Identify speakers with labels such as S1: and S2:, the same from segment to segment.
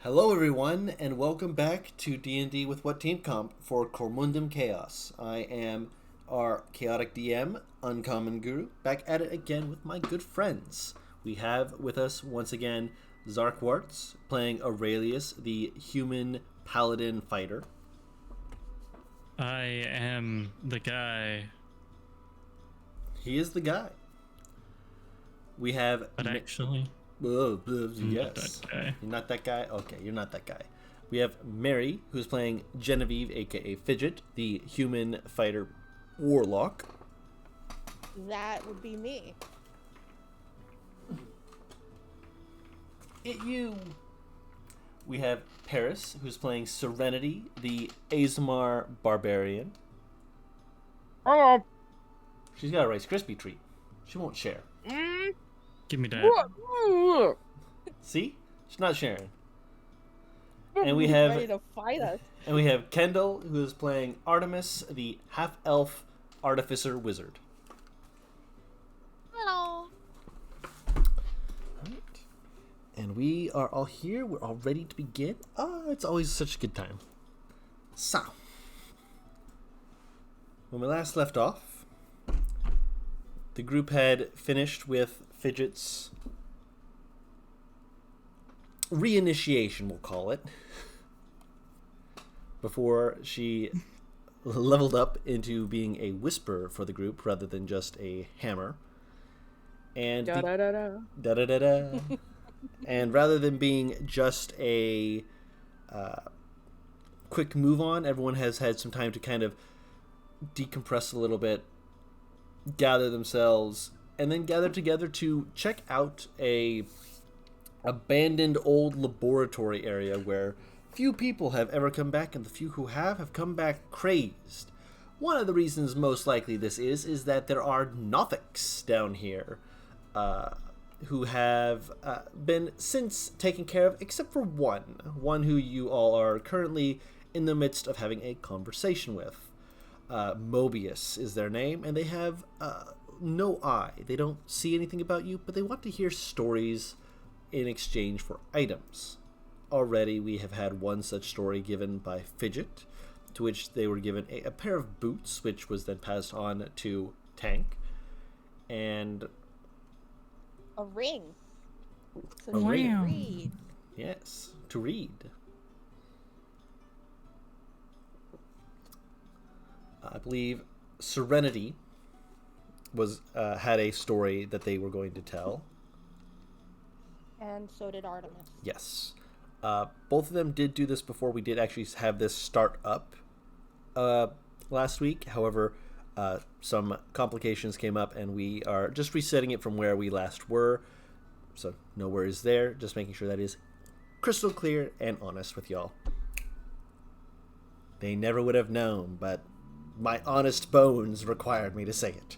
S1: Hello everyone, and welcome back to D&D with WhatTeamComp for Cormundum Chaos. I am our chaotic DM, Uncommon Guru, back at it again with my good friends. We have with us once again Zarkwartz playing Aurelius, the human paladin fighter.
S2: I am the guy.
S1: He is the guy. We have...
S2: But actually...
S1: yes. You're not that guy? Okay, you're not that guy. We have Mary, who's playing Genevieve, aka Fidget, the human fighter warlock.
S3: That would be me.
S1: You. We have Paris, who's playing Serenity, the Azamar barbarian. She's got a Rice Krispie treat. She won't share.
S2: Give me that.
S1: See? She's not sharing. And we have
S3: ready to fight us.
S1: And we have Kendall, who is playing Artemis, the half-elf artificer wizard.
S4: Hello.
S1: Alright. And we are all here. We're all ready to begin. Oh, it's always such a good time. So, when we last left off, the group had finished with Fidget's reinitiation, we'll call it, before she leveled up into being a whisperer for the group rather than just a hammer. And and rather than being just a quick move on, everyone has had some time to kind of decompress a little bit, gather themselves, and then gather together to check out a abandoned old laboratory area where few people have ever come back, and the few who have come back crazed. One of the reasons most likely this is that there are Nothics down here who have been since taken care of, except for one who you all are currently in the midst of having a conversation with. Mobius is their name, and they have no eye. They don't see anything about you, but they want to hear stories in exchange for items. Already we have had one such story given by Fidget, to which they were given a pair of boots, which was then passed on to Tank, and
S3: a ring. So
S1: A
S3: she
S1: ring.
S3: can read.
S1: yes, to read. I believe Serenity was had a story that they were going to tell.
S3: And so did Artemis.
S1: Yes. Both of them did do this before. We did actually have this start up last week. However, some complications came up, and we are just resetting it from where we last were. So no worries there. Just making sure that is crystal clear and honest with y'all. They never would have known, but my honest bones required me to say it.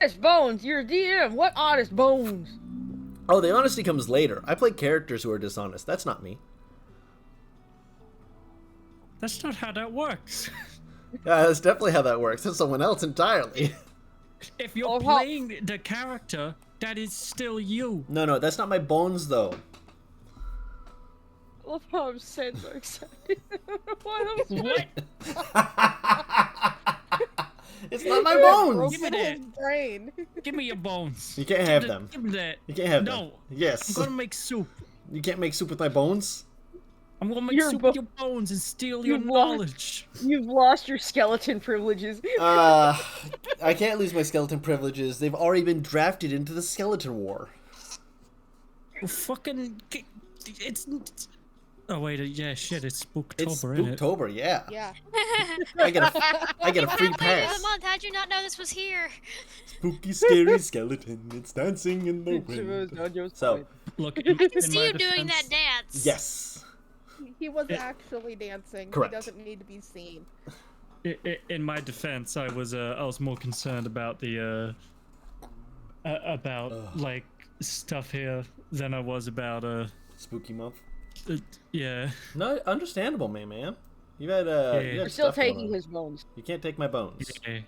S5: Honest Bones, you're a DM. What honest bones?
S1: Oh, the honesty comes later. I play characters who are dishonest. That's not me.
S2: That's not how that works.
S1: Yeah, that's definitely how that works. That's someone else entirely.
S2: If you're
S5: Oh,
S2: playing the character, that is still you.
S1: No, that's not my bones, though.
S5: I love how I'm so excited. What?
S2: What?
S1: It's not my bones.
S2: Give me
S3: Broken
S2: that.
S3: his brain.
S2: Give me your bones.
S1: You can't have
S2: Give
S1: them.
S2: Give me that.
S1: You can't have them.
S2: No.
S1: Yes.
S2: I'm gonna make soup.
S1: You can't make soup with my bones.
S2: I'm gonna make
S5: Your
S2: soup
S5: bo-
S2: with your bones and steal your
S5: You've lost-
S2: knowledge.
S5: You've lost your skeleton privileges.
S1: I can't lose my skeleton privileges. They've already been drafted into the skeleton war.
S2: Well, fucking. It's. Oh wait, yeah, shit, it's Spooktober,
S1: It's
S2: isn't it?
S1: Spooktober, yeah.
S3: Yeah.
S1: I get a free
S4: Lady
S1: pass.
S4: of the month, how'd you not know this was here?
S1: Spooky, scary skeleton. It's dancing in the wind. So,
S2: Look,
S4: I can see you doing that dance.
S1: yes.
S3: He was actually dancing.
S1: Correct.
S3: He doesn't need to be seen.
S2: In my defense, I was more concerned about the like stuff here than I was about
S1: Spooky month.
S2: yeah.
S1: No, understandable, man. You had
S2: Yeah.
S1: you
S5: You're
S1: had
S5: still
S1: stuff going
S5: taking
S1: on.
S5: his bones.
S1: You can't take my bones.
S2: Yeah.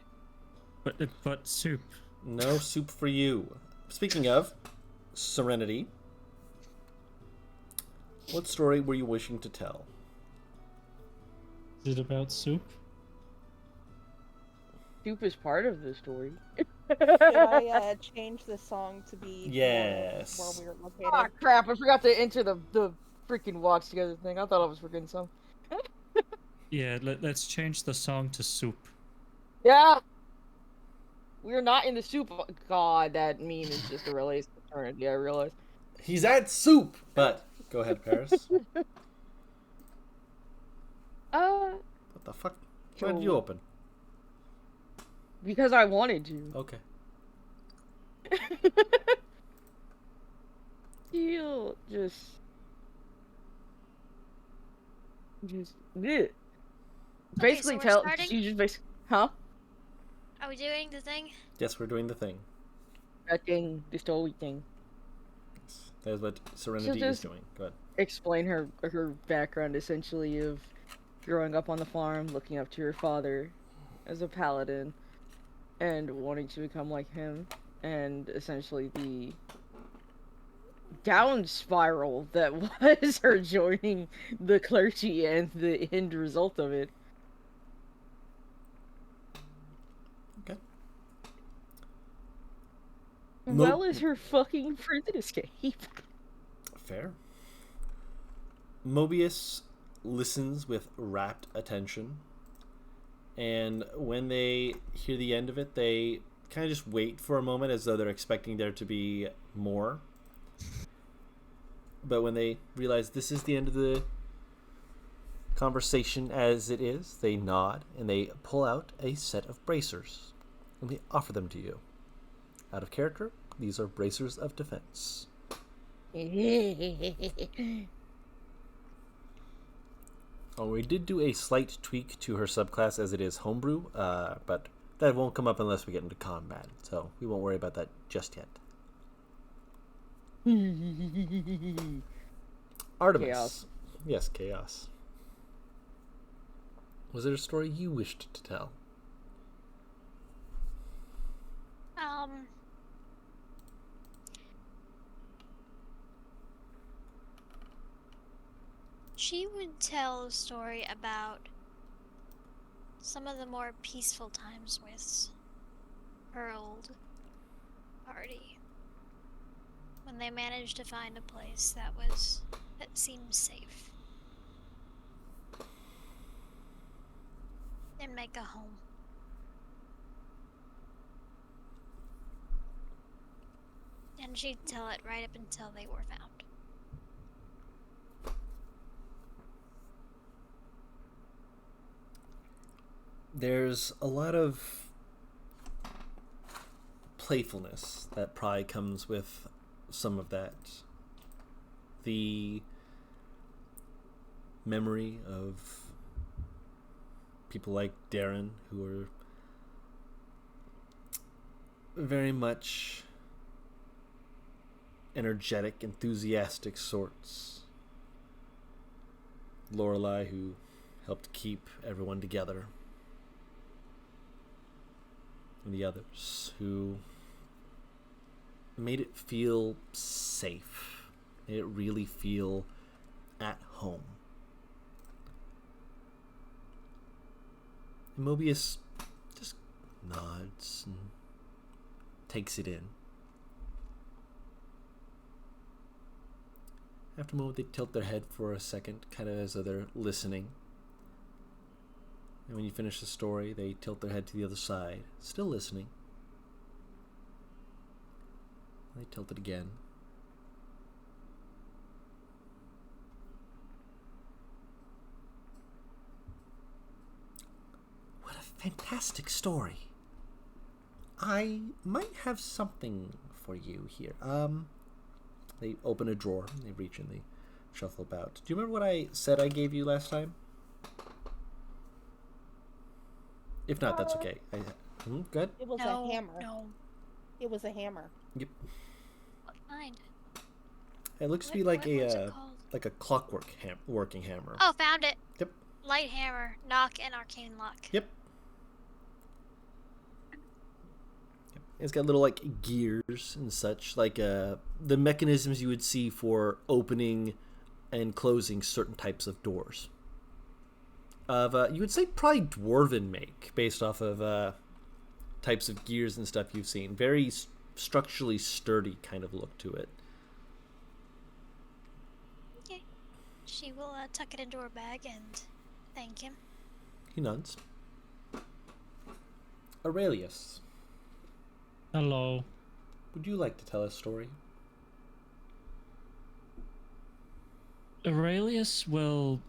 S2: But soup.
S1: No soup for you. Speaking of Serenity, What story were you wishing to tell?
S2: Is it about soup?
S5: Soup is part of the story.
S3: Should I change the song to be
S1: Yes.
S3: more where we're
S5: Ah,
S3: located?
S5: crap! I forgot to enter the freaking watch together thing. I thought I was forgetting something.
S2: Yeah, let's change the song to soup.
S5: Yeah. We're not in the soup. God, that meme is just a release eternity. I realize.
S1: He's at soup! But, go ahead, Paris. What the fuck? Why did you open?
S5: Because I wanted to.
S1: Okay.
S5: You'll just bleh. Basically
S4: so we're
S5: tell
S4: starting?
S5: you just basically, huh?
S4: Are we doing the thing?
S1: Yes, we're doing the thing.
S5: That thing, the story thing.
S1: That is what Serenity
S5: She'll
S1: is
S5: just-
S1: doing. Go ahead.
S5: Explain her background essentially of growing up on the farm, looking up to her father as a paladin, and wanting to become like him, and essentially the down spiral that was her joining the clergy and the end result of it.
S1: Okay.
S5: Well as her fucking prison escape.
S1: Fair. Mobius listens with rapt attention, and when they hear the end of it, they kind of just wait for a moment as though they're expecting there to be more. But when they realize this is the end of the conversation as it is, they nod and they pull out a set of bracers and they offer them to you. Out of character, these are bracers of defense. Oh, we did do a slight tweak to her subclass as it is homebrew, but that won't come up unless we get into combat, so we won't worry about that just yet. Artemis.
S5: Chaos.
S1: Yes, chaos. Was there a story you wished to tell?
S4: She would tell a story about some of the more peaceful times with her old party. When they managed to find a place that seemed safe. And make a home. And she'd tell it right up until they were found.
S1: There's a lot of playfulness that probably comes with some of that. The memory of people like Darren who are very much energetic, enthusiastic sorts. Lorelei, who helped keep everyone together. And the others who made it feel safe. Made it really feel at home. And Mobius just nods and takes it in. After a moment, they tilt their head for a second, kind of as though they're listening. And when you finish the story, they tilt their head to the other side, still listening. They tilt it again. What a fantastic story. I might have something for you here. They open a drawer, they reach and they shuffle about. Do you remember what I said I gave you last time? If not, that's okay. Good?
S3: It was
S4: No,
S3: a hammer.
S4: no.
S3: It was a hammer.
S1: Yep.
S4: What kind?
S1: It looks to be
S4: What-
S1: like
S4: what's it
S1: a
S4: called?
S1: like a clockwork working hammer.
S4: Oh, found it.
S1: Yep.
S4: Light hammer, knock, and arcane lock.
S1: Yep. It's got little like gears and such, like the mechanisms you would see for opening and closing certain types of doors. Of you would say probably dwarven make, based off of types of gears and stuff you've seen. Very structurally sturdy kind of look to it.
S4: Okay. She will tuck it into her bag and thank him.
S1: He nods. Aurelius,
S2: Hello.
S1: would you like to tell a story?
S2: Aurelius will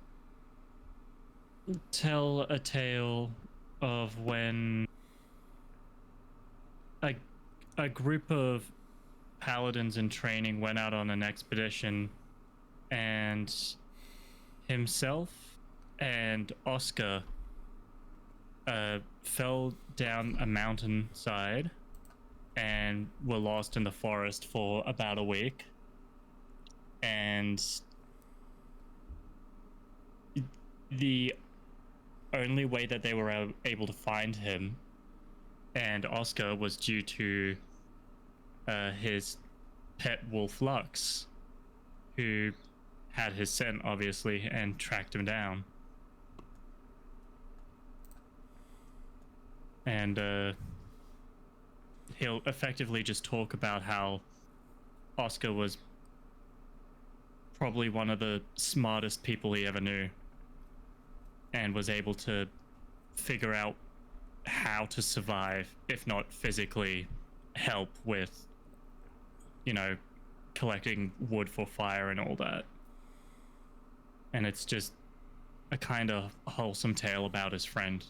S2: tell a tale of when a group of paladins in training went out on an expedition, and himself and Oscar fell down a mountainside and were lost in the forest for about a week. And the only way that they were able to find him and Oscar was due to his pet wolf Lux, who had his scent, obviously, and tracked him down. And he'll effectively just talk about how Oscar was probably one of the smartest people he ever knew, and was able to figure out how to survive, if not physically help with, you know, collecting wood for fire and all that. And it's just a kind of wholesome tale about his friend.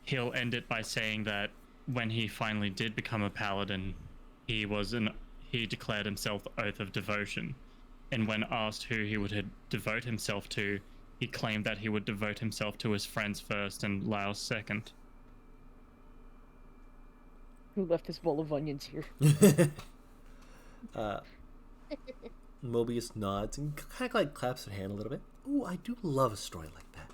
S2: He'll end it by saying that when he finally did become a paladin, he declared himself the oath of devotion. And when asked who he would devote himself to, he claimed that he would devote himself to his friends first and Laos second.
S5: Who left this bowl of onions here?
S1: Mobius nods and kind of like claps her hand a little bit. Ooh, I do love a story like that.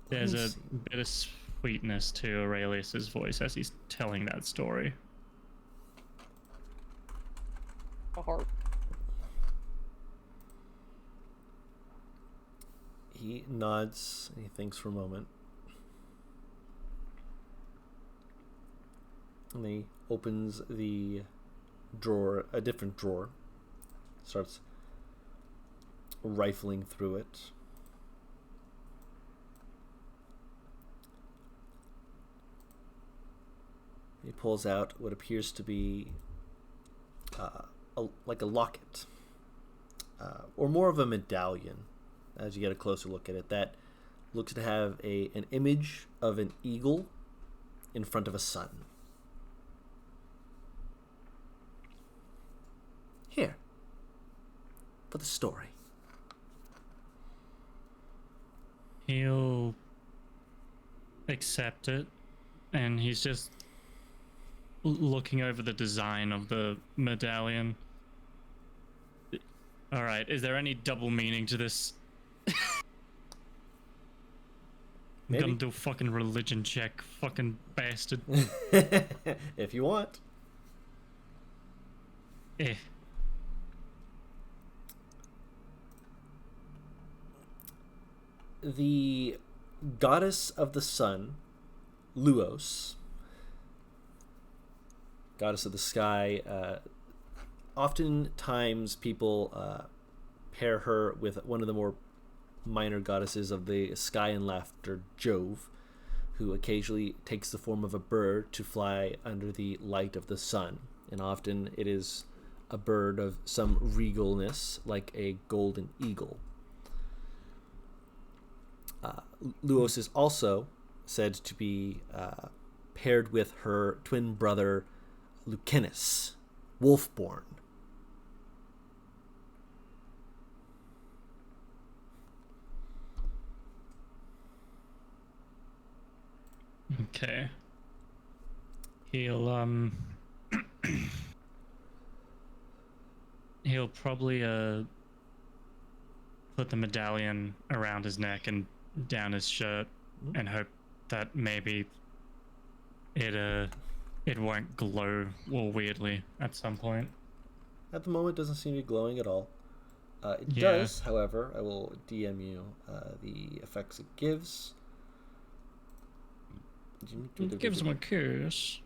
S2: There's a bit of sweetness to Aurelius's voice as he's telling that story.
S5: A heart.
S1: He nods and he thinks for a moment. And he opens the drawer, a different drawer. Starts rifling through it. He pulls out what appears to be like a locket, or more of a medallion, as you get a closer look at it, that looks to have an image of an eagle in front of a sun. Here, for the story.
S2: He'll accept it, and he's just looking over the design of the medallion. All right, is there any double meaning to this? I'm gonna do a fucking religion check, fucking bastard.
S1: If you want.
S2: Eh.
S1: The goddess of the sun, Luos, goddess of the sky, oftentimes people pair her with one of the more minor goddesses of the sky and laughter, Jove, who occasionally takes the form of a bird to fly under the light of the sun. And often it is a bird of some regalness, like a golden eagle. Luos is also said to be paired with her twin brother, Lucanus, Wolfborn.
S2: Okay. He'll he'll probably put the medallion around his neck and down his shirt, and hope that maybe it won't glow all weirdly at some point.
S1: At the moment, it doesn't seem to be glowing at all. It
S2: Yeah.
S1: does, however. I will DM you the effects it gives.
S2: Gives him a kiss.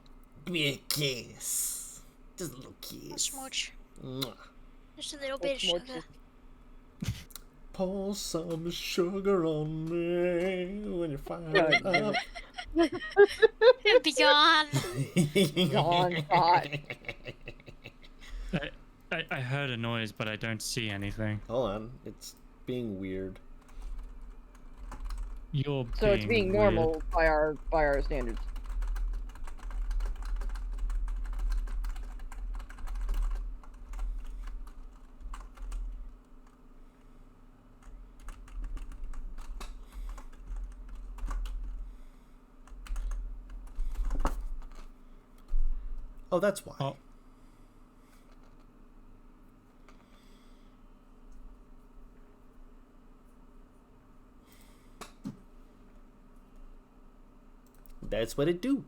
S1: Give me a kiss. Just a little kiss.
S4: Smooch.
S1: Mwah.
S4: Just a little bit of
S5: Smooch
S4: sugar.
S1: Pour some sugar on me when you're fired up.
S4: It'll be gone.
S5: Gone hot.
S2: I heard a noise, but I don't see anything.
S1: Hold on, it's being weird.
S5: So it's being
S2: weird.
S5: normal by our standards.
S1: Oh, that's why.
S2: Oh.
S1: That's what it do.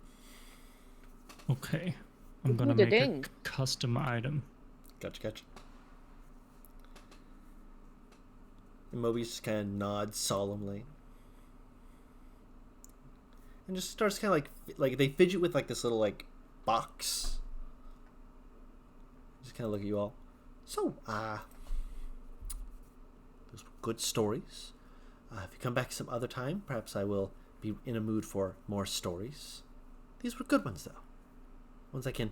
S2: Okay. I'm gonna
S5: Ooh,
S2: make
S5: ding.
S2: a custom item.
S1: Gotcha. And Moby just kind of nods solemnly. And just starts kind of like they fidget with like this little like box. Just kind of look at you all. So, those were good stories. If you come back some other time, perhaps I will be in a mood for more stories. These were good ones, though. Ones I can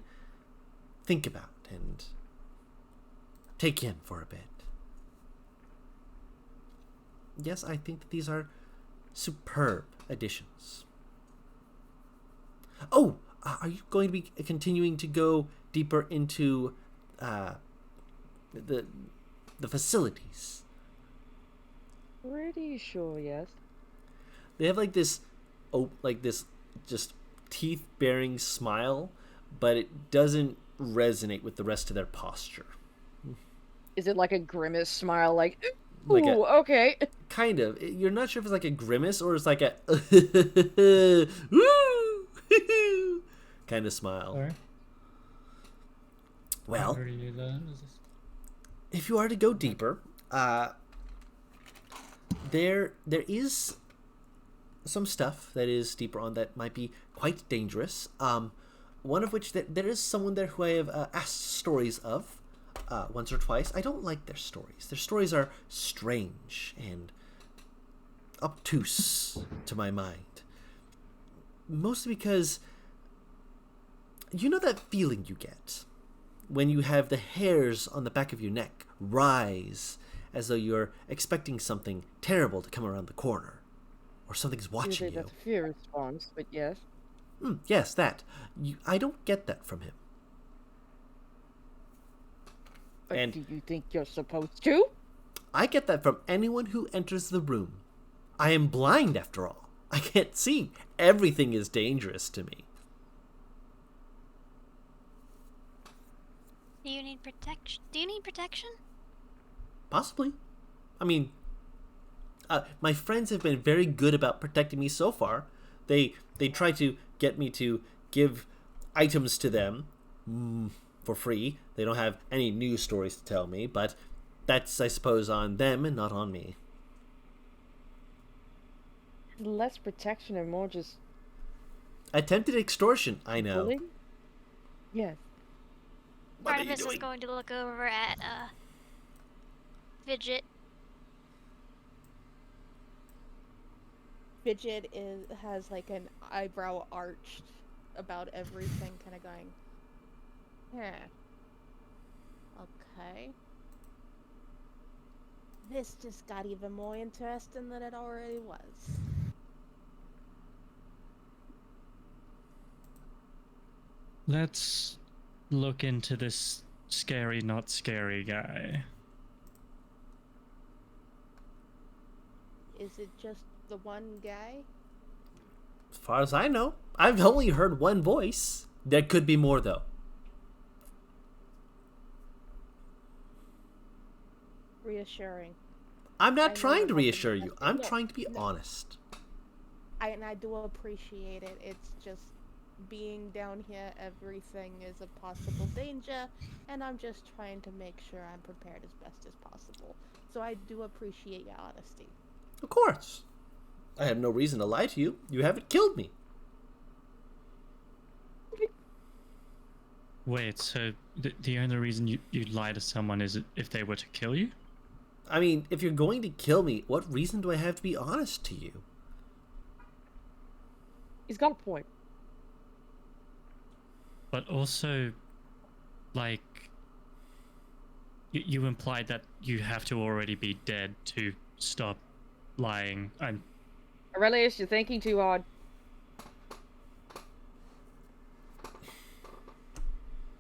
S1: think about and take in for a bit. Yes, I think that these are superb additions. Oh, are you going to be continuing to go deeper into the facilities?
S5: Pretty sure, yes.
S1: They have like this just teeth-bearing smile, but it doesn't resonate with the rest of their posture.
S5: Is it like a grimace smile, like, ooh,
S1: Like
S5: okay.
S1: Kind of. You're not sure if it's like a grimace or it's like a woo kind of smile.
S2: Sorry.
S1: Well,
S2: How do you do that?
S1: if you are to go deeper, there is some stuff that is deeper on that might be quite dangerous. One of which there is someone there who I have asked stories of once or twice. I don't like their stories. Their stories are strange and obtuse to my mind. Mostly because you know that feeling you get when you have the hairs on the back of your neck rise as though you're expecting something terrible to come around the corner, or something's watching
S5: Usually
S1: you.
S5: that's a fear response, but yes.
S1: Yes, that. I don't get that from him.
S5: But
S1: And-
S5: do you think you're supposed to?
S1: I get that from anyone who enters the room. I am blind, after all. I can't see. Everything is dangerous to me.
S4: Do you need protection? Do you need protection?
S1: Possibly. I mean, my friends have been very good about protecting me so far. They try to get me to give items to them for free. They don't have any news stories to tell me, but that's, I suppose, on them and not on me.
S5: Less protection and more just
S1: Attempted extortion, I know.
S5: bullying? Yes.
S1: What are you
S4: Artemis is
S1: doing?
S4: going to look over at Fidget.
S3: Fidget has like an eyebrow arched about everything, kind of going, okay. This just got even more interesting than it already was.
S2: Let's look into this scary, not scary guy.
S3: Is it just the one guy?
S1: As far as I know, I've only heard one voice. There could be more, though.
S3: Reassuring.
S1: I'm
S3: I
S1: not
S3: know
S1: trying
S3: I'm
S1: to
S3: not the
S1: reassure you.
S3: best-
S1: I'm
S3: no,
S1: trying to be
S3: no.
S1: honest.
S3: I do appreciate it. It's just being down here, everything is a possible danger, and I'm just trying to make sure I'm prepared as best as possible. So I do appreciate your honesty.
S1: Of course. I have no reason to lie to you. You haven't killed me.
S2: Wait, so the only reason you'd lie to someone is if they were to kill you?
S1: I mean, if you're going to kill me, what reason do I have to be honest to you?
S5: He's got a point.
S2: But also, like, you implied that you have to already be dead to stop lying.
S5: Aurelius, you're thinking too hard.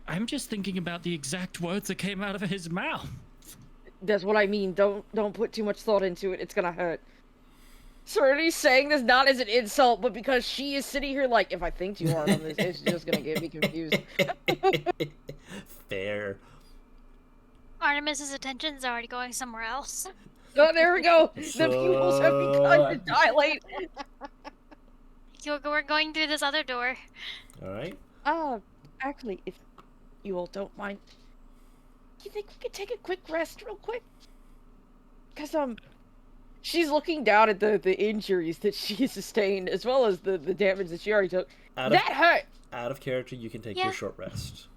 S2: I'm just thinking about the exact words that came out of his mouth.
S5: That's what I mean. Don't put too much thought into it. It's gonna hurt. Sorority's saying this not as an insult, but because she is sitting here like, if I think too hard on this, it's just gonna get me confused.
S1: Fair.
S4: Artemis's attention's already going somewhere else.
S5: Oh, there we go. The pupils have begun to dilate.
S4: We're going through this other door.
S1: All right.
S5: Actually, if you all don't mind, do you think we could take a quick rest real quick? Because, she's looking down at the injuries that she sustained, as well as the damage that she already took. That hurt!
S1: Out of character, you can take your short rest.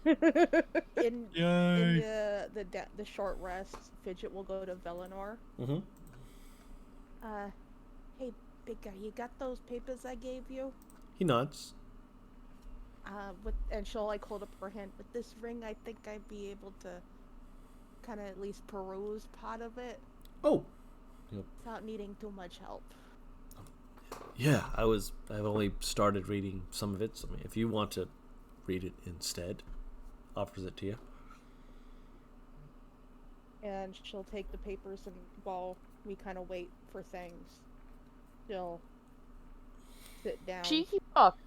S3: In the short rest, Fidget will go to Velinor.
S1: Mm-hmm.
S3: Hey, big guy, you got those papers I gave you?
S1: He nods.
S3: And she'll like hold up her hand. With this ring, I think I'd be able to kind of at least peruse part of it.
S1: Oh.
S3: Without needing too much help.
S1: Yeah, I've only started reading some of it, so if you want to read it instead, offers it to you.
S3: And she'll take the papers, and while we kind of wait for things, she'll sit down.
S5: Cheeky fuck.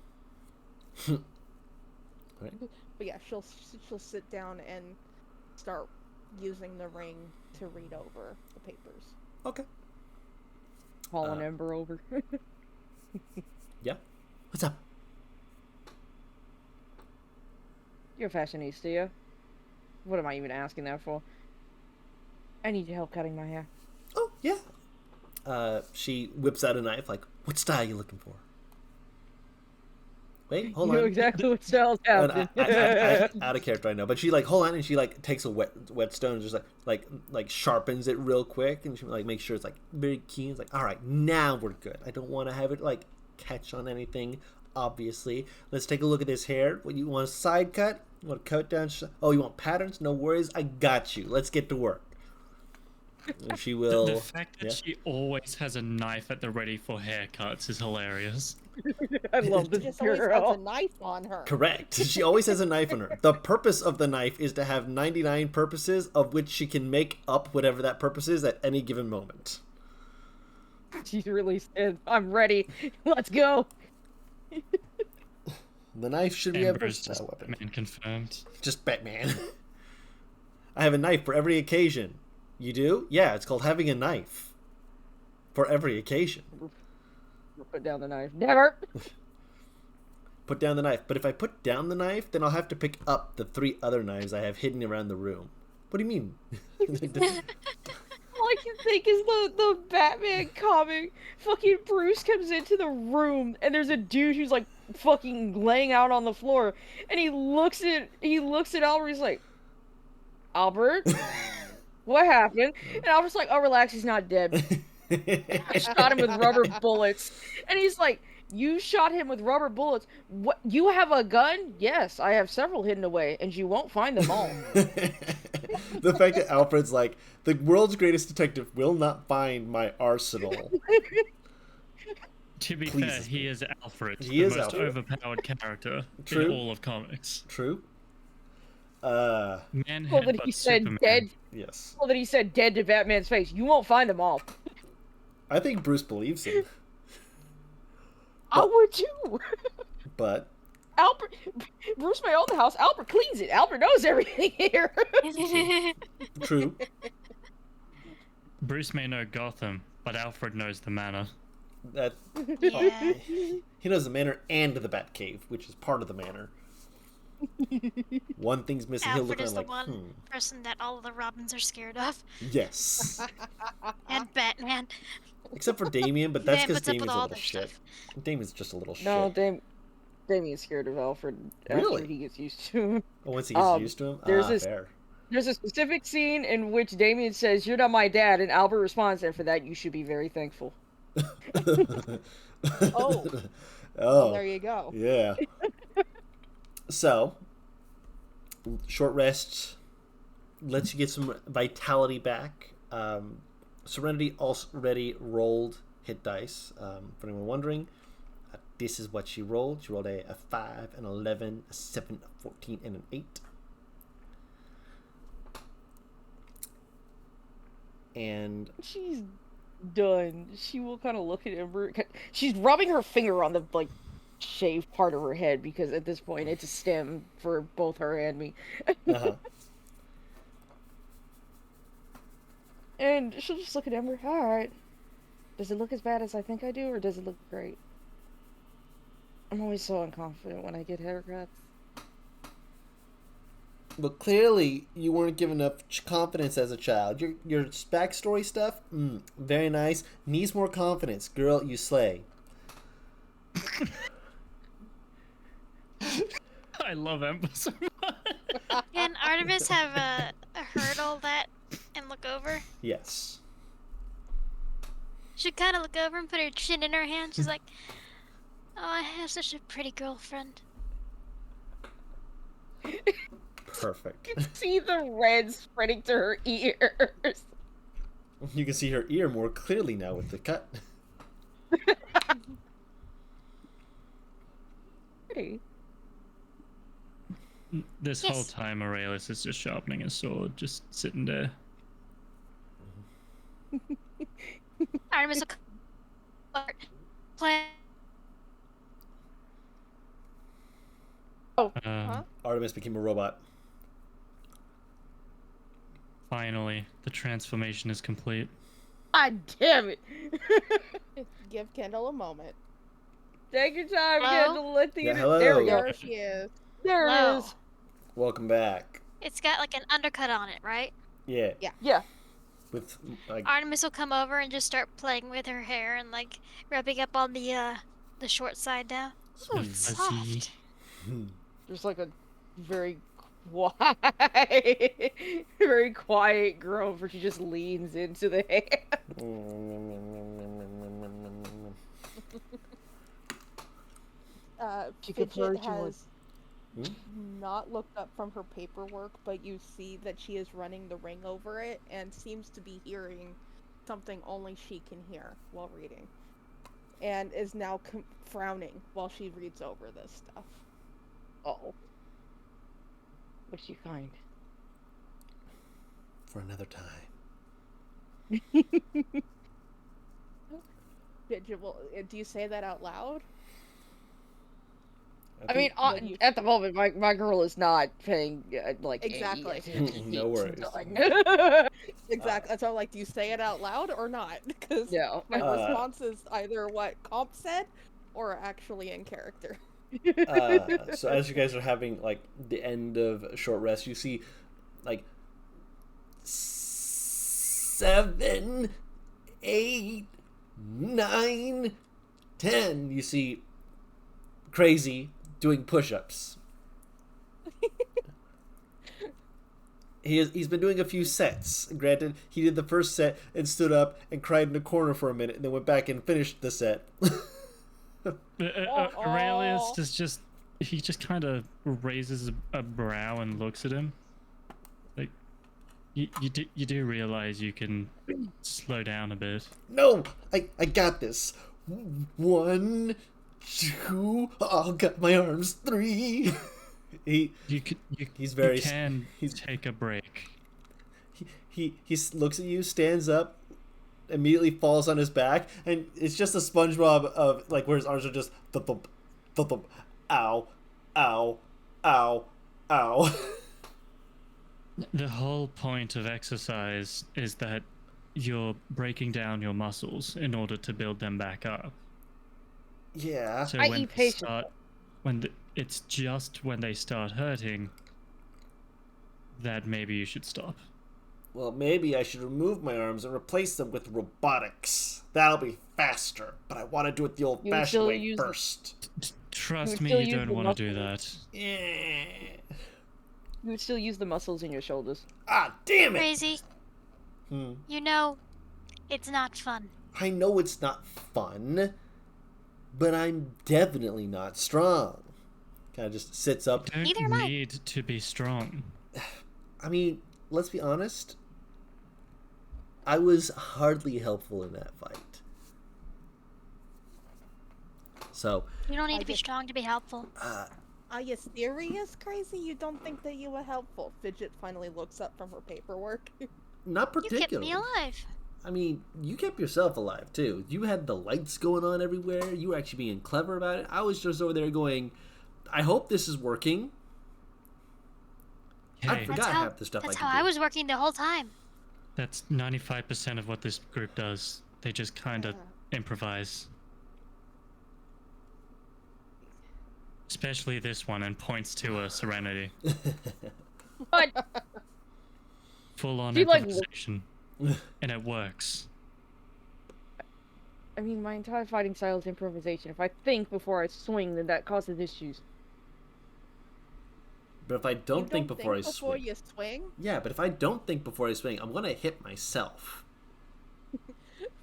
S1: Right.
S3: But yeah, she'll sit down and start using the ring to read over the papers.
S1: Okay.
S5: Call an Ember over.
S1: Yeah. What's up?
S5: You're a fashionista, yeah? What am I even asking that for? I need your help cutting my hair.
S1: Oh, yeah. She whips out a knife, like, what style are you looking for? Wait, hold
S5: You know
S1: on.
S5: exactly what style's happening.
S1: I out of character, I know, but she like hold on, and she like takes a whetstone and just like sharpens it real quick, and she like makes sure it's like very keen. It's like, all right, now we're good. I don't want to have it like catch on anything. Obviously, let's take a look at this hair. What, you want a side cut? You want a cut down? Oh, you want patterns? No worries, I got you. Let's get to work. And she will.
S2: The fact that she always has a knife at the ready for haircuts is hilarious.
S5: I love
S3: She
S5: this
S3: just always has
S5: girl.
S3: a knife on her.
S1: Correct. She always has a knife on her. The purpose of the knife is to have 99 purposes, of which she can make up whatever that purpose is at any given moment.
S5: She's really said, I'm ready. Let's go.
S1: The knife should be a
S2: Amber's just
S1: versatile weapon.
S2: Batman confirmed.
S1: Just Batman. I have a knife for every occasion. You do? Yeah, it's called having a knife. For every occasion.
S5: Put down the knife. Never.
S1: Put down the knife. But if I put down the knife, then I'll have to pick up the 3 other knives I have hidden around the room. What do you mean?
S5: All I can think is the Batman comic. Fucking Bruce comes into the room and there's a dude who's like fucking laying out on the floor, and he looks at Albert. He's like, Albert, what happened? And Albert's like, oh, relax, he's not dead. I shot him with rubber bullets. And he's like, you shot him with rubber bullets? What? You have a gun? Yes, I have several hidden away, and you won't find them all.
S1: The fact that Alfred's like, the world's greatest detective will not find my arsenal.
S2: To be
S1: Please.
S2: fair, he is Alfred,
S1: He
S2: the
S1: is
S2: most
S1: Alfred.
S2: overpowered character
S1: True.
S2: in all of comics.
S1: True.
S2: Man
S5: Well, that
S2: headbutts
S5: he said
S2: Superman.
S5: dead.
S1: Yes.
S5: Well, that he said dead to Batman's face. You won't find them all.
S1: I think Bruce believes him.
S5: I would too.
S1: But
S5: Albert, Bruce may own the house. Albert cleans it. Albert knows everything here.
S1: true.
S2: Bruce may know Gotham, but Alfred knows the manor.
S1: That
S4: Yeah.
S1: he knows the manor and the Batcave, which is part of the manor. One thing's missing. He'll look
S4: Alfred is
S1: around
S4: the
S1: like,
S4: one person that all the Robins are scared of.
S1: yes.
S4: And Batman.
S1: Except for Damien, but
S4: Then
S1: that's because
S4: puts up with
S1: Damien's a
S4: all
S1: little
S4: their
S1: shit.
S4: stuff.
S1: Damien's just a little
S5: No,
S1: shit.
S5: Damien's scared of Alfred after
S1: Really?
S5: he gets used to him.
S1: Oh, once he gets used to him? Fair.
S5: There's a specific scene in which Damien says, "You're not my dad," and Albert responds, "And for that, you should be very thankful."
S3: Oh.
S1: Oh.
S3: Well, there you go.
S1: Yeah. So, short rest lets you get some vitality back. Serenity already rolled hit dice. For anyone wondering, this is what she rolled. She rolled a 5, an 11, a 7, a 14, and an 8. And
S5: She's done. She will kind of look at Ember. She's rubbing her finger on the shaved part of her head because at this point it's a stem for both her and me.
S1: uh-huh.
S5: And she'll just look at Ember. All right. Does it look as bad as I think I do, or does it look great? I'm always so unconfident when I get haircuts.
S1: But clearly, you weren't given enough confidence as a child. Your backstory stuff, very nice. Needs more confidence. Girl, you slay.
S2: I love Ember so much.
S4: Can Artemis have a hurdle that and look over?
S1: Yes.
S4: She kind of look over and put her chin in her hand. She's like, "Oh, I have such a pretty girlfriend."
S1: Perfect.
S5: You can see the red spreading to her ears.
S1: You can see her ear more clearly now with the cut.
S5: Pretty.
S2: This
S4: Yes.
S2: whole time, Aurelius is just sharpening his sword, just sitting there.
S4: Artemis will play.
S1: Artemis became a robot.
S2: Finally, the transformation is complete.
S5: God damn it.
S3: Give Kendall a moment.
S5: Take your time,
S4: Hello?
S5: Kendall. Let the
S1: Yeah, hello.
S5: There we go.
S3: There she is.
S5: There
S4: Hello.
S5: it is.
S1: Welcome back.
S4: It's got like an undercut on it, right?
S1: Yeah.
S5: Yeah.
S1: With like
S4: Artemis will come over and just start playing with her hair and like rubbing up on the short side now. Ooh, it's
S2: Fuzzy.
S4: soft.
S5: There's like a very quiet, very quiet groan where she just leans into the hair. She could
S3: Fidget
S5: purge him with-
S3: has not looked up from her paperwork, but you see that she is running the ring over it and seems to be hearing something only she can hear while reading. And is now frowning while she reads over this stuff.
S5: Oh. What'd she find?
S1: for another time.
S3: Do you say that out loud?
S5: I mean, at the moment, my girl is not paying, like,
S3: Exactly.
S1: No worries.
S3: Exactly. So, like, do you say it out loud or not? Because
S5: No.
S3: my response is either what Comp said or actually in character.
S1: So as you guys are having, like, the end of a short rest, you see, like, 7, 8, 9, 10. You see Crazy doing push-ups. He's been doing a few sets. Granted, he did the first set and stood up and cried in the corner for a minute, and then went back and finished the set.
S2: Aurelius just kind of raises a brow and looks at him. Like, you do realize you can slow down a bit.
S1: No, I got this. 1, 2. Oh, got my arms. 3. He's very.
S2: You can take a break.
S1: He looks at you, stands up, immediately falls on his back, and it's just a SpongeBob of, like, where his arms are just thump thump thump thump, ow, ow, ow, ow.
S2: The whole point of exercise is that you're breaking down your muscles in order to build them back up.
S1: Yeah.
S2: So
S5: I
S2: when
S5: eat
S2: they
S5: patience.
S2: start, it's just when they start hurting that maybe you should stop.
S1: Well, maybe I should remove my arms and replace them with robotics. That'll be faster, but I want to do it the old-fashioned
S5: still
S1: way
S5: use-
S1: first.
S2: Trust
S5: would
S2: me,
S5: still
S2: you
S5: use
S2: don't
S5: the
S2: want to do
S5: muscles.
S2: that.
S1: Eh.
S5: You would still use the muscles in your shoulders.
S1: Ah, damn it!
S4: Crazy.
S1: Hmm.
S4: You know, it's not fun.
S1: I know it's not fun, but I'm definitely not strong. Kind of just sits up.
S2: You
S4: Neither
S2: don't
S4: am I.
S2: need to be strong.
S1: I mean, let's be honest. I was hardly helpful in that fight. So,
S4: You don't need
S3: I
S4: to be
S3: just-
S4: strong to be helpful.
S3: Are you serious, Crazy? You don't think that you were helpful? Fidget finally looks up from her paperwork.
S1: not
S4: You kept
S1: particularly.
S4: me alive.
S1: I mean, you kept yourself alive too. You had the lights going on everywhere. You were actually being clever about it. I was just over there going, I hope this is working. I
S2: Hey,
S1: forgot half the stuff
S4: That's
S1: I
S4: how
S1: could do.
S4: I was working the whole time.
S2: that's 95% of what this group does. They just kind of improvise. Especially this one, and points to a Serenity.
S5: But
S2: Full-on
S5: Do you, like,
S2: improvisation. And it works.
S5: I mean, my entire fighting style is improvisation. If I think before I swing, then that causes issues.
S1: But if I
S3: You
S1: don't think before I
S3: before
S1: swing.
S3: you swing?
S1: Yeah, but if I don't think before I swing, I'm gonna hit myself.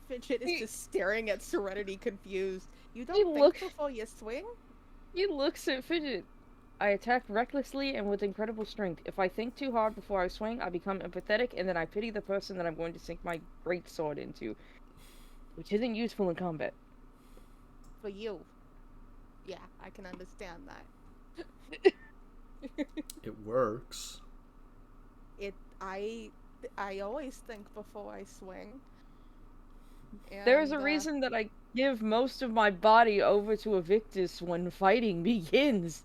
S3: Fidget is just staring at Serenity confused. You
S5: He
S3: don't think
S5: looks-
S3: before you swing?
S5: He looks at Fidget. I attack recklessly and with incredible strength. If I think too hard before I swing, I become empathetic, and then I pity the person that I'm going to sink my great sword into, which isn't useful in combat.
S3: For you. Yeah, I can understand that.
S1: It works.
S3: I always think before I swing.
S5: There's a
S3: And,
S5: reason that I give most of my body over to Evictus when fighting begins.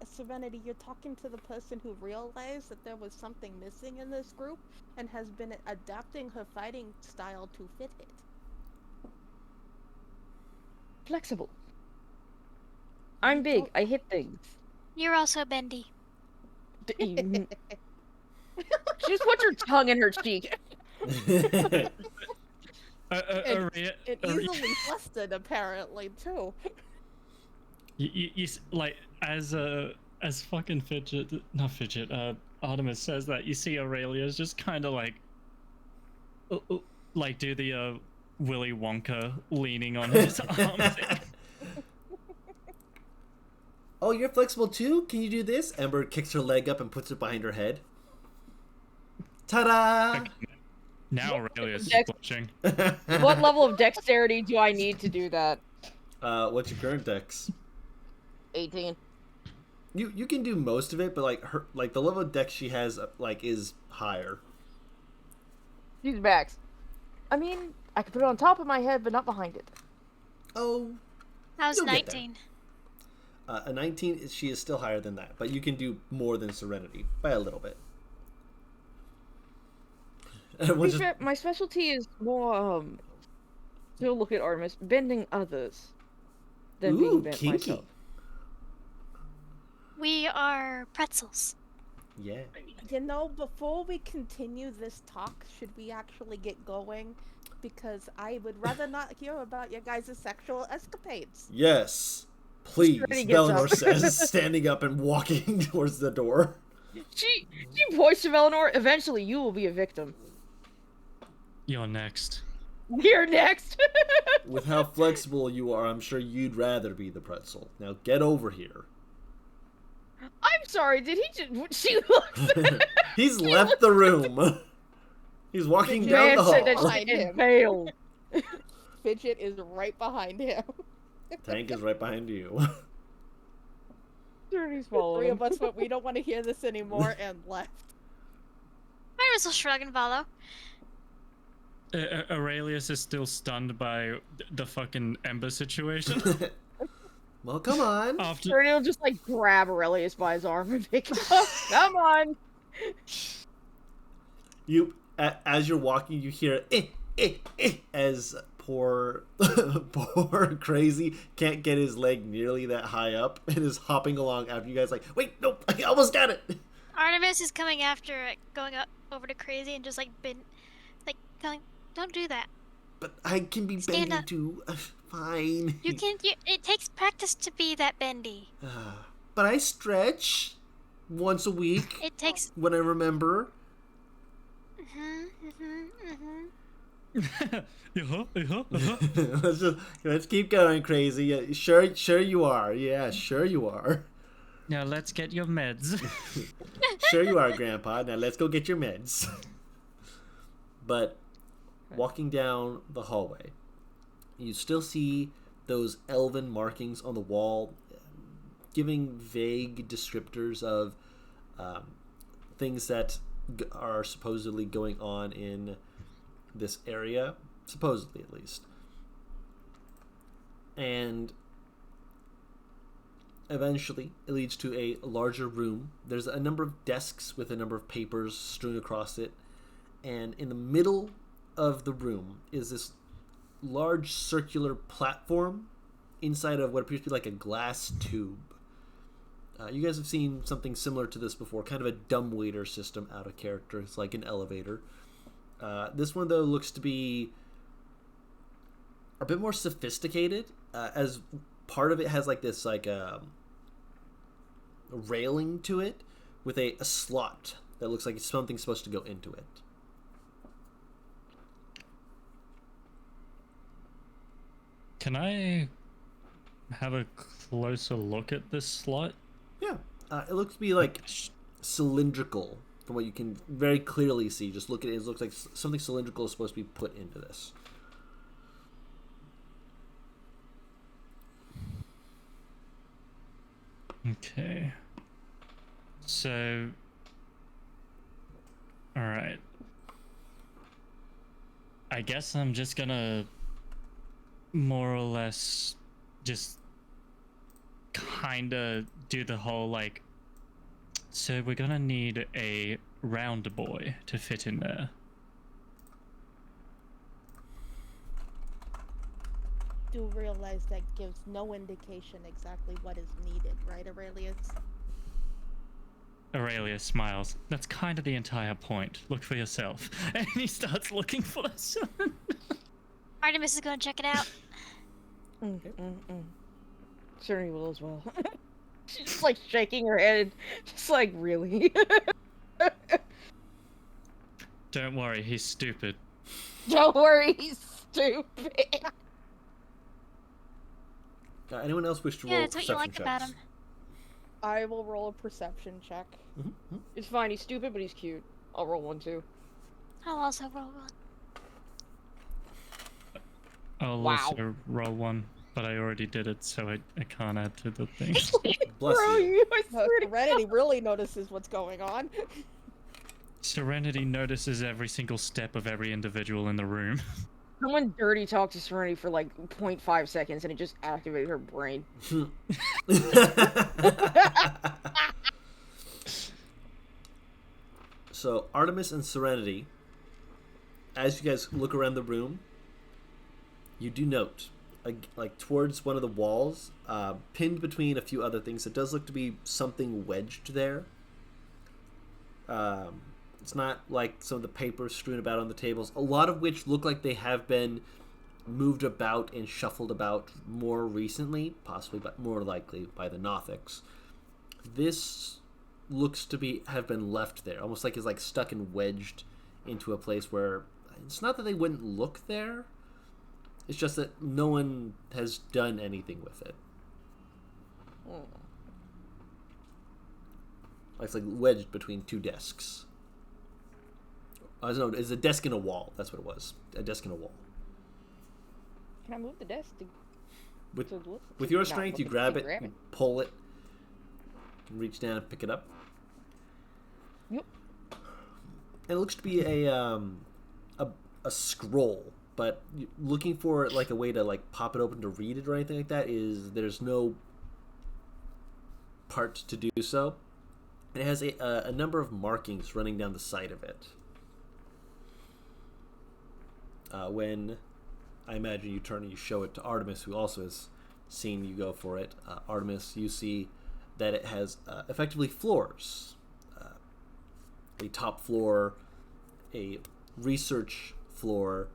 S3: Serenity, you're talking to the person who realized that there was something missing in this group and has been adapting her fighting style to fit it.
S5: Flexible. I'm big. I hit things.
S4: You're also bendy.
S5: Just put your tongue in her cheek.
S3: And
S2: Aria-
S3: easily flustered, apparently, too.
S2: like as fucking Artemis says that, you see Aurelia's just kind of like do the Willy Wonka leaning on his arms.
S1: Oh, you're flexible too? Can you do this? Ember kicks her leg up and puts it behind her head. Ta-da!
S2: Now Aurelia's
S5: Dex-
S2: blushing.
S5: What level of dexterity do I need to do that?
S1: What's your current dex?
S5: 18.
S1: You can do most of it, but like the level of dex she has is higher.
S5: She's max. I mean, I could put it on top of my head, but not behind it.
S1: Oh,
S4: How's
S1: You'll get there.
S4: 19?
S1: a 19. She is still higher than that, but you can do more than Serenity by a little bit.
S5: To be fair, my specialty is more, still look at Artemis, bending others than being
S1: Ooh,
S5: bent
S1: kinky.
S5: myself.
S4: We are pretzels.
S1: Yeah.
S3: You know, before we continue this talk, should we actually get going? Because I would rather not hear about your guys' sexual escapades.
S1: Yes. Please,
S5: Serenity gets
S1: Valinor
S5: up.
S1: says, standing up and walking towards the door.
S5: She points to Valinor, eventually you will be a victim.
S2: You're next.
S5: You're next!
S1: With how flexible you are, I'm sure you'd rather be the pretzel. Now get over here.
S5: I'm sorry, did he just... She looks...
S1: He's left the room. He's walking down
S5: Man
S1: the
S5: said that
S1: hall.
S3: Behind
S5: she
S3: him.
S5: failed.
S3: Fidget is right behind him.
S1: Tank is right behind you.
S5: Dirty's
S3: Three
S5: following.
S3: of us went, we don't want to hear this anymore, and left.
S4: Iris will shrug and follow.
S2: Aurelius is still stunned by the fucking Ember situation.
S1: Well, come on.
S2: After
S5: Dirty will just like grab Aurelius by his arm and pick him up. Come on!
S1: As you're walking, you hear as poor crazy can't get his leg nearly that high up and is hopping along after you guys. Like, wait, nope, I almost got it.
S4: Artemis is coming after it, going up over to Crazy and just telling, don't do that.
S1: But I can be
S4: Stand
S1: bendy
S4: up.
S1: too. Fine.
S4: You can. It takes practice to be that bendy.
S1: But I stretch once a week
S4: It takes.
S1: when I remember. Let's keep going, Crazy. Yeah, sure you are. Yeah, sure you are.
S2: Now let's get your meds.
S1: Sure you are, Grandpa. Now let's go get your meds. But walking down the hallway, you still see those elven markings on the wall, giving vague descriptors of things that are supposedly going on in this area, supposedly at least. And eventually it leads to a larger room. There's a number of desks with a number of papers strewn across it, and in the middle of the room is this large circular platform inside of what appears to be like a glass tube. You guys have seen something similar to this before, kind of a dumbwaiter system out of character. It's like an elevator. This one, though, looks to be a bit more sophisticated, as part of it has like this a railing to it with a slot that looks like something's supposed to go into it.
S2: Can I have a closer look at this slot?
S1: Yeah, it looks to be like cylindrical from what you can very clearly see. Just look at it. It looks like something cylindrical is supposed to be put into this.
S2: Okay. So, all right. I guess I'm just gonna more or less just kinda do the whole like, so we're gonna need a round boy to fit in there.
S3: Do realize that gives no indication exactly what is needed, right, Aurelius?
S2: Aurelius smiles. That's kind of the entire point. Look for yourself. And he starts looking for us.
S4: Artemis is gonna check it out.
S5: Certainly will as well. She's just like shaking her head, just like, really?
S2: Don't worry, he's stupid.
S5: Don't worry, he's stupid.
S1: Anyone else wish to roll
S4: Yeah, that's what you
S1: perception
S4: like about
S1: checks?
S4: him.
S3: I will roll a perception check.
S1: Mm-hmm.
S5: It's fine, he's stupid, but he's cute. I'll roll one too.
S4: I'll also roll one.
S2: I'll
S5: Wow.
S2: also roll one, but I already did it, so I can't add to the thing.
S1: Bless
S5: Bro,
S1: you.
S5: I swear to
S3: Serenity really notices what's going on.
S2: Serenity notices every single step of every individual in the room.
S5: Someone dirty talked to Serenity for like 0.5 seconds and it just activated her brain.
S1: So Artemis and Serenity, as you guys look around the room, you do note, like towards one of the walls, pinned between a few other things, it does look to be something wedged there. It's not like some of the papers strewn about on the tables, a lot of which look like they have been moved about and shuffled about more recently, possibly, but more likely by the Nothics. This looks to have been left there, almost like it's like stuck and wedged into a place where it's not that they wouldn't look there, it's just that no one has done anything with it. It's like wedged between two desks. No, it's a desk in a wall. That's what it was. A desk in a wall.
S5: Can I move the desk to...
S1: With your strength, you grab it, you pull it, and reach down and pick it up.
S5: Yep.
S1: And it looks to be a scroll, but looking for like a way to like pop it open to read it or anything like that there's no part to do so. And it has a number of markings running down the side of it. when I imagine you turn and you show it to Artemis, who also has seen you go for it. Artemis, you see that it has effectively floors. A top floor, a research floor,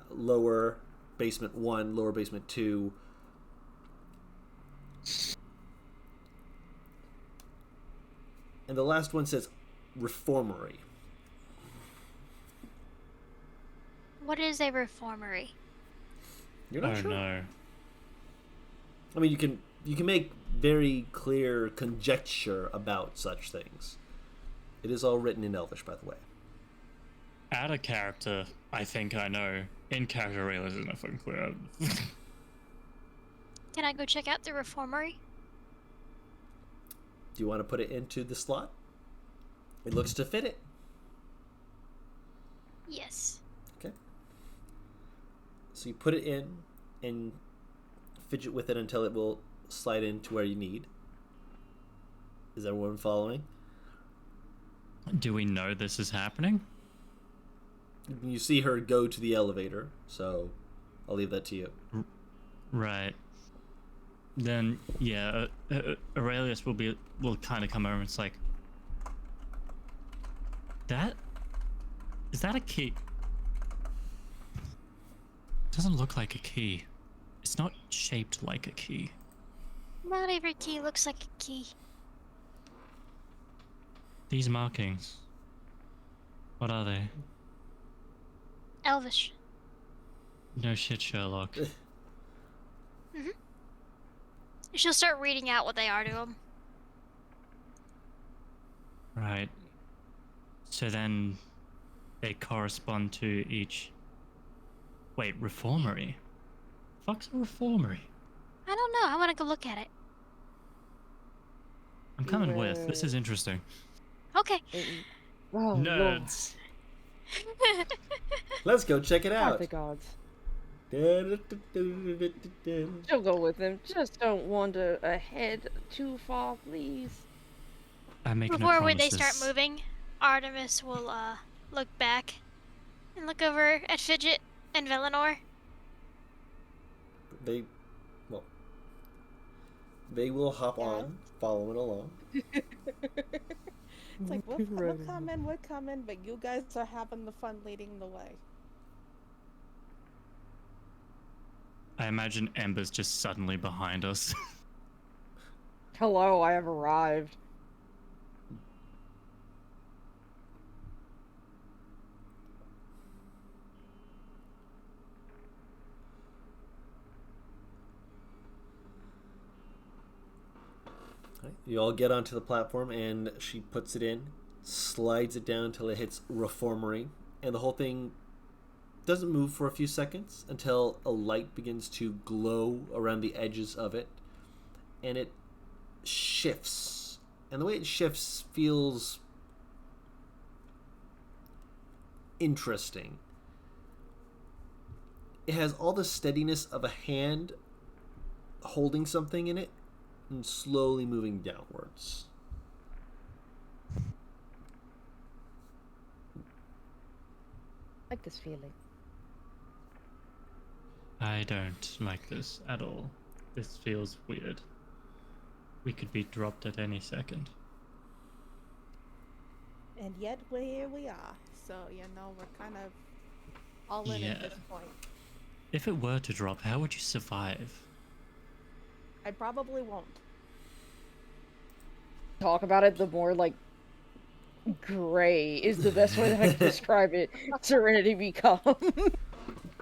S1: lower basement 1, lower basement 2. And the last one says reformery.
S4: What is a reformery?
S1: You're not
S2: Oh
S1: sure?
S2: no.
S1: I mean, you can make very clear conjecture about such things. It is all written in Elvish, by the way.
S2: Out of character, I think I know. In character, I realize it's not fucking clear.
S4: Can I go check out the reformery?
S1: Do you want to put it into the slot? It looks to fit it.
S4: Yes.
S1: Okay. So you put it in and fidget with it until it will slide into where you need. Is everyone following?
S2: Do we know this is happening?
S1: You see her go to the elevator, so I'll leave that to you.
S2: Right. Then, yeah, Aurelius will kind of come over and it's like, is that a key? Doesn't look like a key. It's not shaped like a key.
S4: Not every key looks like a key.
S2: These markings, what are they?
S4: Elvish.
S2: No shit, Sherlock.
S4: She'll start reading out what they are to him.
S2: Right. So then they correspond to each... Wait, reformery? Fuck's a reformery?
S4: I don't know. I want to go look at it.
S2: I'm coming with. This is interesting.
S4: Okay.
S5: Oh,
S2: Nerds.
S1: Let's go check it
S5: God,
S1: out.
S5: the gods.
S1: She'll
S5: She'll go with him. Just don't wander ahead too far, please.
S2: I make no
S4: Before
S2: promises.
S4: they start moving, Artemis will look back and look over at Fidget and Velinor.
S1: They will hop on, following along.
S3: It's like, we're coming, but you guys are having the fun leading the way.
S2: I imagine Ember's just suddenly behind us.
S5: Hello, I have arrived.
S1: You all get onto the platform, and she puts it in, slides it down until it hits reformery, and the whole thing doesn't move for a few seconds until a light begins to glow around the edges of it, and it shifts. And the way it shifts feels interesting. It has all the steadiness of a hand holding something in it and slowly moving downwards.
S5: I like this feeling.
S2: I don't like this at all. This feels weird. We could be dropped at any second.
S3: And yet here we are. So, we're kind of all in at this point.
S2: If it were to drop, how would you survive?
S3: I probably won't.
S5: Talk about it, the more, gray is the best way that I can describe it. Serenity become.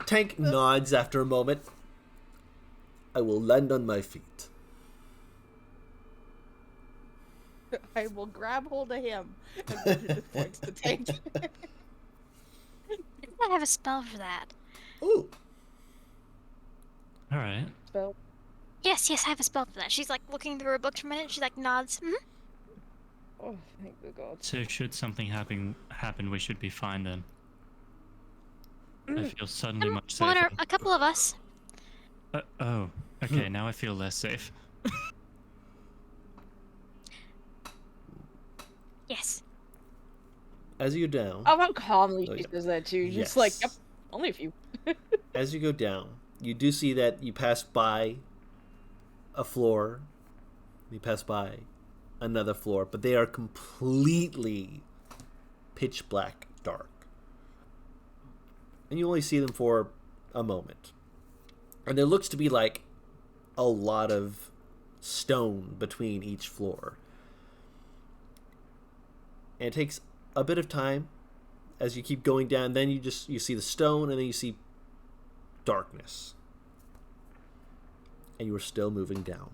S1: Tank nods after a moment. I will land on my feet.
S3: I will grab hold of him and then just points to Tank.
S4: I have a spell for that.
S1: Ooh.
S2: Alright.
S5: Spell.
S4: Yes, I have a spell for that. She's looking through her book for a minute. She nods.
S5: Oh, thank the gods.
S2: So should something happen, we should be fine then. I feel suddenly much
S4: One
S2: safer.
S4: or a couple of us.
S2: Oh, okay, now I feel less safe.
S4: Yes.
S1: As you down,
S5: Oh, how calmly
S1: Oh,
S5: she
S1: yeah.
S5: says that too. Just
S1: Yes.
S5: yep. Only a few.
S1: As you go down, you do see that you pass by a floor, you pass by another floor, but they are completely pitch black dark. And you only see them for a moment. And there looks to be like a lot of stone between each floor. And it takes a bit of time as you keep going down. Then you see the stone, and then you see darkness. And you are still moving down.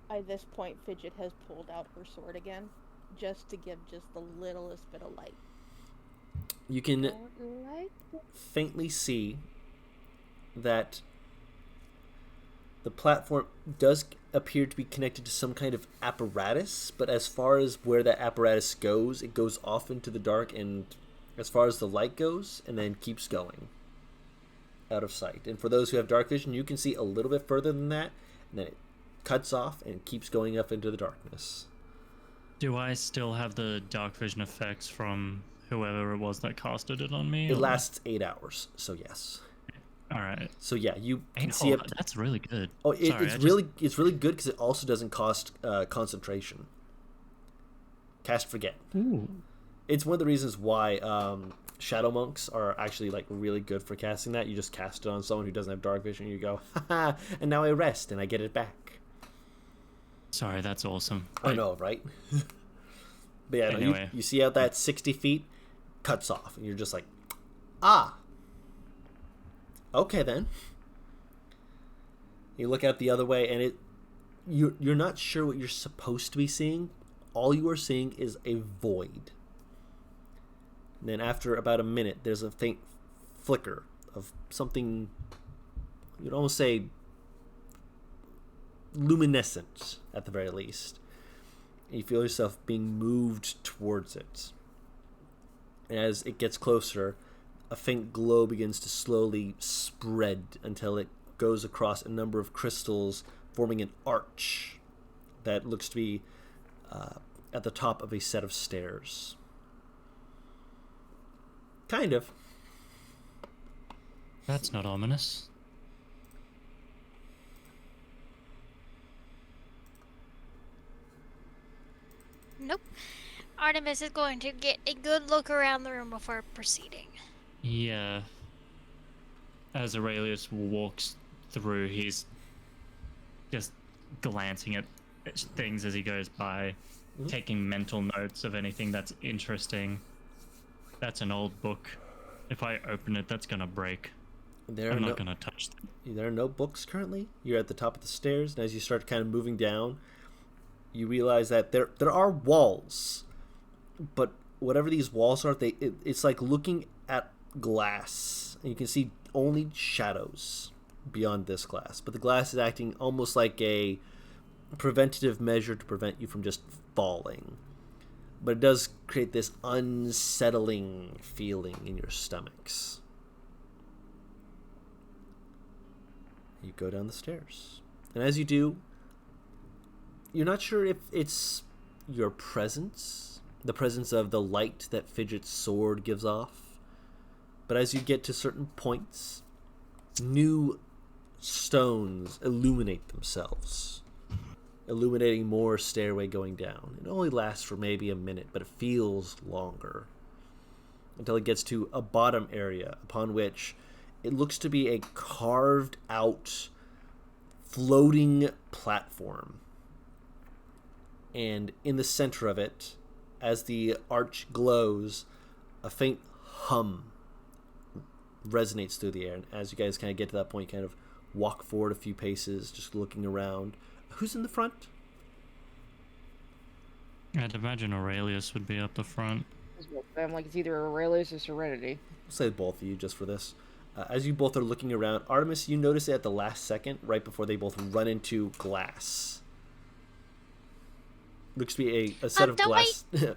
S3: By this point, Fidget has pulled out her sword again, just to give just the littlest bit of light.
S1: You can faintly see that the platform does appear to be connected to some kind of apparatus, but as far as where that apparatus goes, it goes off into the dark, and as far as the light goes, and then keeps going out of sight. And for those who have dark vision, you can see a little bit further than that, and then it cuts off and keeps going up into the darkness.
S2: Do I still have the dark vision effects from whoever it was that casted it on me?
S1: It lasts 8 hours, so yes.
S2: All right.
S1: So yeah, you can
S2: 8
S1: see
S2: hours,
S1: it.
S2: that's really good.
S1: Oh,
S2: Sorry,
S1: it's really good because it also doesn't cost concentration. Cast forget.
S2: Ooh.
S1: It's one of the reasons why shadow monks are actually like really good for casting that. You just cast it on someone who doesn't have dark vision. You go, haha, and now I rest and I get it back.
S2: Sorry, that's awesome.
S1: I know, right? But yeah,
S2: Anyway.
S1: no, you see out that 60 feet cuts off, and you're just like, ah. Okay then. You look out the other way, and you're not sure what you're supposed to be seeing. All you are seeing is a void. And then after about a minute, there's a faint flicker of something, you'd almost say luminescent at the very least. And you feel yourself being moved towards it. And as it gets closer, a faint glow begins to slowly spread until it goes across a number of crystals, forming an arch that looks to be at the top of a set of stairs. Kind of.
S2: That's not ominous.
S4: Nope. Artemis is going to get a good look around the room before proceeding.
S2: Yeah. As Aurelius walks through, he's just glancing at things as he goes by, taking mental notes of anything that's interesting. That's an old book. If I open it, that's gonna break. I'm not gonna touch them.
S1: There are no books currently. You're at the top of the stairs, and as you start kind of moving down, you realize that there are walls, but whatever these walls are, it's like looking at glass, and you can see only shadows beyond this glass. But the glass is acting almost like a preventative measure to prevent you from just falling. But it does create this unsettling feeling in your stomachs. You go down the stairs, and as you do, you're not sure if it's your presence, the presence of the light that Fidget's sword gives off, but as you get to certain points, new stones illuminate themselves, illuminating more stairway going down. It only lasts for maybe a minute, but it feels longer, until it gets to a bottom area upon which it looks to be a carved out floating platform. And in the center of it, as the arch glows, a faint hum resonates through the air. And as you guys kind of get to that point, you kind of walk forward a few paces, just looking around. Who's in the front?
S2: I'd imagine Aurelius would be up the front.
S5: I'm like, it's either Aurelius or Serenity.
S1: I'll say both of you just for this. As you both are looking around, Artemis, you notice it at the last second, right before they both run into glass. Looks to be a set of glass. Looks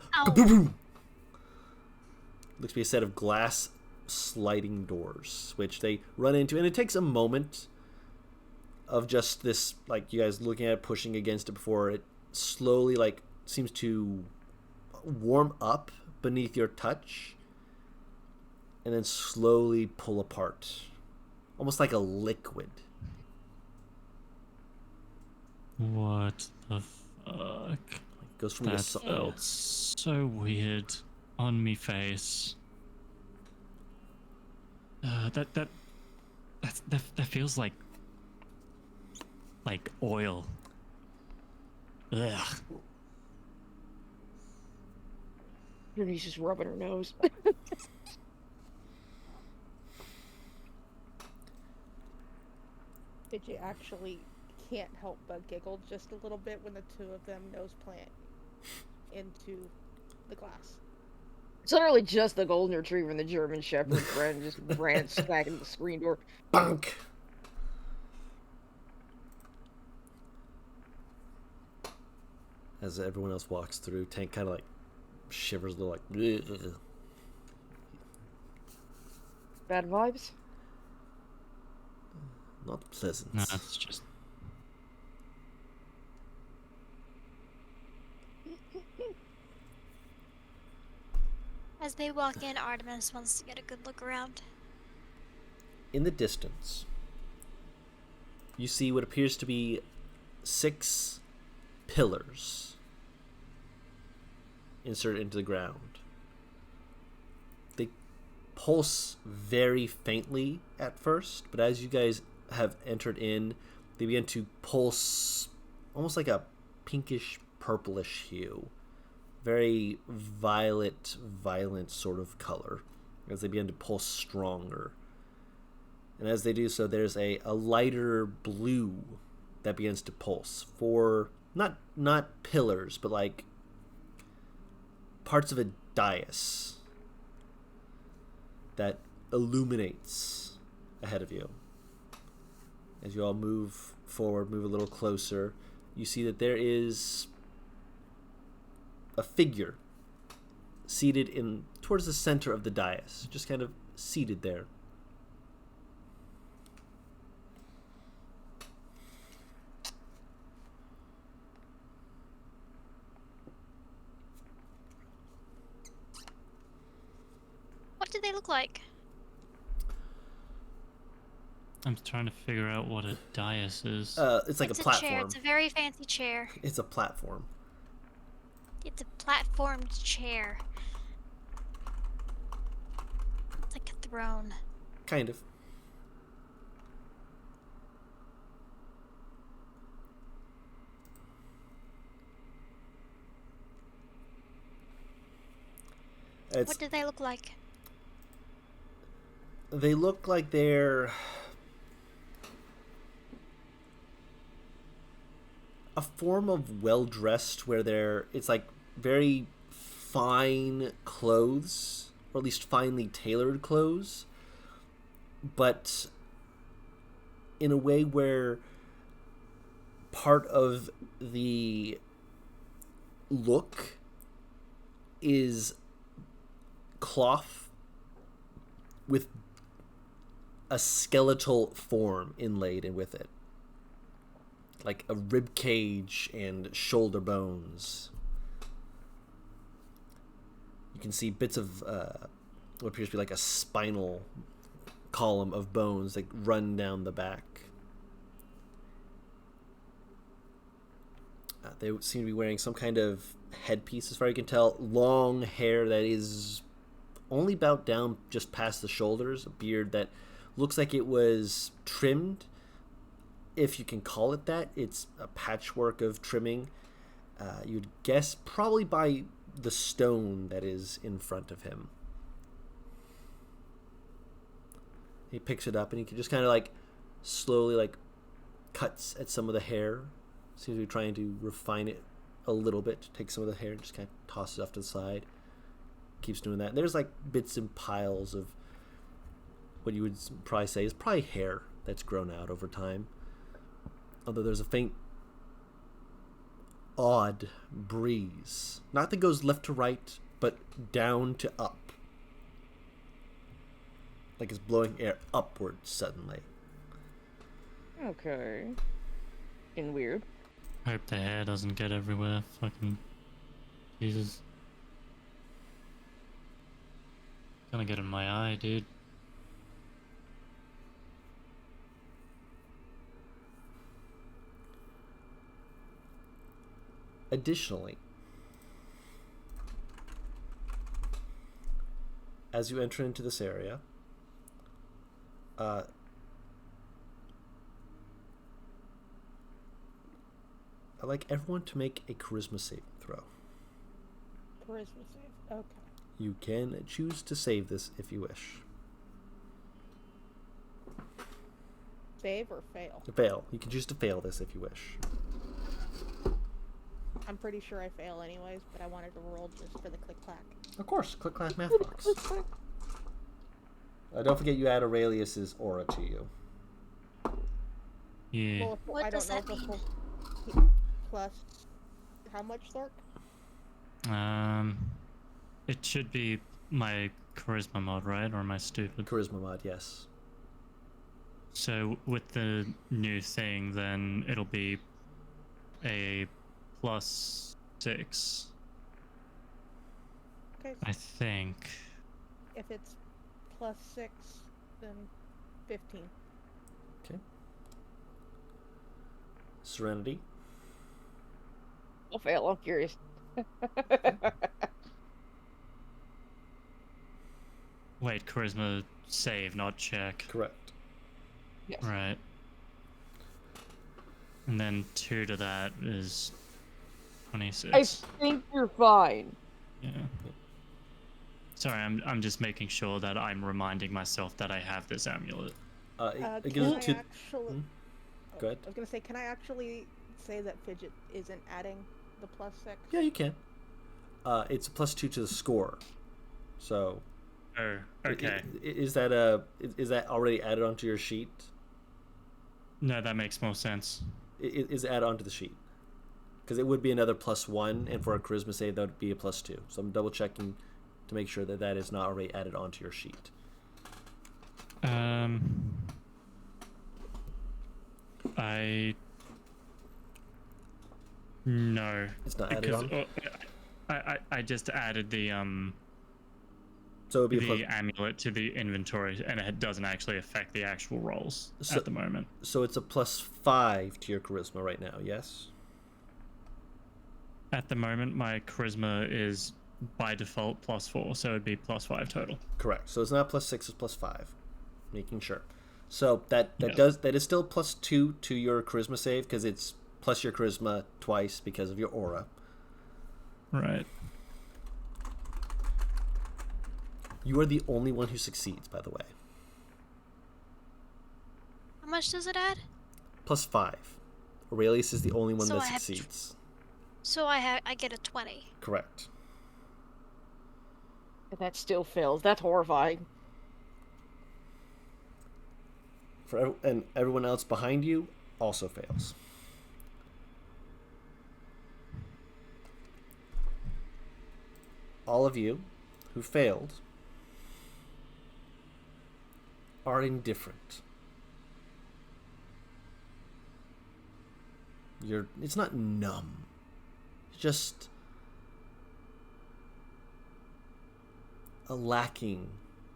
S1: to be a set of glass sliding doors, which they run into, and it takes a moment of just this, like, you guys looking at it, pushing against it before it slowly, like, seems to warm up beneath your touch, and then slowly pull apart, almost like a liquid.
S2: What the fuck?
S1: It goes from
S2: That
S1: the
S2: felt so weird on me face. That feels like oil. Ugh.
S5: And he's just rubbing her nose.
S3: Did you actually can't help but giggle just a little bit when the two of them nose plant into the glass?
S5: It's literally just the golden retriever and the German Shepherd friend just ran smacking the screen door.
S1: Bunk! As everyone else walks through, Tank kind of like shivers a little, like. Ugh.
S5: Bad vibes?
S1: Not pleasant.
S2: No, it's just.
S4: As they walk in, Artemis wants to get a good look around.
S1: In the distance, you see what appears to be 6 pillars inserted into the ground. They pulse very faintly at first, but as you guys have entered in, they begin to pulse almost like a pinkish purplish hue. Very violent sort of color as they begin to pulse stronger. And as they do so, there's a lighter blue that begins to pulse for not pillars, but like parts of a dais that illuminates ahead of you. As you all move forward, move a little closer, you see that there is a figure seated in towards the center of the dais, just kind of seated there.
S4: What do they look like?
S2: I'm trying to figure out what a dais is.
S1: It's like
S4: It's
S1: a
S4: a
S1: platform.
S4: chair. It's a very fancy chair.
S1: It's a platform.
S4: It's a platformed chair. It's like a throne.
S1: Kind of.
S4: What do they look like?
S1: They look like they're a form of well-dressed where it's like very fine clothes, or at least finely tailored clothes, but in a way where part of the look is cloth with a skeletal form inlaid in with it, like a rib cage and shoulder bones. You can see bits of what appears to be like a spinal column of bones that run down the back. They seem to be wearing some kind of headpiece, as far as you can tell. Long hair that is only about down just past the shoulders. A beard that looks like it was trimmed, if you can call it that. It's a patchwork of trimming. You'd guess probably by the stone that is in front of him. He picks it up and he can just kind of like slowly like cuts at some of the hair. Seems to be trying to refine it a little bit. Take some of the hair and just kind of tosses it off to the side. Keeps doing that. And there's like bits and piles of what you would probably say is probably hair that's grown out over time. Although there's a faint, odd breeze. Not that goes left to right, but down to up. Like it's blowing air upward suddenly.
S5: Okay. And weird.
S2: Hope the hair doesn't get everywhere. Fucking Jesus. Gonna get in my eye, dude.
S1: Additionally, as you enter into this area, I'd like everyone to make a charisma saving throw.
S3: Charisma save. Okay.
S1: You can choose to save this if you wish.
S3: Save or fail?
S1: Fail. You can choose to fail this if you wish.
S3: I'm pretty sure I fail anyways, but I wanted to roll just for the click clack.
S1: Of course, click clack math box. Don't forget you add Aurelius's aura to you.
S2: Yeah.
S3: Well,
S4: What
S3: I
S4: does
S3: don't
S4: that
S3: know
S4: mean?
S3: if plus how much, Lurk?
S2: It should be my charisma mod, right? Or am I stupid?
S1: Charisma mod, yes.
S2: So with the new thing, then it'll be a +6,
S3: Okay,
S2: I think.
S3: if it's plus 6, then 15.
S1: Okay. Serenity.
S5: I'll fail. I'm curious.
S2: Wait, charisma save, not check.
S1: Correct.
S5: Yes.
S2: Right. And then 2 to that is 26.
S5: I think you're fine.
S2: Yeah. Sorry, I'm just making sure that I'm reminding myself that I have this amulet.
S1: It
S3: Can
S1: gives
S3: I
S1: it to...
S3: actually...
S1: Hmm? Go ahead.
S3: I was going to say, can I actually say that Fidget isn't adding the plus 6?
S1: Yeah, you can. It's a +2 to the score. So...
S2: Oh, okay.
S1: Is that already added onto your sheet?
S2: No, that makes more sense.
S1: Is added onto the sheet? Because it would be another +1, and for a charisma save, that would be a +2. So I'm double checking to make sure that that is not already added onto your sheet.
S2: No.
S1: It's not added on?
S2: I just added the
S1: So it would be
S2: the amulet to the inventory, and it doesn't actually affect the actual rolls at the moment.
S1: So it's a +5 to your charisma right now, yes?
S2: At the moment, my charisma is by default +4, so it'd be +5 total.
S1: Correct. So it's not +6, it's +5. Making sure. So that
S2: Yes.
S1: is still +2 to your charisma save because it's plus your charisma twice because of your aura.
S2: Right.
S1: You are the only one who succeeds, by the way.
S4: How much does it add?
S1: +5. Aurelius is the only one
S4: So
S1: that
S4: I have
S1: succeeds.
S4: So I get a 20.
S1: Correct.
S5: And that still fails. That's horrifying.
S1: And everyone else behind you also fails. All of you who failed are indifferent. It's not numb. It's just lacking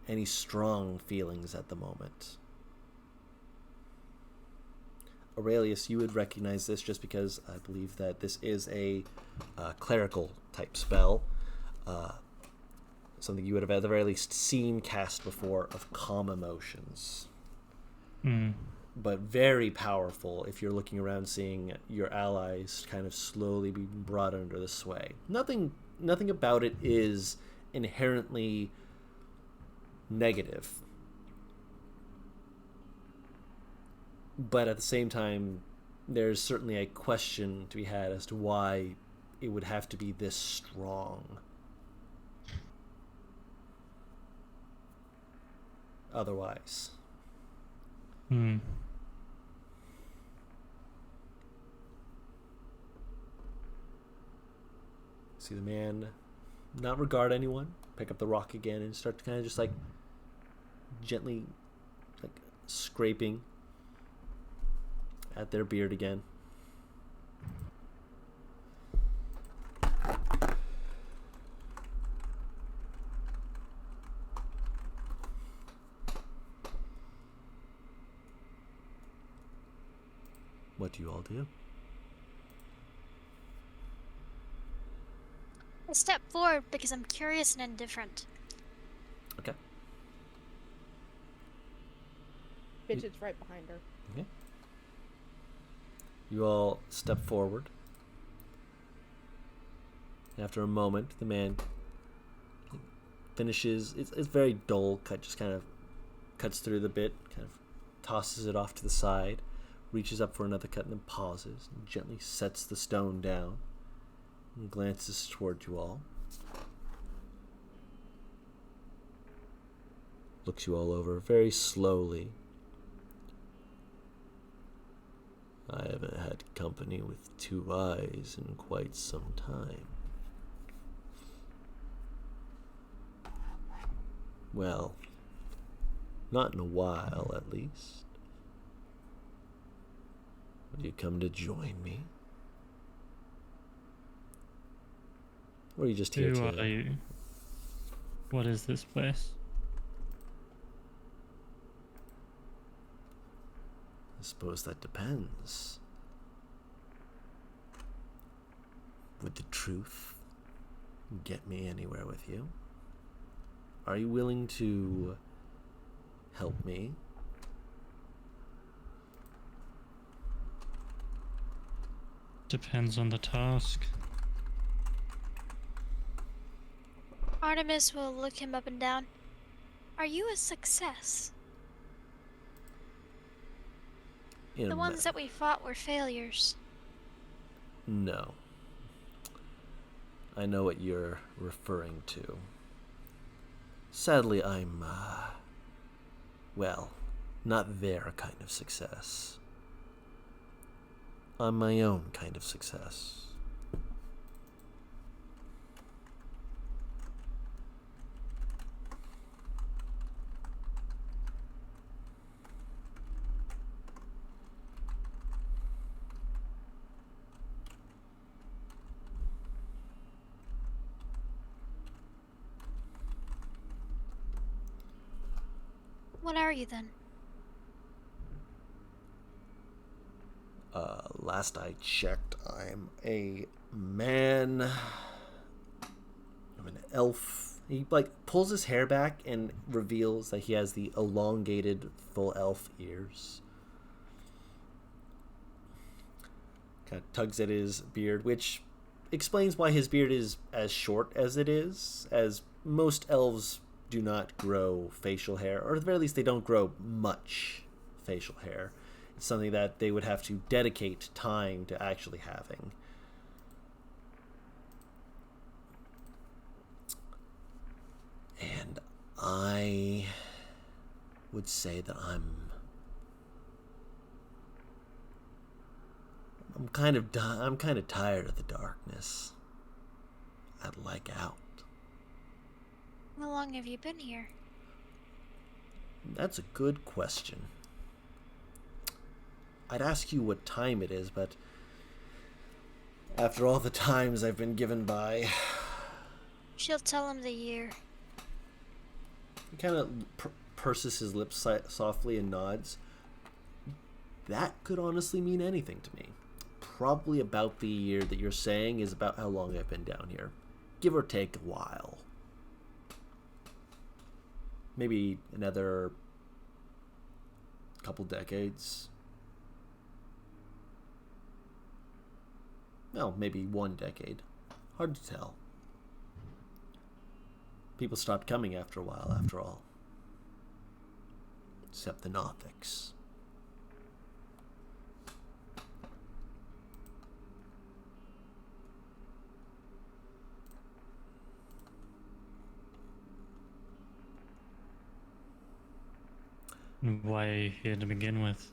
S1: any strong feelings at the moment. Aurelius, you would recognize this just because I believe that this is a clerical type spell. Something you would have at the very least seen cast before of calm emotions. But very powerful if you're looking around seeing your allies kind of slowly being brought under the sway. Nothing about it is inherently negative. But at the same time, there's certainly a question to be had as to why it would have to be this strong. Otherwise. See the man not regard anyone, pick up the rock again and start to kind of just like gently like scraping at their beard again. What do you all do?
S4: I step forward because I'm curious and indifferent.
S1: Okay.
S3: Fidget's right behind her.
S1: Okay. You all step forward. After a moment, the man finishes. It's very dull cut, just kind of cuts through the bit, kind of tosses it off to the side, reaches up for another cut, and then pauses and gently sets the stone down and glances toward you all. Looks you all over very slowly. I haven't had company with two eyes in quite some time. Well, not in a while, at least. Will you come to join me? Or are you just here
S2: Who
S1: to...
S2: are you? What is this place?
S1: I suppose that depends. Would the truth get me anywhere with you? Are you willing to help me?
S2: Depends on the task.
S4: Artemis will look him up and down. Are you a success? The ones that we fought were failures.
S1: No. I know what you're referring to. Sadly, I'm, well, not their kind of success. I'm my own kind of success.
S4: What are you then?
S1: Last I checked, I'm a man. I'm an elf. He, pulls his hair back and reveals that he has the elongated, full elf ears. Kind of tugs at his beard, which explains why his beard is as short as it is, as most elves do not grow facial hair, or at the very least they don't grow much facial hair. It's something that they would have to dedicate time to actually having. And I would say that I'm kind of tired of the darkness. I'd like out.
S4: How long have you been here?
S1: That's a good question. I'd ask you what time it is, but after all the times I've been given by...
S4: She'll tell him the year.
S1: He kind of purses his lips softly and nods. That could honestly mean anything to me. Probably about the year that you're saying is about how long I've been down here. Give or take a while. Maybe another couple decades. Well, maybe 1 decade. Hard to tell. People stopped coming after a while, after all. Except the Nothics.
S2: Why are you here to begin with?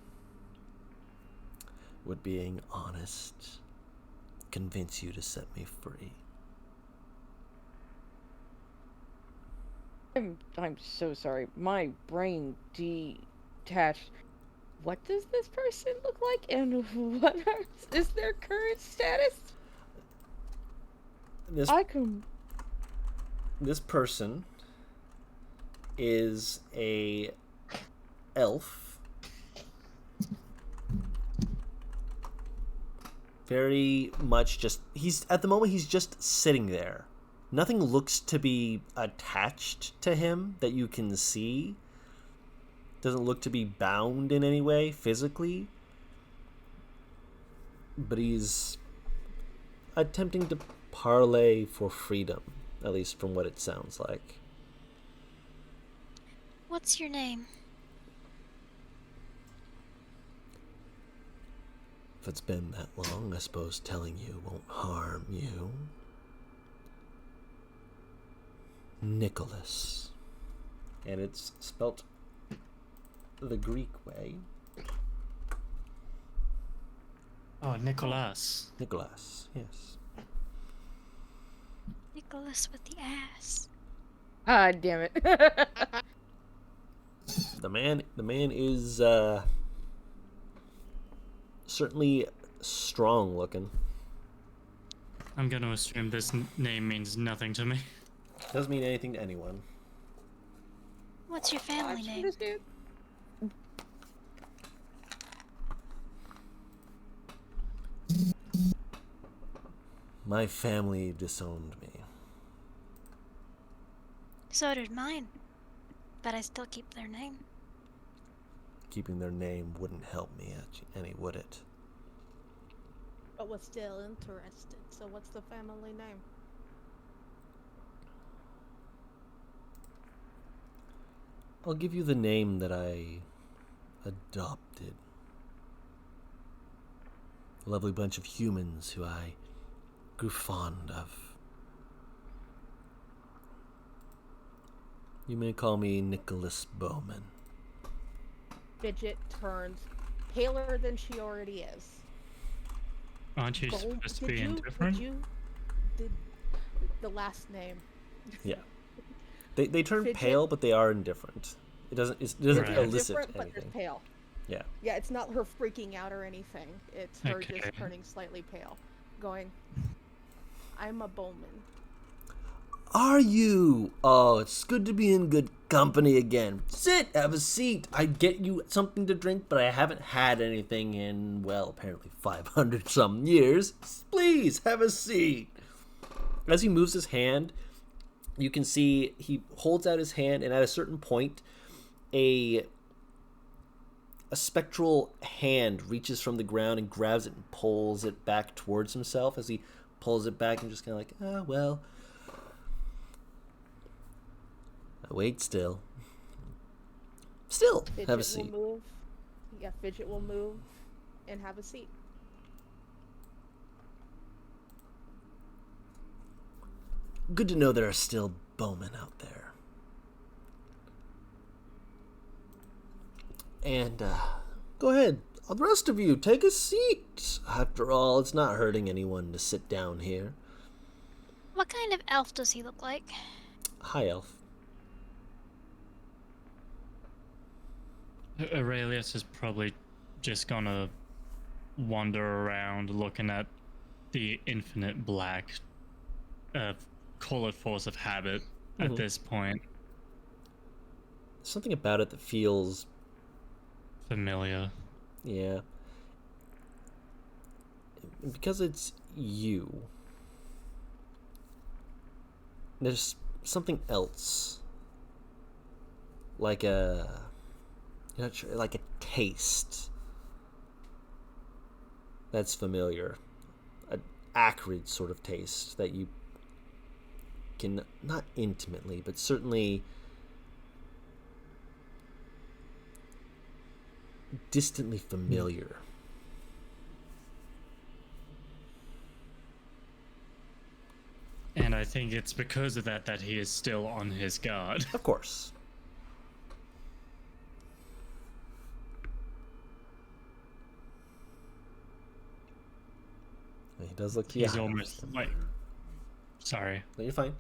S1: Would being honest convince you to set me free?
S5: I'm so sorry. My brain detached. What does this person look like, and what is their current status?
S1: This person is a elf Very much just, at the moment he's just sitting there. Nothing looks to be attached to him that you can see. Doesn't look to be bound in any way physically. But he's attempting to parlay for freedom, at least from what it sounds like.
S4: What's your name?
S1: If it's been that long, I suppose telling you won't harm you. Nicholas. And it's spelt the Greek way.
S2: Oh, Nicholas.
S1: Nicholas, yes.
S4: Nicholas with the ass.
S5: Ah, damn it.
S1: The man is certainly strong looking.
S2: I'm going to assume this name means nothing to me.
S1: Doesn't mean anything to anyone.
S4: What's your family name?
S5: This dude.
S1: My family disowned me.
S4: So did mine. But I still keep their name.
S1: Keeping their name wouldn't help me any, would it?
S3: But was still interested. So what's the family name?
S1: I'll give you the name that I adopted. A lovely bunch of humans who I grew fond of. You may call me Nicholas Bowman.
S3: Fidget turns paler than she already is.
S2: Aren't you supposed to be indifferent?
S3: Did the last name?
S1: Yeah. They turn
S3: Fidget?
S1: pale, but they are indifferent. It doesn't
S2: Right.
S1: elicit
S3: Different, but
S1: anything.
S3: just pale.
S1: Yeah.
S3: Yeah, it's not her freaking out or anything. It's her
S2: Okay.
S3: just turning slightly pale. Going, I'm a Bowman.
S1: Are you? Oh, it's good to be in good company again. Sit, have a seat. I'd get you something to drink, but I haven't had anything in, well, apparently 500 some years. Please, have a seat. As he moves his hand, you can see he holds out his hand, and at a certain point, a spectral hand reaches from the ground and grabs it and pulls it back towards himself. As he pulls it back and just kind of like, ah, well... Wait still.
S3: Fidget
S1: Have a seat.
S3: will move. Yeah, Fidget will move and have a seat.
S1: Good to know there are still bowmen out there. And, go ahead. The rest of you, take a seat. After all, it's not hurting anyone to sit down here.
S4: What kind of elf does he look like?
S1: Hi, Elf.
S2: Aurelius is probably just gonna wander around looking at the infinite black, call it force of habit at this point.
S1: Something about it that feels...
S2: Familiar.
S1: Yeah. Because it's you. There's something else. Like a... You're not sure, like a taste that's familiar. An acrid sort of taste that you can, not intimately, but certainly distantly familiar.
S2: And I think it's because of that he is still on his guard.
S1: Of course. He does look...
S2: He's almost like... Sorry.
S1: No, you're fine.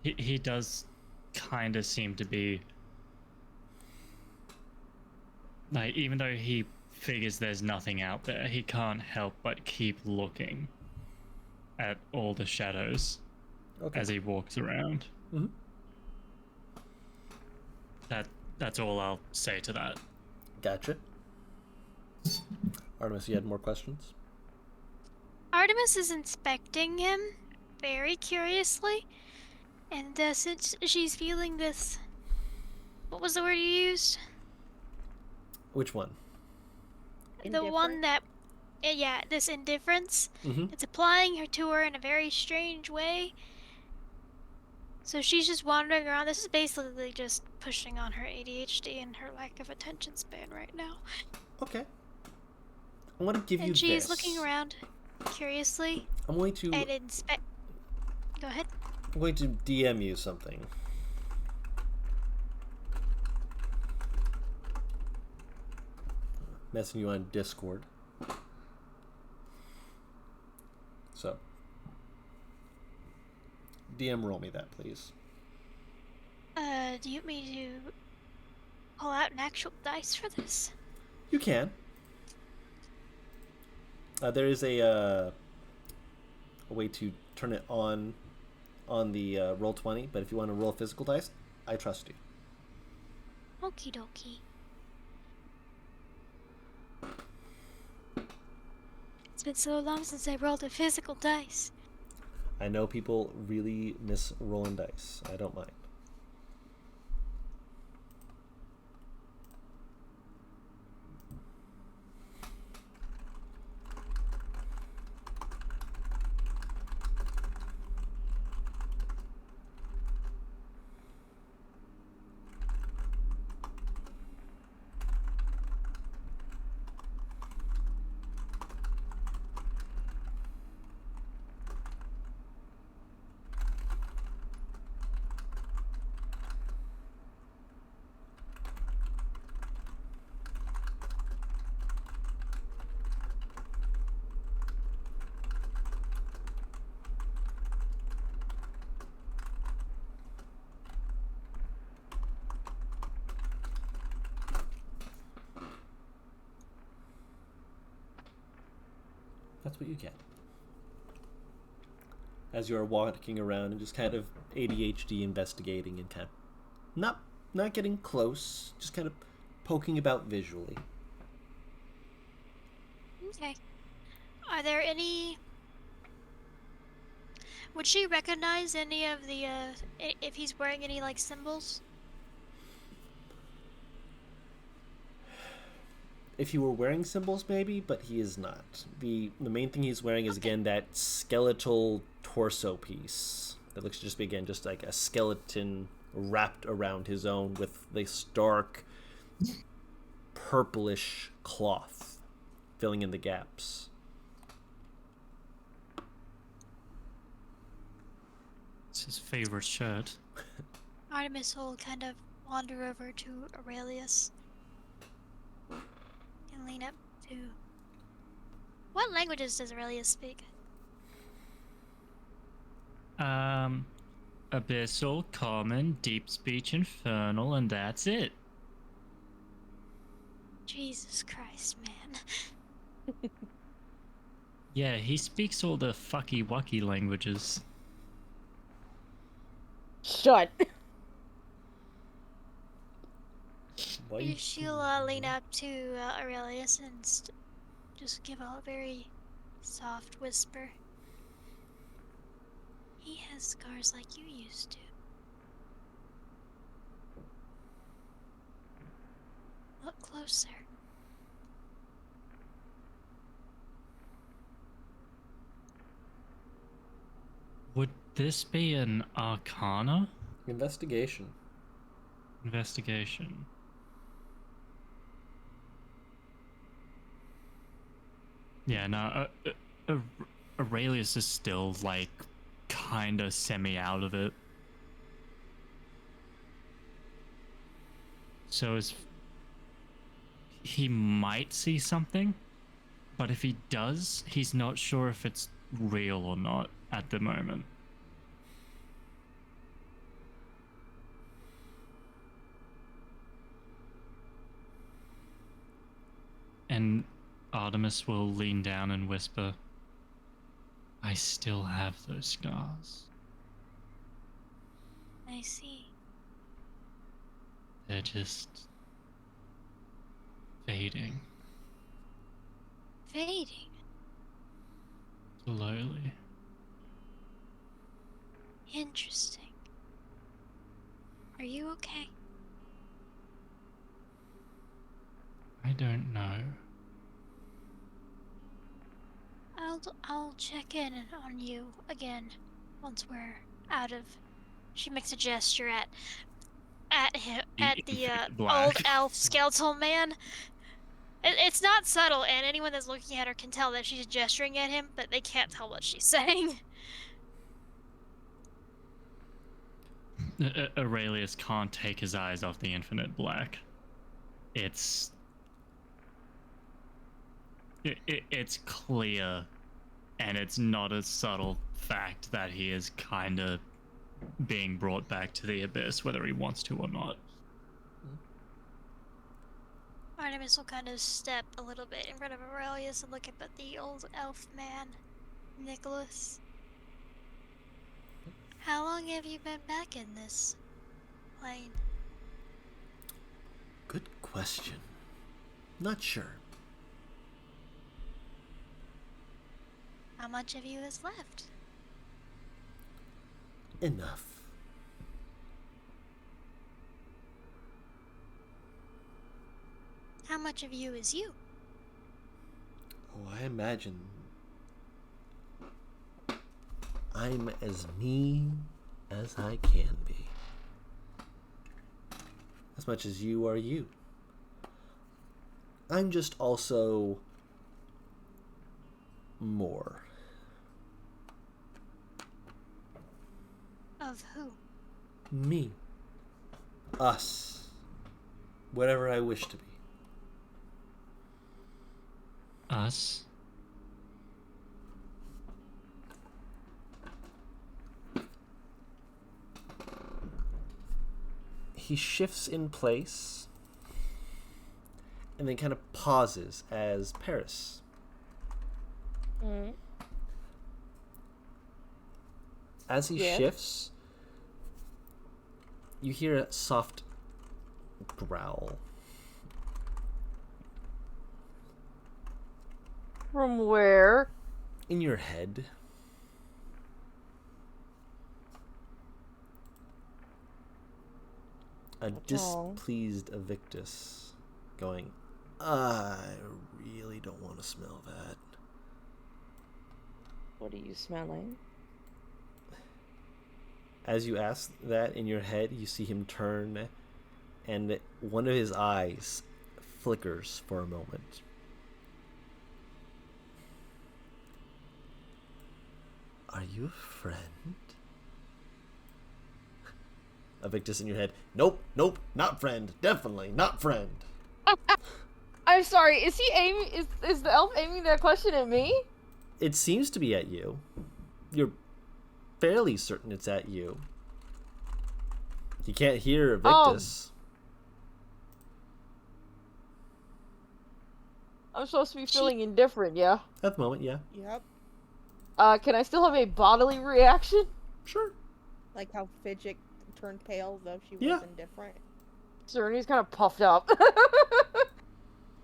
S2: He does kind of seem to be... Like, even though he figures there's nothing out there, he can't help but keep looking at all the shadows as he walks around.
S1: Mm-hmm.
S2: That's all I'll say to that.
S1: Gotcha. Artemis, you had more questions?
S4: Artemis is inspecting him very curiously, and since she's feeling this, what was the word you used?
S1: Which one?
S4: The one that, yeah, this indifference.
S1: Mm-hmm.
S4: It's applying her to her in a very strange way. So she's just wandering around. This is basically just pushing on her ADHD and her lack of attention span right now.
S1: Okay. I want to give you
S4: And
S1: this.
S4: she is looking around curiously
S1: I'm going to.
S4: and inspect. Go ahead.
S1: I'm going to DM you something. Messing you on Discord. So, DM roll me that, please.
S4: Do you want me to pull out an actual dice for this?
S1: You can. There is a way to turn it on the Roll20, but if you want to roll physical dice, I trust you.
S4: Okie dokie. It's been so long since I rolled a physical dice.
S1: I know people really miss rolling dice. I don't mind. That's what you get. As you're walking around and just kind of ADHD investigating and kind of not getting close, just kind of poking about visually.
S4: Okay. Are there any... Would she recognize any of the, if he's wearing any, like, symbols?
S1: If he were wearing symbols, maybe, but he is not. The main thing he's wearing is, again, that skeletal torso piece. That looks just, again, just like a skeleton wrapped around his own with this dark purplish cloth filling in the gaps.
S2: It's his favorite shirt.
S4: Artemis will kind of wander over to Aurelius and lean up to... What languages does Aurelius speak?
S2: Abyssal, Common, Deep Speech, Infernal, and that's it.
S4: Jesus Christ, man.
S2: Yeah, he speaks all the fucky-wucky languages.
S5: Shut.
S4: She'll lean up to Aurelius and just give a very soft whisper. He has scars like you used to. Look closer.
S2: Would this be an Arcana?
S1: Investigation.
S2: Investigation. Yeah, no, Aurelius is still, like, kinda semi-out of it. So he might see something, but if he does, he's not sure if it's real or not at the moment. And Artemis will lean down and whisper, I still have those scars.
S4: I see.
S2: They're just fading.
S4: Fading.
S2: Slowly.
S4: Interesting. Are you okay?
S2: I don't know.
S4: I'll check in on you again once we're out of. She makes a gesture at him, at the
S2: Black.
S4: old elf skeletal man. It's not subtle, and anyone that's looking at her can tell that she's gesturing at him, but they can't tell what she's saying.
S2: Aurelius can't take his eyes off the infinite black. It's clear, and it's not a subtle fact that he is kind of being brought back to the abyss, whether he wants to or not.
S4: Artemis will kind of step a little bit in front of Aurelius and look up at the old elf man, Nicholas. How long have you been back in this plane?
S1: Good question. Not sure.
S4: How much of you is left?
S1: Enough.
S4: How much of you is you?
S1: Oh, I imagine I'm as me as I can be. As much as you are you. I'm just also more.
S4: Of who?
S1: Me. Us. Whatever I wish to be.
S2: Us?
S1: He shifts in place and then kind of pauses as Paris. As he shifts, you hear a soft growl.
S5: From where?
S1: In your head. A displeased Evictus going, I really don't want to smell that.
S5: What are you smelling?
S1: As you ask that in your head, you see him turn, and one of his eyes flickers for a moment. Are you a friend? Evictus in your head. Nope, not friend. Definitely not friend.
S5: I'm sorry, is he aiming, is the elf aiming that question at me?
S1: It seems to be at you. You're fairly certain it's at you. You can't hear Evictus.
S5: I'm supposed to be feeling indifferent, yeah?
S1: At the moment, yeah.
S3: Yep.
S5: Can I still have a bodily reaction?
S1: Sure.
S3: Like how Fidget turned pale though she
S1: Yeah.
S3: was indifferent.
S5: Cerny's kind of puffed up.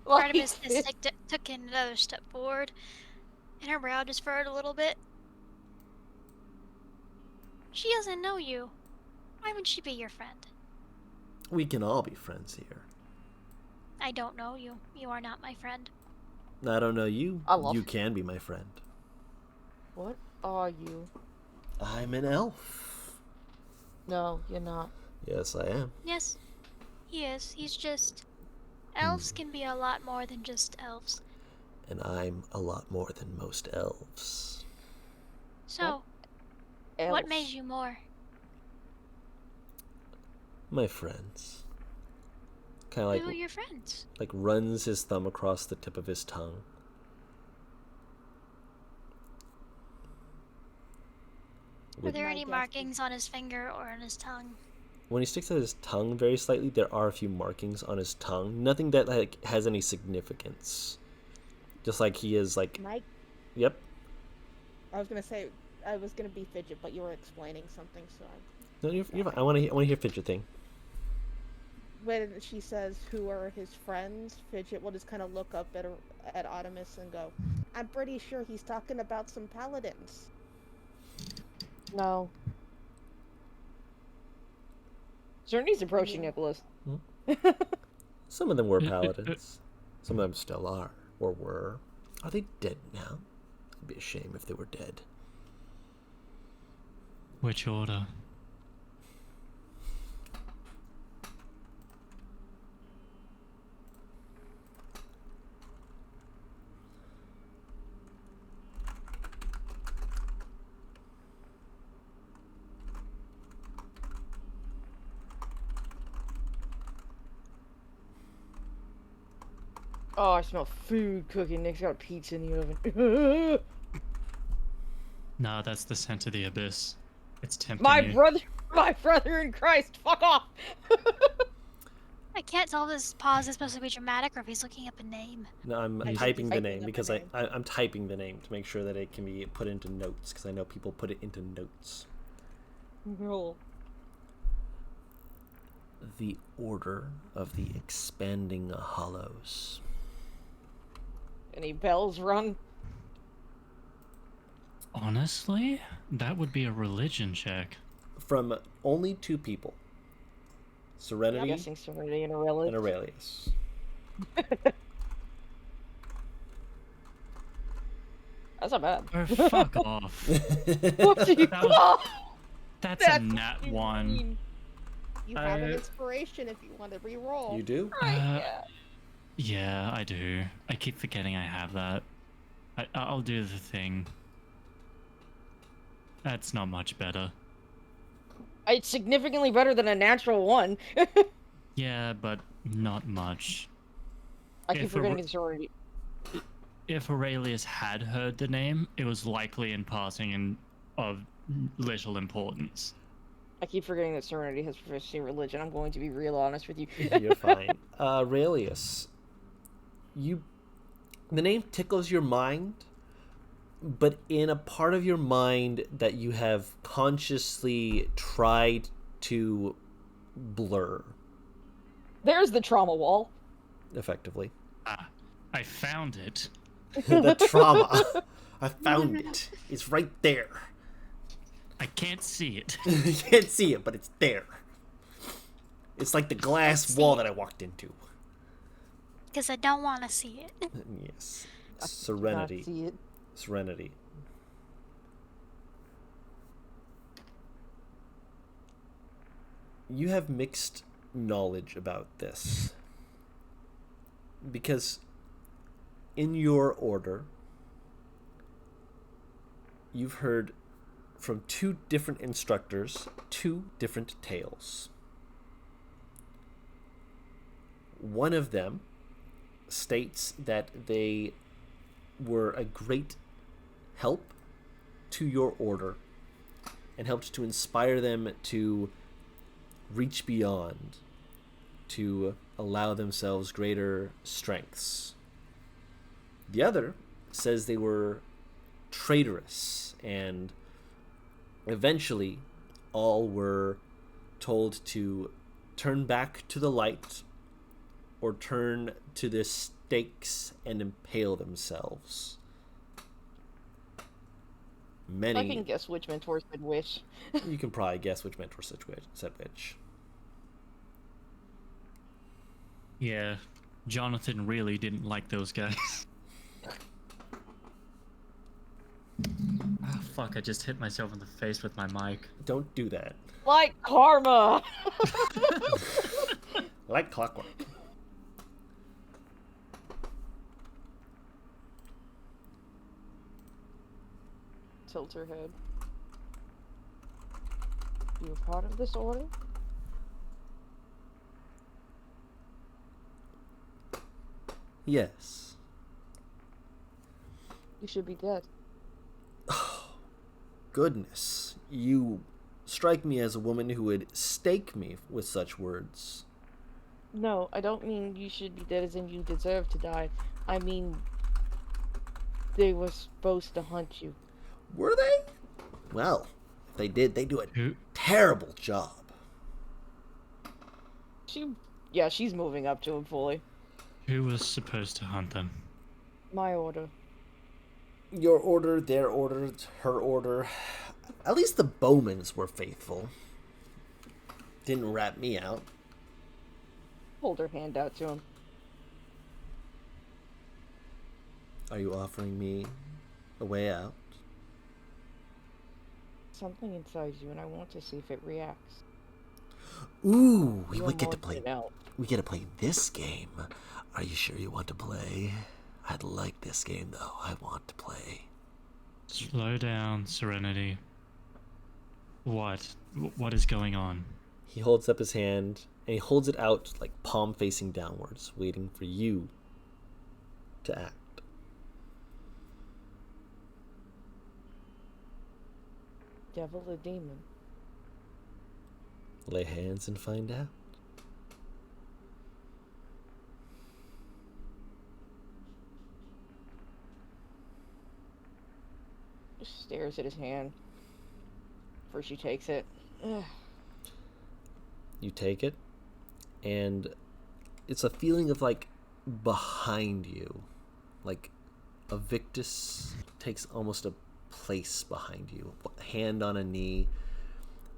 S4: Artemis just took in another step forward, and her brow just furrowed a little bit. She doesn't know you. Why would she be your friend?
S1: We can all be friends here.
S4: I don't know you. You are not my friend.
S1: I don't know you. You can be my friend.
S5: What are you?
S1: I'm an elf.
S5: No, you're not.
S1: Yes, I am.
S4: Yes, he is. He's just... Elves can be a lot more than just elves.
S1: And I'm a lot more than most elves.
S4: So, what made you more?
S1: My friends. Kind of like...
S4: Who are your friends?
S1: Like runs his thumb across the tip of his tongue.
S4: Were there any markings on his finger or on his tongue?
S1: When he sticks out his tongue very slightly, there are a few markings on his tongue. Nothing that like has any significance. Just like he is like...
S3: Mike?
S1: Yep.
S3: I was gonna be Fidget, but you were explaining something, so
S1: No, you're fine. I want to hear Fidget thing.
S3: when she says who are his friends, Fidget will just kind of look up at Artemis and go, I'm pretty sure he's talking about some paladins.
S5: No. Cerny's approaching
S3: Yeah.
S5: Nicholas.
S1: Some of them were paladins. Some of them still are, or were. Are they dead now? It'd be a shame if they were dead.
S2: Which order?
S5: Oh, I smell food cooking. Nick's got a pizza in the oven.
S2: Nah, that's the scent of the abyss. It's tempting
S5: my
S2: you.
S5: brother in Christ, fuck off!
S4: I can't tell if this pause is supposed to be dramatic or if he's looking up a name.
S1: No, I'm
S3: I think
S1: typing
S3: he's
S1: the
S3: typing
S1: name
S3: up the
S1: because
S3: name.
S1: I'm typing the name to make sure that it can be put into notes because I know people put it into notes.
S5: Roll.
S1: The Order of the Expanding Hollows.
S5: Any bells rung?
S2: Honestly, that would be a religion check.
S1: From only 2 people.
S5: I'm
S1: Serenity
S5: guessing Serenity and Aurelia.
S1: and Aurelius.
S5: That's not bad.
S2: Oh, fuck off.
S5: What do you
S2: That was-
S5: call?
S2: That's a nat
S5: what you
S2: 1.
S5: mean.
S3: You have an inspiration if you want to re-roll.
S1: You do?
S5: Yeah.
S2: Yeah, I do. I keep forgetting I have that. I'll do the thing. That's not much better.
S5: It's significantly better than a natural 1.
S2: Yeah, but not much.
S5: I keep
S2: If
S5: forgetting
S2: Aure-
S5: it's Serenity.
S2: If Aurelius had heard the name, it was likely in passing and of little importance.
S5: I keep forgetting that Serenity has proficiency in religion. I'm going to be real honest with you.
S1: You're fine. Aurelius, the name tickles your mind, but in a part of your mind that you have consciously tried to blur,
S5: There's the trauma wall.
S1: effectively.
S2: I found it.
S1: The trauma. I found it. It's right there.
S2: I can't see it.
S1: You can't see it, but it's there. It's like the glass wall that I walked into.
S4: Because I don't want to see it.
S1: Yes.
S5: Not
S1: Serenity.
S5: see it.
S1: Serenity. You have mixed knowledge about this. Because in your order, you've heard from 2 different instructors 2 different tales. One of them states that they were a great help to your order and helped to inspire them to reach beyond, to allow themselves greater strengths. The other says they were traitorous, and eventually all were told to turn back to the light or turn to the stakes and impale themselves.
S5: I can guess which mentor said which.
S1: You can probably guess which mentor said which.
S2: Yeah, Jonathan really didn't like those guys. Ah, fuck, I just hit myself in the face with my mic.
S1: Don't do that.
S5: Like karma!
S1: Like clockwork.
S5: Tilt her head. You a part of this order?
S1: Yes.
S5: You should be dead.
S1: Goodness. You strike me as a woman who would stake me with such words.
S5: No, I don't mean you should be dead as in you deserve to die. I mean, they were supposed to hunt you.
S1: Were they? Well, if they did, they do a
S2: Who?
S1: terrible job.
S5: She yeah, she's moving up to him fully.
S2: Who was supposed to hunt them?
S5: My order.
S1: Your order, their order, her order. At least the Bowmans were faithful. Didn't rat me out.
S5: Hold her hand out to him.
S1: Are you offering me a way out?
S5: Something inside you, and I want to see if it reacts.
S1: Ooh,
S5: You
S1: we
S5: want
S1: get to
S5: more
S1: play.
S5: it out.
S1: We get to play this game. Are you sure you want to play? I'd like this game though. I want to play.
S2: Slow down, Serenity. What? What is going on?
S1: He holds up his hand and he holds it out like palm facing downwards, waiting for you to act.
S5: Devil or demon?
S1: Lay hands and find out.
S5: Just stares at his hand. First she takes it. Ugh.
S1: You take it, and it's a feeling of like behind you. Like a Victus takes almost a place behind you. Hand on a knee,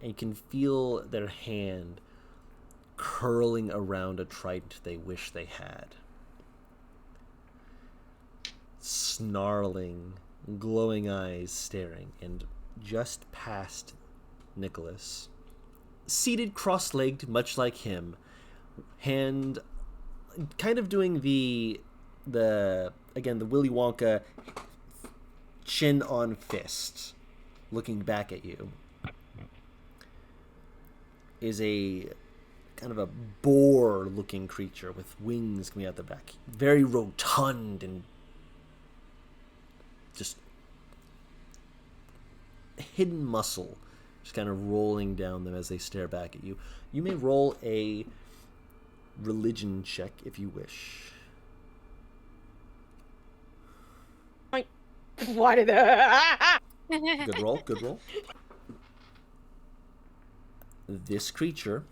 S1: and you can feel their hand curling around a trident they wish they had. Snarling, glowing eyes staring, and just past Nicholas, seated cross-legged, much like him, hand kind of doing the Willy Wonka chin on fist, looking back at you, is a kind of a boar-looking creature with wings coming out the back, very rotund and just hidden muscle just kind of rolling down them as they stare back at you. You may roll a religion check if you wish.
S5: Why did that?
S1: Good roll, good roll. This creature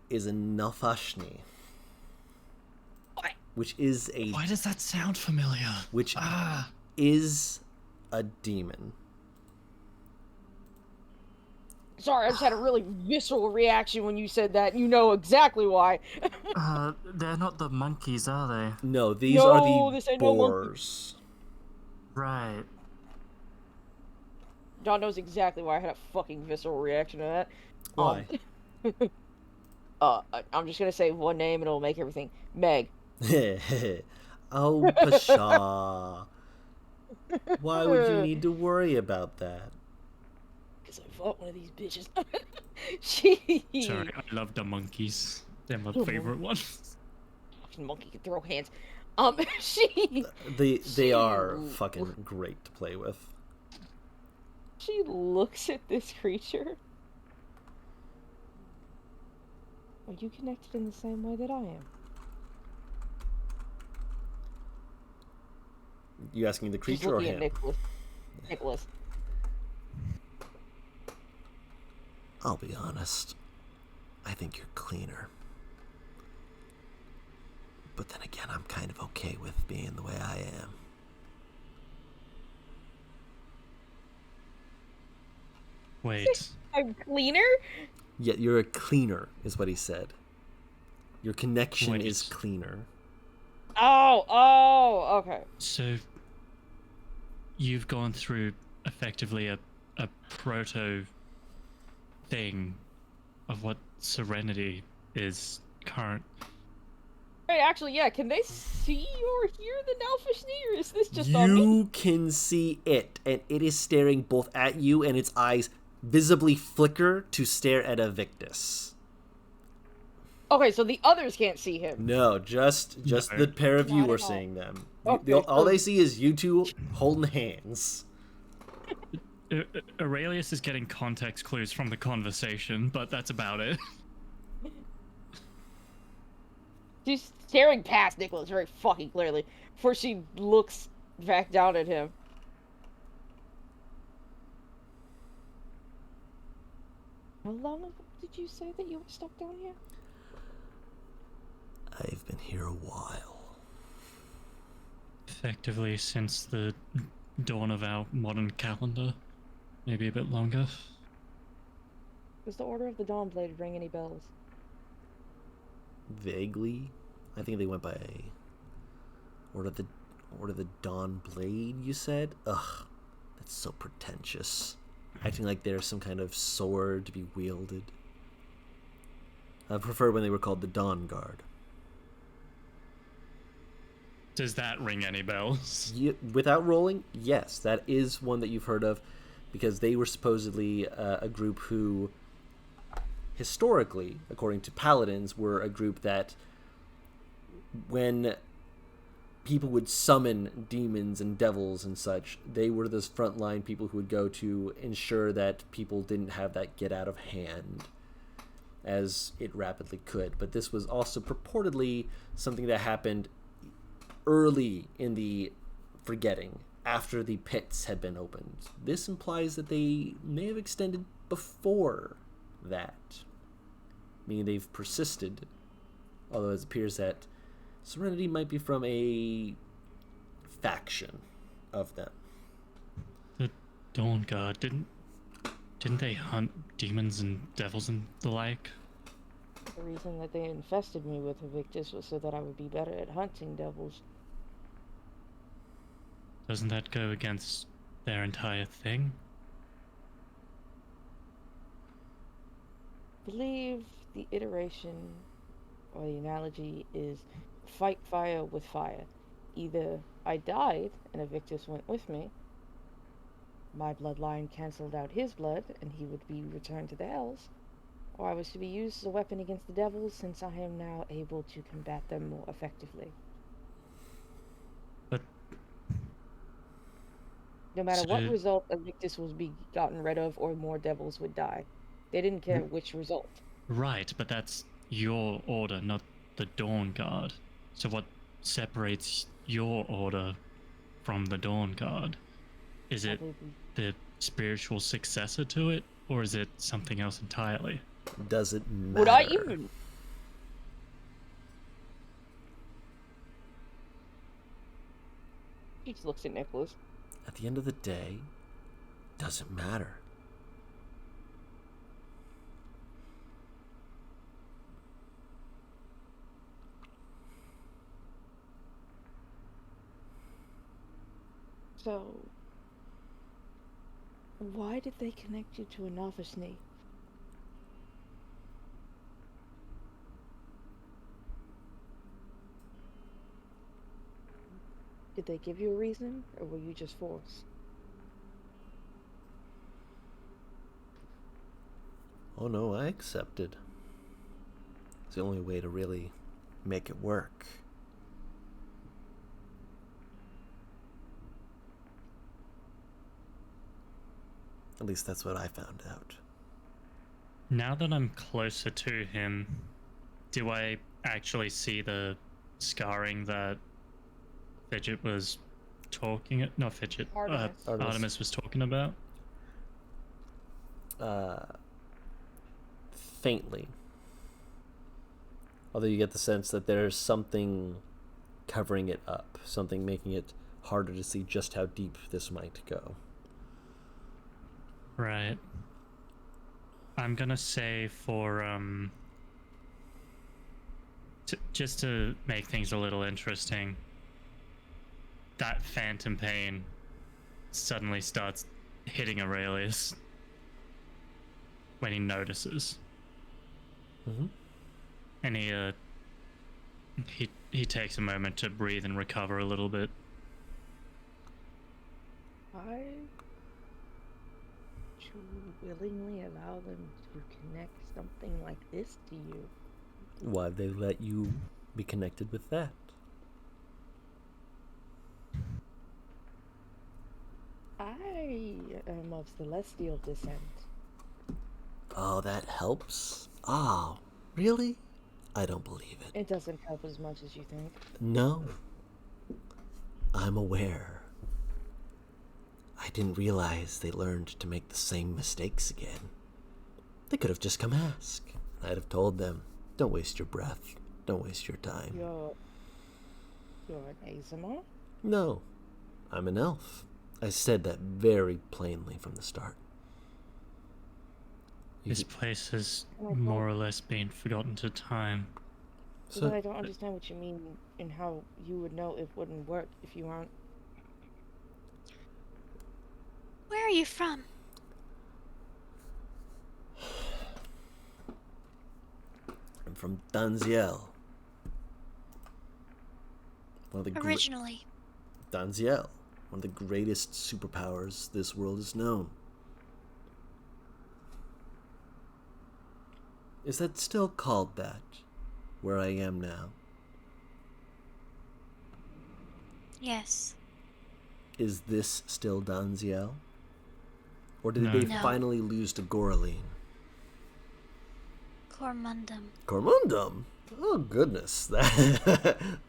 S1: is a Nalfashni, which is a
S2: Why does that sound familiar?
S1: which is a demon.
S5: Sorry, I just had a really visceral reaction when you said that. You know exactly why.
S2: They're not the monkeys, are they?
S1: No, these
S5: No,
S1: are the
S5: this ain't no monkey.
S1: boars.
S2: Right.
S5: John knows exactly why I had a fucking visceral reaction to that.
S1: Why?
S5: I'm just gonna say one name and it'll make everything. Meg.
S1: Oh, Pasha. Why would you need to worry about that?
S5: Because I fought one of these bitches. She.
S2: Sorry, I love the monkeys. They're my favorite ones.
S5: Fucking monkey can throw hands. She.
S1: They are fucking great to play with.
S5: She looks at this creature. Are you connected in the same way that I am?
S1: You asking the
S5: She's
S1: creature or
S5: looking
S1: him?
S5: at Nicholas.
S1: I'll be honest. I think you're cleaner. But then again, I'm kind of okay with being the way I am.
S2: Wait.
S5: I'm cleaner?
S1: Yet you're a cleaner, is what he said. Your connection
S2: Wait.
S1: is cleaner.
S5: Oh, okay.
S2: So, you've gone through effectively a proto thing of what Serenity is current.
S5: Wait, actually, yeah, can they see or hear the Nalfashni, or is this just on me?
S1: You can see it, and it is staring both at you, and its eyes visibly flicker to stare at a Victus.
S5: Okay, so the others can't see him.
S1: No, just
S2: No.
S1: the pair of you
S3: Not
S1: are
S3: at all.
S1: seeing them.
S5: Okay,
S1: All
S5: so-
S1: they see is you two holding hands.
S2: Aurelius is getting context clues from the conversation, but that's about it.
S5: She's staring past Nicholas very fucking clearly before she looks back down at him. How long did you say that you were stuck down here?
S1: I've been here a while.
S2: Effectively since the dawn of our modern calendar. Maybe a bit longer.
S5: Does the Order of the Dawnblade ring any bells?
S1: Vaguely. I think they went by Order of the Dawnblade, you said? Ugh, that's so pretentious. Acting like they're some kind of sword to be wielded. I prefer when they were called the Dawn Guard.
S2: Does that ring any bells?
S1: Without rolling, yes, that is one that you've heard of, because they were supposedly a group who, historically, according to paladins, were a group that when people would summon demons and devils and such, they were those frontline people who would go to ensure that people didn't have that get out of hand as it rapidly could. But this was also purportedly something that happened early in the Forgetting, after the pits had been opened. This implies that they may have extended before that, meaning they've persisted, although it appears that Serenity might be from a faction of them.
S2: The Dawn Guard, didn't they hunt demons and devils and the like?
S5: The reason that they infested me with Evictus was so that I would be better at hunting devils.
S2: Doesn't that go against their entire thing?
S5: I believe the iteration or the analogy is fight fire with fire. Either I died and Evictus went with me, my bloodline cancelled out his blood and he would be returned to the Hells, or I was to be used as a weapon against the devils since I am now able to combat them more effectively.
S2: But
S5: no matter what result, Evictus will be gotten rid of or more devils would die. They didn't care which result.
S2: Right, but that's your order, not the Dawn Guard. So what separates your order from the Dawn Guard? Is it the spiritual successor to it, or is it something else entirely?
S1: Does it matter?
S5: Would I even... He just looks at Nicholas.
S1: At the end of the day, doesn't matter.
S5: So, why did they connect you to a novice knee? Did they give you a reason, or were you just forced?
S1: Oh no, I accepted. It's the only way to really make it work. At least that's what I found out.
S2: Now that I'm closer to him, do I actually see the scarring that Fidget was talking... Not Fidget. Artemis was talking about?
S1: Faintly. Although you get the sense that there's something covering it up. Something making it harder to see just how deep this might go.
S2: Right. I'm gonna say for, just to make things a little interesting, that phantom pain suddenly starts hitting Aurelius when he notices.
S1: Mm-hmm.
S2: And he takes a moment to breathe and recover a little bit.
S5: Why would you willingly allow them to connect something like this to you?
S1: Why'd they let you be connected with that?
S5: I am of celestial descent.
S1: Oh, that helps? Oh, really? I don't believe it.
S5: It doesn't help as much as you think.
S1: No. I'm aware. I didn't realize they learned to make the same mistakes again. They could have just come ask. I'd have told them, don't waste your breath. Don't waste your time.
S5: You're an Azamar?
S1: No, I'm an elf. I said that very plainly from the start.
S2: This place has more or less been forgotten to time.
S5: But I don't understand what you mean and how you would know it wouldn't work if you aren't.
S4: Where are you from?
S1: I'm from Danziel.
S4: Originally.
S1: Danziel, one of the greatest superpowers this world has known. Is that still called that, where I am now?
S4: Yes.
S1: Is this still Danziel? Or did
S2: No.
S1: they
S4: No.
S1: finally lose to Goraline?
S4: Cormundum.
S1: Cormundum? Oh, goodness.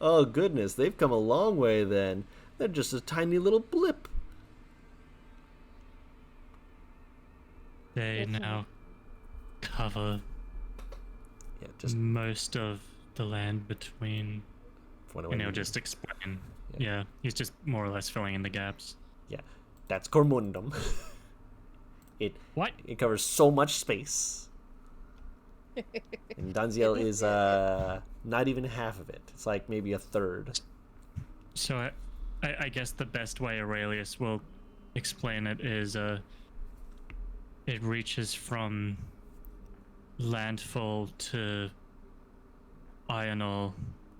S1: Oh, goodness. They've come a long way then. They're just a tiny little blip.
S2: They now cover
S1: Yeah, just
S2: most of the land between, and he'll just explain. Yeah, he's just more or less filling in the gaps.
S1: Yeah, that's Cormundum.
S2: What?
S1: It covers so much space. And Danziel is not even half of it. It's like maybe a third.
S2: So I guess the best way Aurelius will explain it is it reaches from landfall to Ionol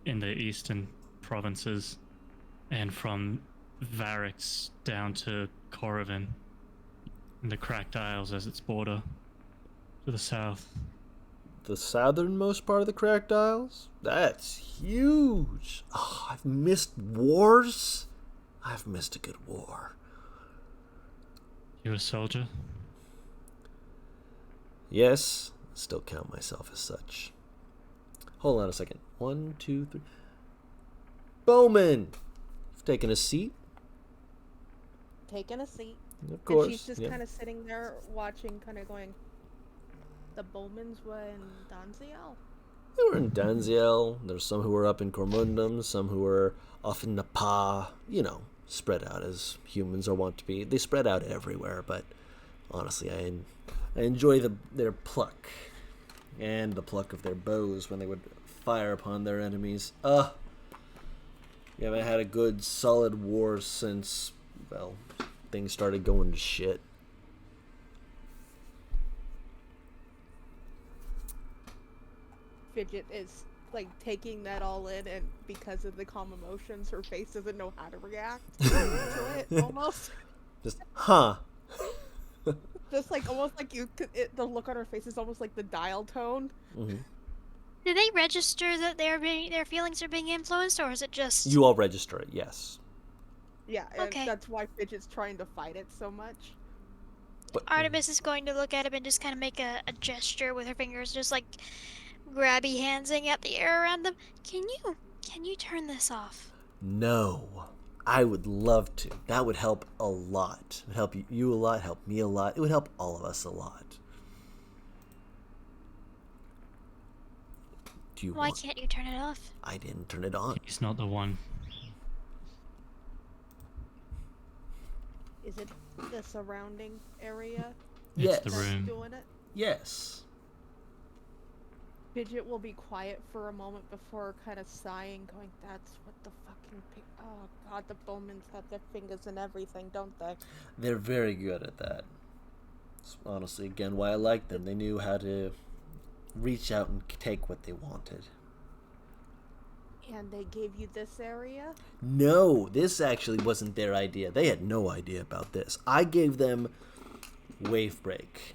S2: in the eastern provinces, and from Varix down to Corrivan in the Cracked Isles as its border to the south.
S1: The southernmost part of the Cracked Isles? That's huge. Oh, I've missed wars. I've missed a good war.
S2: You a soldier?
S1: Yes, I still count myself as such. Hold on a second. 1, 2, 3. Bowman! You've taken a seat?
S3: Taking a seat.
S1: Of course.
S3: And she's just
S1: yeah.
S3: kind of sitting there watching, kind of going, the Bowmans were in Danziel?
S1: They were in Danziel. There's some who were up in Cormundum, some who were off in Napa. You know, spread out as humans are wont to be. They spread out everywhere, but honestly, I enjoy their pluck and the pluck of their bows when they would fire upon their enemies. We haven't had a good, solid war since, well, things started going to shit.
S3: Fidget is like taking that all in, and because of the calm emotions, her face doesn't know how to react to it. Almost,
S1: Just, huh?
S3: just like almost like the look on her face is almost like the dial tone.
S1: Mm-hmm.
S4: Do they register that their feelings are being influenced, or is it just
S1: You all register it, yes.
S3: Yeah, and
S4: Okay.
S3: that's why Fidget's trying to fight it so much.
S1: But
S4: Artemis is going to look at him and just kind of make a gesture with her fingers, just like grabby handsing up the air around them. Can you turn this off?
S1: no, I would love to. That would help a lot. It would help you a lot, help me a lot. It would help all of us a lot. Do you
S4: Why
S1: want?
S4: can't you turn it off?
S1: I didn't turn it on.
S2: He's not the one.
S3: Is it the surrounding area
S1: Yes.
S2: It's the
S3: that's
S2: room.
S3: doing it?
S1: Yes.
S3: Fidget will be quiet for a moment before kind of sighing, going, that's what the fucking oh god, the Bowmans have their fingers in everything, don't they?
S1: They're very good at that. It's honestly, again, why I like them. They knew how to reach out and take what they wanted.
S3: And they gave you this area?
S1: No, this actually wasn't their idea. They had no idea about this. I gave them Wave Break.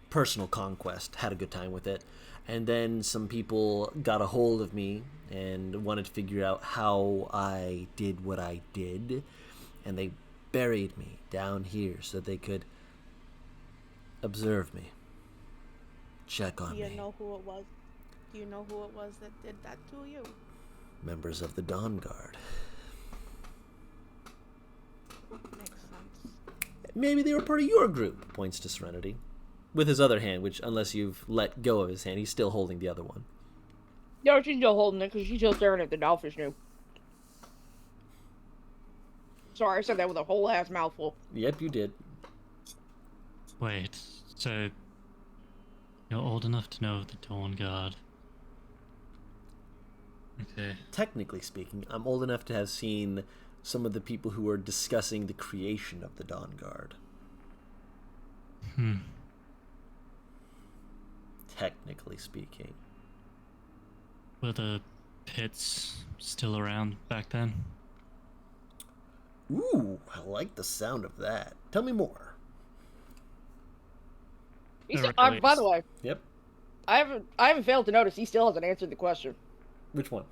S1: Personal conquest. Had a good time with it. And then some people got a hold of me and wanted to figure out how I did what I did. And they buried me down here so they could observe me. Check on
S3: Do you
S1: me.
S3: know who it was? Do you know who it was that did that to you?
S1: Members of the Dawn Guard.
S3: Makes sense.
S1: Maybe they were part of your group, points to Serenity. With his other hand, which, unless you've let go of his hand, he's still holding the other one.
S5: No, she's still holding it because she's still staring at the dollfish new. Sorry, I said that with a whole ass mouthful.
S1: Yep, you did.
S2: Wait, so you're old enough to know the Dawn Guard? Okay.
S1: Technically speaking, I'm old enough to have seen some of the people who were discussing the creation of the Dawn Guard. Technically speaking.
S2: Were the pits still around back then?
S1: Ooh, I like the sound of that. Tell me more.
S5: By the way,
S1: Yep.
S5: I haven't failed to notice he still hasn't answered the question.
S1: Which one?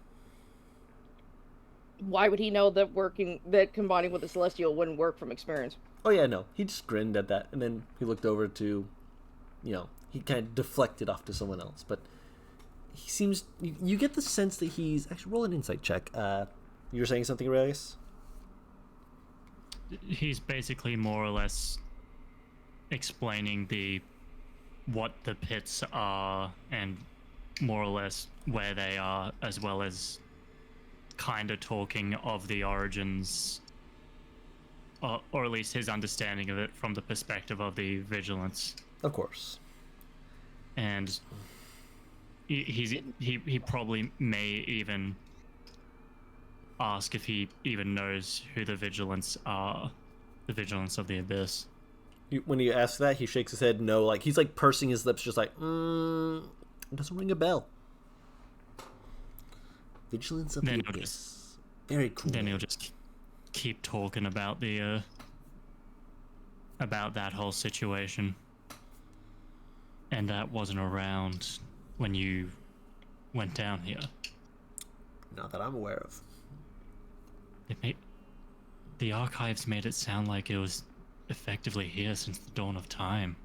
S5: Why would he know that combining with the Celestial wouldn't work from experience?
S1: Oh yeah, no. He just grinned at that, and then he looked over to, he kind of deflected off to someone else. But he seems, you get the sense that he's, actually roll an insight check. You were saying something, Aurelius?
S2: He's basically more or less explaining what the pits are and more or less where they are, as well as kind of talking of the origins, or at least his understanding of it from the perspective of the Vigilance.
S1: Of course.
S2: And he probably may even ask if he even knows who the Vigilance are, the Vigilance of the Abyss.
S1: When you ask that, he shakes his head no, like he's like pursing his lips, just like, it doesn't ring a bell. Vigilance of the Abyss. Very cool.
S2: Then he'll just keep talking about about that whole situation. And that wasn't around when you went down here.
S1: Not that I'm aware of.
S2: The archives made it sound like it was effectively here since the dawn of time.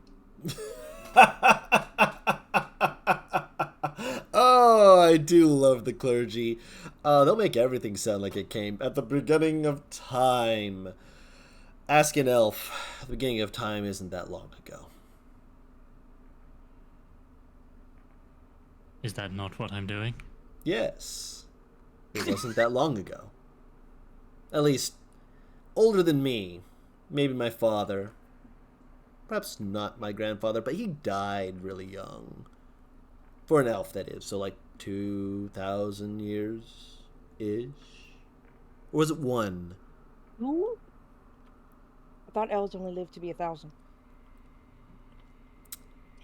S1: Oh, I do love the clergy. They'll make everything sound like it came at the beginning of time. Ask an elf. The beginning of time isn't that long ago.
S2: Is that not what I'm doing?
S1: Yes. It wasn't that long ago. At least, older than me. Maybe my father. Perhaps not my grandfather, but he died really young. For an elf, that is. So like 2,000 years-ish? Or was it 1?
S5: Who? I thought elves only lived to be 1,000.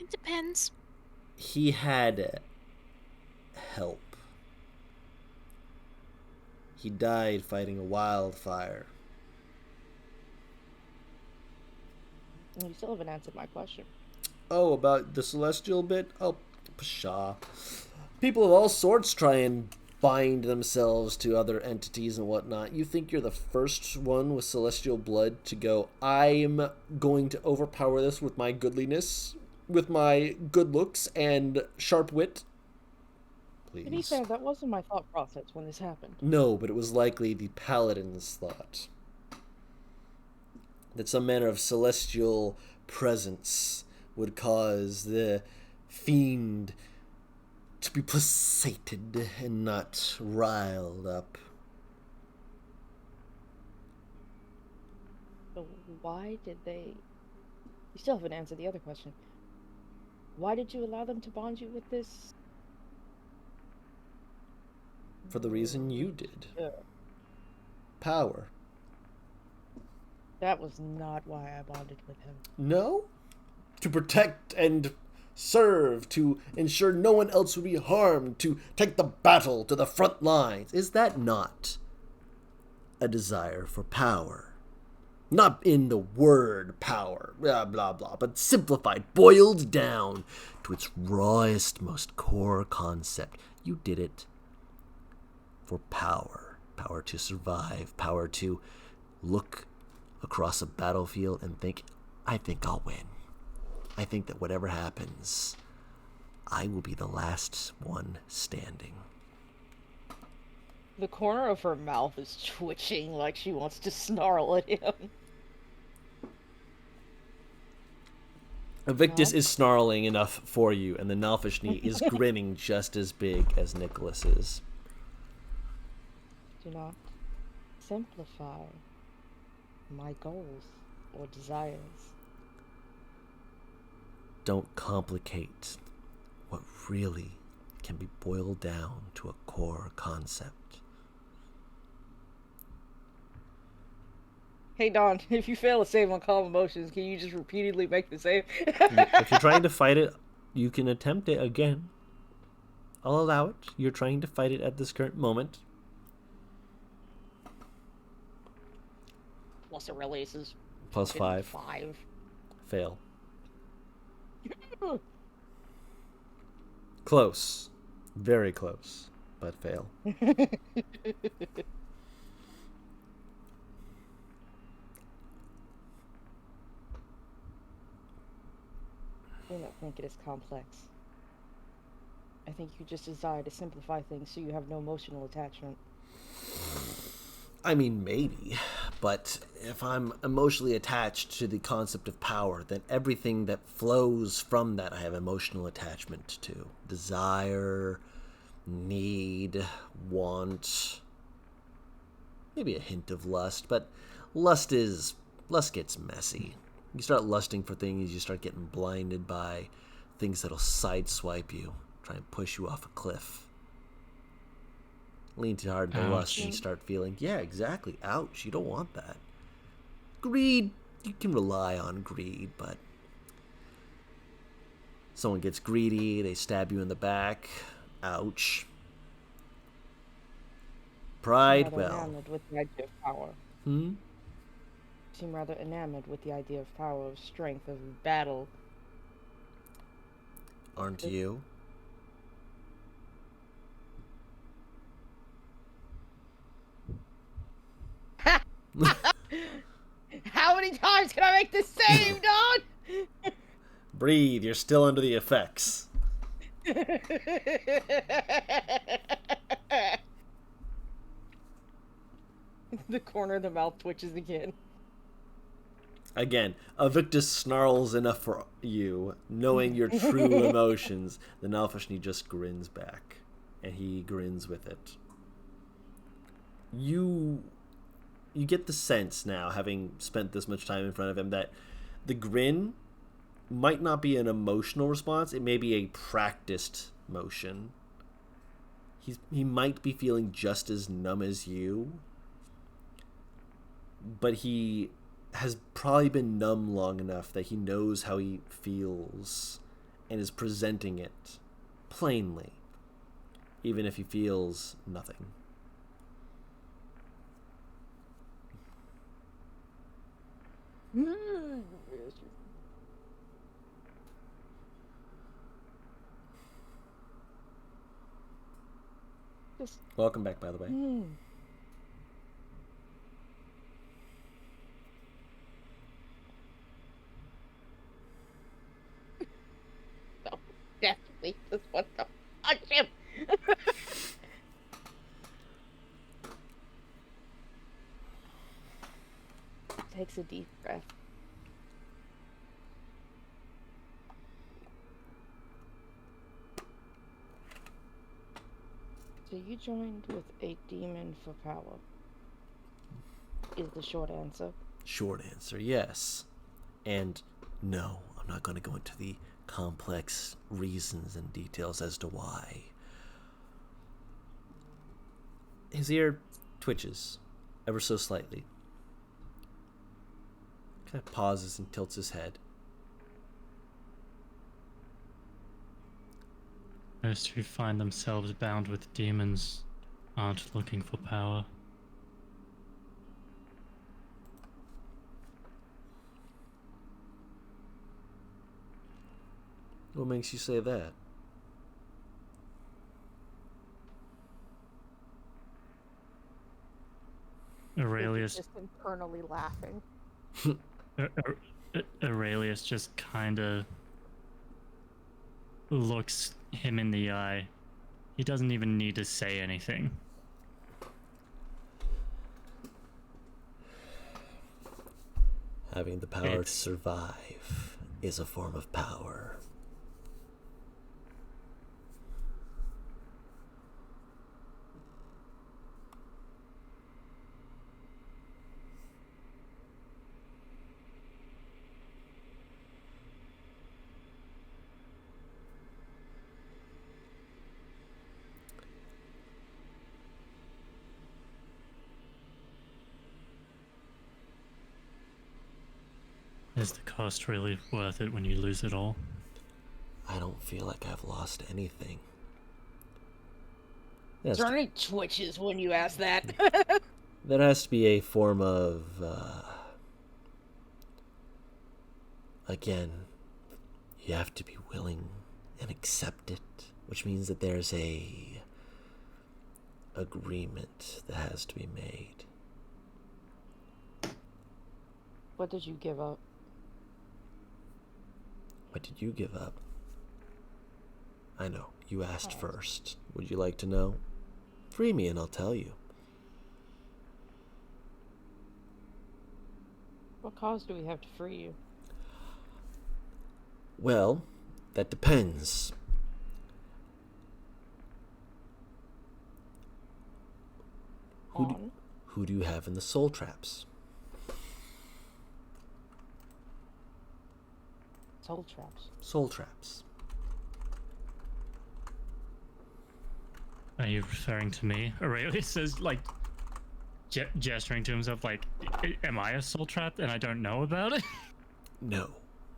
S4: It depends.
S1: He had help. He died fighting a wildfire.
S5: You still haven't answered my question.
S1: Oh, about the celestial bit? Oh, pshaw. People of all sorts try and bind themselves to other entities and whatnot. You think you're the first one with celestial blood to go, I'm going to overpower this with my goodliness, with my good looks and sharp wit? Please.
S5: To be fair, that wasn't my thought process when this happened.
S1: No, but it was likely the paladin's thought. That some manner of celestial presence would cause the fiend to be placated and not riled up.
S5: So why did they... You still haven't answered the other question. Why did you allow them to bond you with this?
S1: For the reason you did.
S5: Yeah.
S1: Power.
S5: That was not why I bonded with him.
S1: No? To protect and serve, to ensure no one else would be harmed, to take the battle to the front lines. Is that not a desire for power? Not in the word power, blah, blah, blah, but simplified, boiled down to its rawest, most core concept. You did it for power. Power to survive, power to look across a battlefield and think, I think I'll win. I think that whatever happens, I will be the last one standing.
S5: The corner of her mouth is twitching like she wants to snarl at him.
S1: Evictus is snarling enough for you, and the Nalfishni is grinning just as big as Nicholas is.
S5: Do not simplify my goals or desires.
S1: Don't complicate what really can be boiled down to a core concept.
S5: Hey Don, if you fail to save on calm emotions, can you just repeatedly make the save?
S1: If you're trying to fight it, you can attempt it again. I'll allow it. You're trying to fight it at this current moment.
S5: Plus it releases.
S1: Plus 5.
S5: 5.
S1: Fail. Close. Very close, but fail.
S5: I do not think it is complex. I think you just desire to simplify things so you have no emotional attachment.
S1: I mean, maybe, but if I'm emotionally attached to the concept of power, then everything that flows from that I have emotional attachment to. Desire, need, want, maybe a hint of lust, but lust gets messy. You start lusting for things, you start getting blinded by things that'll sideswipe you, try and push you off a cliff. Lean too hard into lust and you start feeling, yeah, exactly, ouch, you don't want that. Greed, you can rely on greed, but someone gets greedy, they stab you in the back, ouch. Pride, well.
S5: Enamored with the idea of power. Seem rather enamored with the idea of power, of strength, of battle.
S1: Aren't you?
S5: How many times can I make the same, Don?
S1: Breathe, you're still under the effects.
S5: The corner of the mouth twitches again.
S1: Again, Evictus snarls enough for you, knowing your true emotions. The Nalfishni just grins back, and he grins with it. You get the sense now, having spent this much time in front of him, that the grin might not be an emotional response. It may be a practiced motion. He might be feeling just as numb as you, but he has probably been numb long enough that he knows how he feels and is presenting it plainly, even if he feels nothing. Welcome back, by the way.
S5: No, definitely just want to punch him. Takes a deep breath. So you joined with a demon for power, is the short answer.
S1: Short answer, yes. And no, I'm not going to go into the complex reasons and details as to why. His ear twitches ever so slightly. Kind of pauses and tilts his head.
S2: Those who find themselves bound with demons aren't looking for power.
S1: What makes you say that?
S2: Aurelius
S3: Just internally laughing.
S2: Aurelius just kinda looks him in the eye. He doesn't even need to say anything.
S1: Having the power to survive
S6: is a form of power.
S2: Is the cost really worth it when you lose it all?
S6: I don't feel like I've lost anything. Yes,
S5: Journey twitches when you ask that.
S6: there has to be a form of, again, you have to be willing and accept it, which means that there's a agreement that has to be made.
S5: What did you give up?
S6: What did you give up? I know, you asked first. Would you like to know? Free me and I'll tell you.
S5: What cause do we have to free you?
S6: Well, that depends. Who do you have in the soul traps?
S5: Soul traps.
S6: Soul traps.
S2: Are you referring to me? Aurelius says, like, gesturing to himself, like, am I a soul trap and I don't know about it?
S6: No,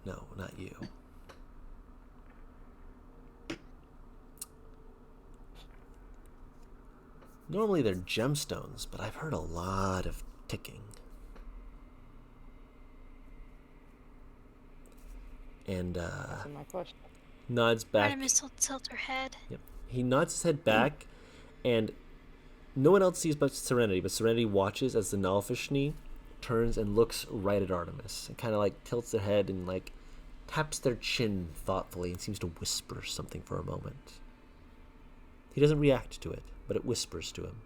S6: not you. Normally they're gemstones, but I've heard a lot of ticking. And
S5: That's my question.
S6: nods back.
S4: Artemis will tilt her head.
S6: Yep. He nods his head back, and no one else sees but Serenity. But Serenity watches as the Nalfishni turns and looks right at Artemis, and kind of like tilts their head and like taps their chin thoughtfully and seems to whisper something for a moment. He doesn't react to it, but it whispers to him.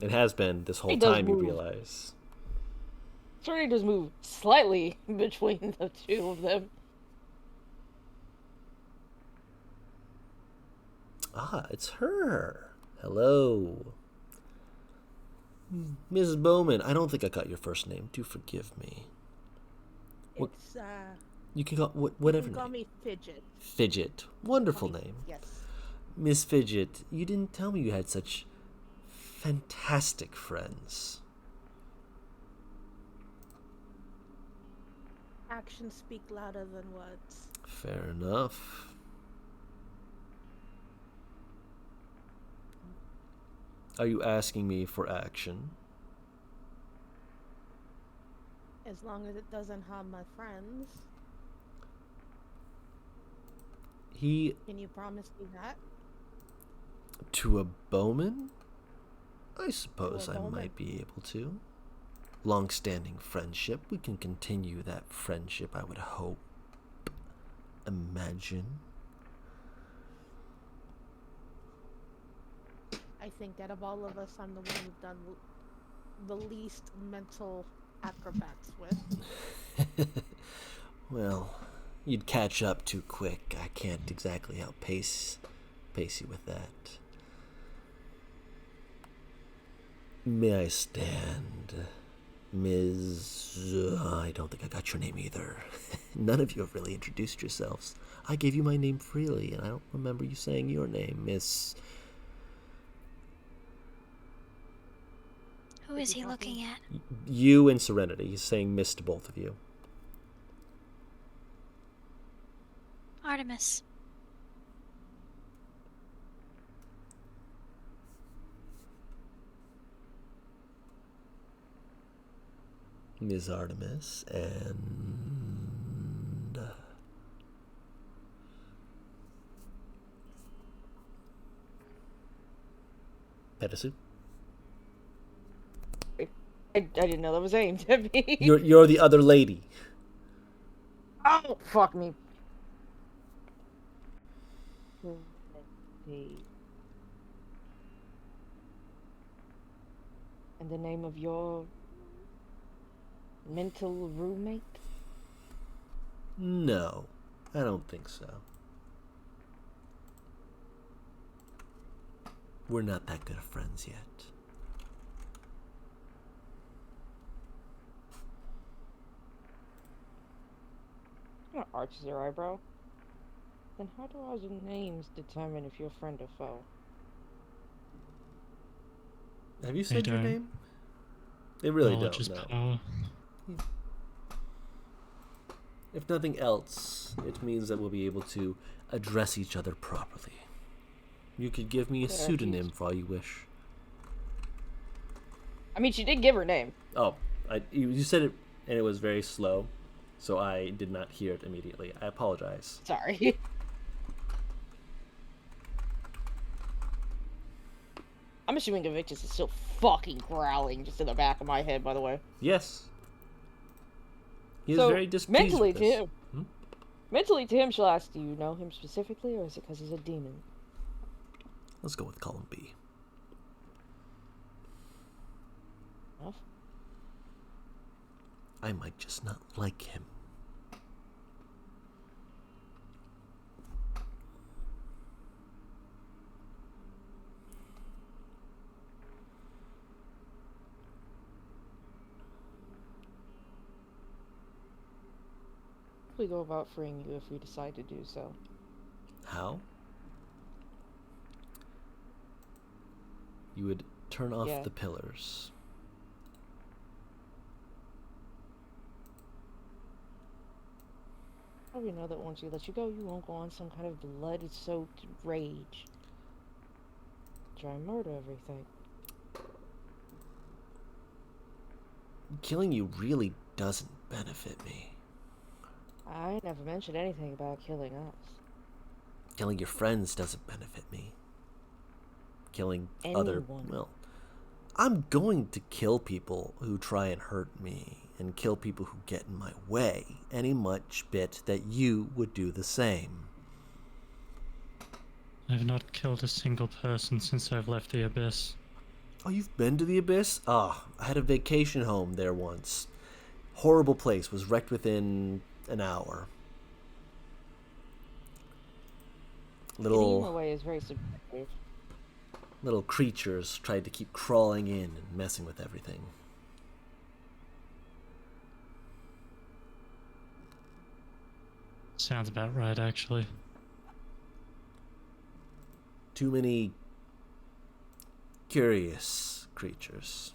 S6: It has been this whole time, you realize.
S5: Serenity does move slightly between the two of them.
S6: Ah, it's her. Hello. Mrs. Bowman, I don't think I got your first name. Do forgive me.
S3: It's,
S6: You can call whatever
S3: you can call
S6: name.
S3: me Fidget.
S6: Fidget. Wonderful name.
S3: Yes.
S6: Miss Fidget, you didn't tell me you had such fantastic friends.
S3: Actions speak louder than words.
S6: Fair enough. Are you asking me for action?
S3: As long as it doesn't harm my friends. Can you promise me that?
S6: To a bowman? I suppose I
S3: bowman.
S6: might be able to. Long-standing friendship. We can continue that friendship, I would hope. Imagine.
S3: I think out of all of us, I'm the one who've done the least mental acrobats with.
S6: Well, you'd catch up too quick. I can't exactly outpace you with that. May I stand, Ms. I don't think I got your name either. None of you have really introduced yourselves. I gave you my name freely, and I don't remember you saying your name, Miss...
S4: Who is he looking at?
S6: You and Serenity. He's saying miss to both of you.
S4: Artemis.
S6: Ms. Artemis and... Pedisu?
S5: I didn't know that was aimed at me.
S6: You're the other lady.
S5: Oh, fuck me. Let's see. And the name of your mental roommate?
S6: No, I don't think so. We're not that good of friends yet.
S5: Arches her eyebrow. Then how do our names determine if you're friend or foe?
S6: Have you said your
S2: don't.
S6: name? They really
S2: Knowledge is
S6: don't know.
S2: power.
S6: If nothing else, it means that we'll be able to address each other properly. You could give me a pseudonym for all you wish.
S5: I mean, she did give her name.
S6: Oh, you said it, and it was very slow, so I did not hear it immediately. I apologize.
S5: Sorry. I'm assuming Invictus is still fucking growling just in the back of my head, by the way.
S6: Yes. He is
S5: So,
S6: very displeased
S5: mentally
S6: with
S5: to
S6: this.
S5: him.
S6: Hmm?
S5: Mentally to him, she'll ask, do you know him specifically, or is it because he's a demon?
S6: Let's go with column B.
S5: Enough?
S6: I might just not like him.
S5: We go about freeing you if we decide to do so.
S6: How? You would turn off
S5: Yeah.
S6: the pillars.
S5: Probably know that once we let you go, you won't go on some kind of blood-soaked rage. Try and murder everything.
S6: Killing you really doesn't benefit me.
S5: I never mentioned anything about killing us.
S6: Killing your friends doesn't benefit me. Killing other...
S5: Anyone.
S6: Well, I'm going to kill people who try and hurt me, and kill people who get in my way, any much bit that you would do the same.
S2: I've not killed a single person since I've left the Abyss.
S6: Oh, you've been to the Abyss? Ah, I had a vacation home there once. Horrible place, was wrecked within an hour.
S5: Getting in the
S6: Little
S5: way is very subjective.
S6: creatures tried to keep crawling in and messing with everything.
S2: Sounds about right, actually.
S6: Too many curious creatures.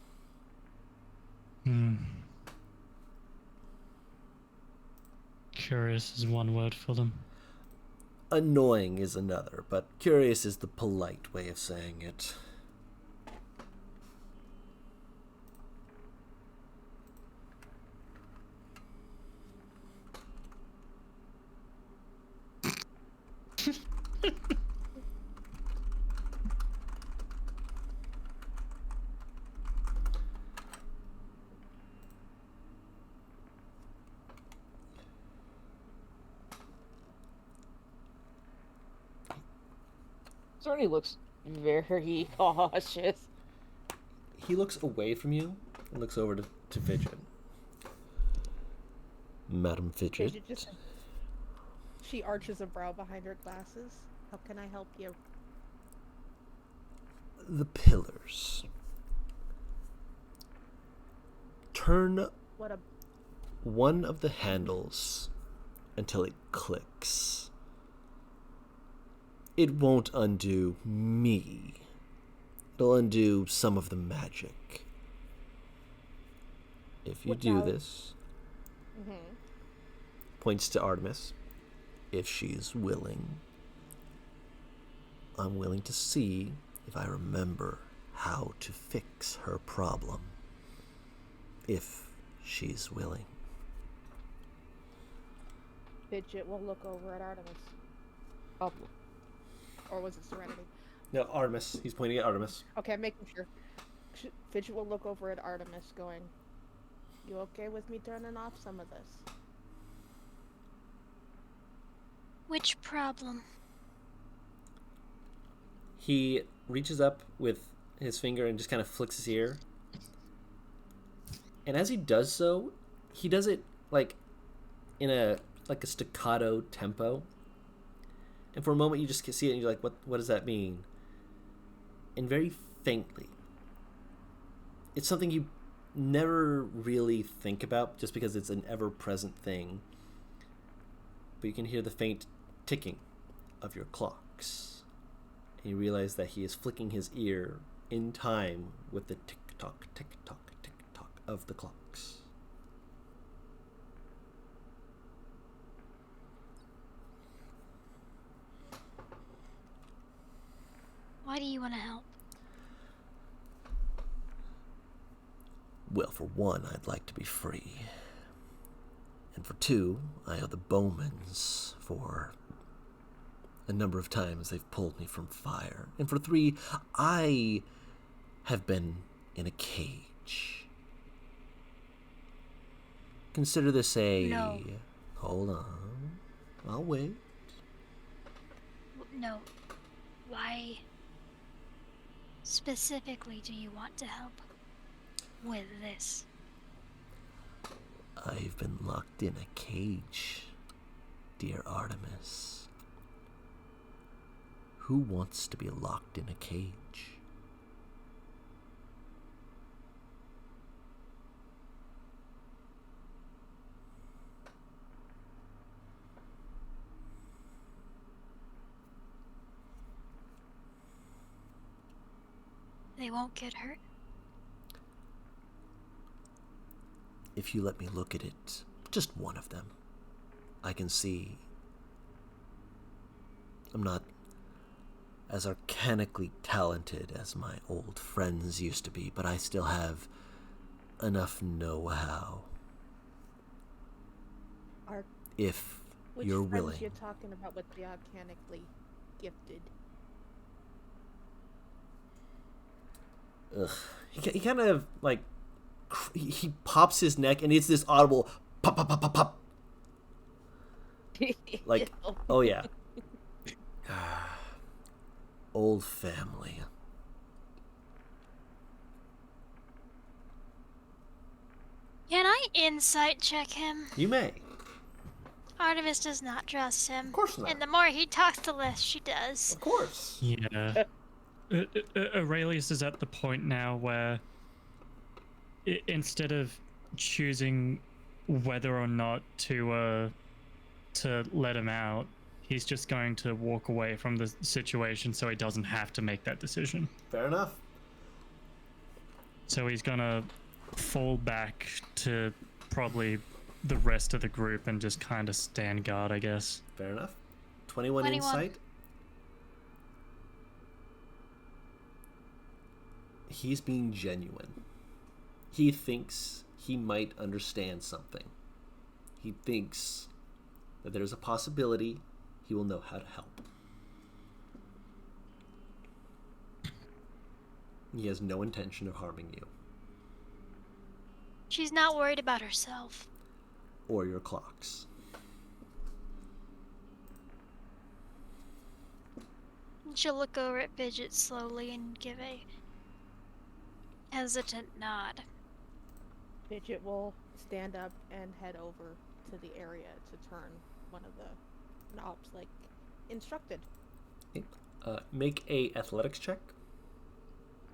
S2: Curious is one word for them.
S6: Annoying is another, but curious is the polite way of saying it.
S5: Certainly looks very cautious.
S6: He looks away from you and looks over to Fidget. Madam Fidget.
S3: Fidget just, she arches a brow behind her glasses. How can I help you?
S6: The pillars. Turn
S3: What a
S6: one of the handles until it clicks. It won't undo me. It'll undo some of the magic. If you do
S3: Without-
S6: this, points to Artemis, if she's willing, I'm willing to see if I remember how to fix her problem. If she's willing.
S3: Fidget will look over at Artemis.
S5: Up.
S3: Or was it Serenity?
S6: No, Artemis. He's pointing at Artemis.
S3: Okay, I'm making sure. Fidget will look over at Artemis going, you okay with me turning off some of this?
S4: Which problem?
S1: He reaches up with his finger and just kind of flicks his ear. And as he does so, he does it like in a like a staccato tempo. And for a moment you just see it and you're like, what does that mean? And very faintly, it's something you never really think about just because it's an ever-present thing. But you can hear the faint ticking of your clocks. And you realize that he is flicking his ear in time with the tick-tock, tick-tock, tick-tock of the clocks.
S4: Why do you want to help?
S6: Well, for one, I'd like to be free. And for two, I owe the Bowmans for a number of times they've pulled me from fire. And for three, I have been in a cage. Consider this a...
S4: No.
S6: Hold on. I'll wait.
S4: No. Why specifically do you want to help with this?
S6: I've been locked in a cage, dear Artemis. Who wants to be locked in a cage?
S4: They won't get hurt?
S6: If you let me look at it, just one of them, I can see I'm not as arcanically talented as my old friends used to be, but I still have enough know-how. If
S3: Which
S6: you're
S3: friends
S6: willing.
S3: you're talking about with the arcanically gifted?
S1: Ugh. He kind of, like, he pops his neck, and it's this audible pop, pop, pop, pop, pop. Like, oh yeah.
S6: Old family.
S4: Can I insight check him?
S1: You may.
S4: Artemis does not trust him.
S1: Of course not.
S4: And the more he talks, the less she does.
S1: Of course.
S2: Yeah. Aurelius is at the point now where instead of choosing whether or not to let him out, he's just going to walk away from the situation so he doesn't have to make that decision.
S1: Fair enough.
S2: So he's gonna fall back to probably the rest of the group and just kind of stand guard, I guess.
S1: Fair enough. 21
S4: 21.
S1: insight. He's being genuine. He thinks he might understand something. He thinks that there's a possibility he will know how to help. He has no intention of harming you
S4: She's not worried about herself.
S1: or your clocks.
S4: She'll look over at Fidget slowly and give a hesitant nod.
S3: Fidget will stand up and head over to the area to turn one of the knobs, like instructed.
S1: Make a athletics check.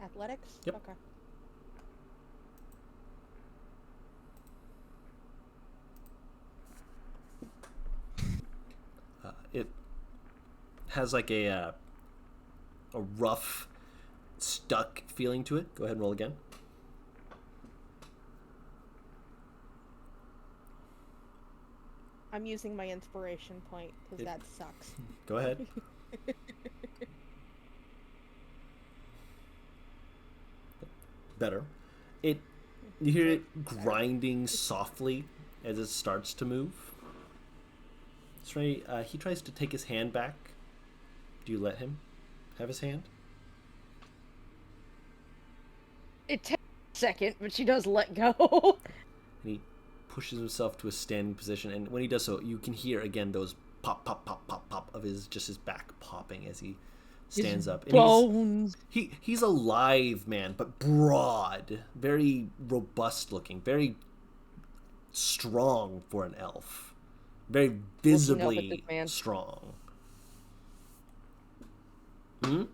S3: Athletics?
S1: Yep.
S3: Okay.
S1: It has like a rough, stuck feeling to it. Go ahead and roll again.
S3: I'm using my inspiration point because that sucks.
S1: Go ahead. Better. You hear it grinding softly as it starts to move. He tries to take his hand back. Do you let him have his hand?
S5: It takes a second, but she does let go.
S1: And he pushes himself to a standing position, and when he does so, you can hear again those pop, pop, pop, pop, pop of his back popping as he stands up. And
S5: Bones.
S1: he's a live man, but broad, very robust looking, very strong for an elf.
S6: very
S5: at
S6: visibly
S5: this man.
S6: strong. Hmm?
S5: Am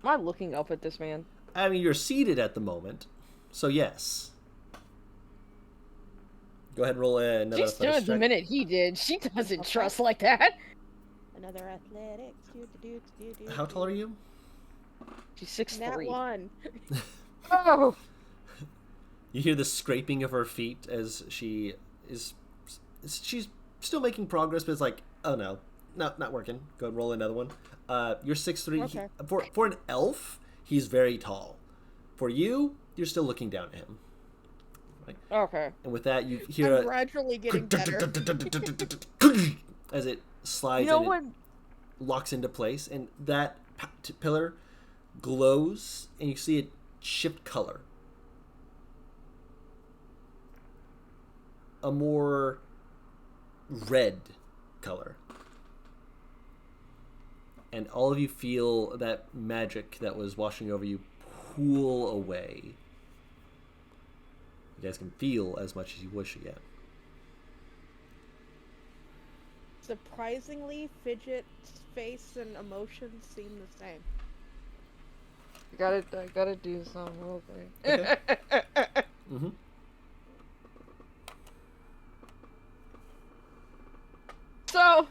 S5: I looking up at this man?
S6: I mean, you're seated at the moment, so yes. Go ahead and roll another
S5: She
S6: athletics
S5: stood the
S6: check.
S5: minute he did. She doesn't
S3: Okay.
S5: trust like that.
S3: Another athletics.
S6: How tall are you?
S5: She's 6'3".
S3: Nat 1.
S5: Oh!
S6: You hear the scraping of her feet as she's still making progress, but it's like, oh no, not working. Go ahead and roll another one. You're 6'3".
S3: Okay.
S6: For an elf, he's very tall. For you, you're still looking down at him. Right?
S5: Okay.
S6: And with that, you hear
S3: I'm gradually getting better.
S6: as it slides
S5: You know
S6: and
S5: what?
S6: it locks into place, and that pillar glows, and you see it shift color. A more red color. And all of you feel that magic that was washing over you pool away. You guys can feel as much as you wish again.
S3: Surprisingly, Fidget's face and emotions seem the same.
S5: I gotta do some real quick.
S6: Okay. Mm-hmm.
S5: So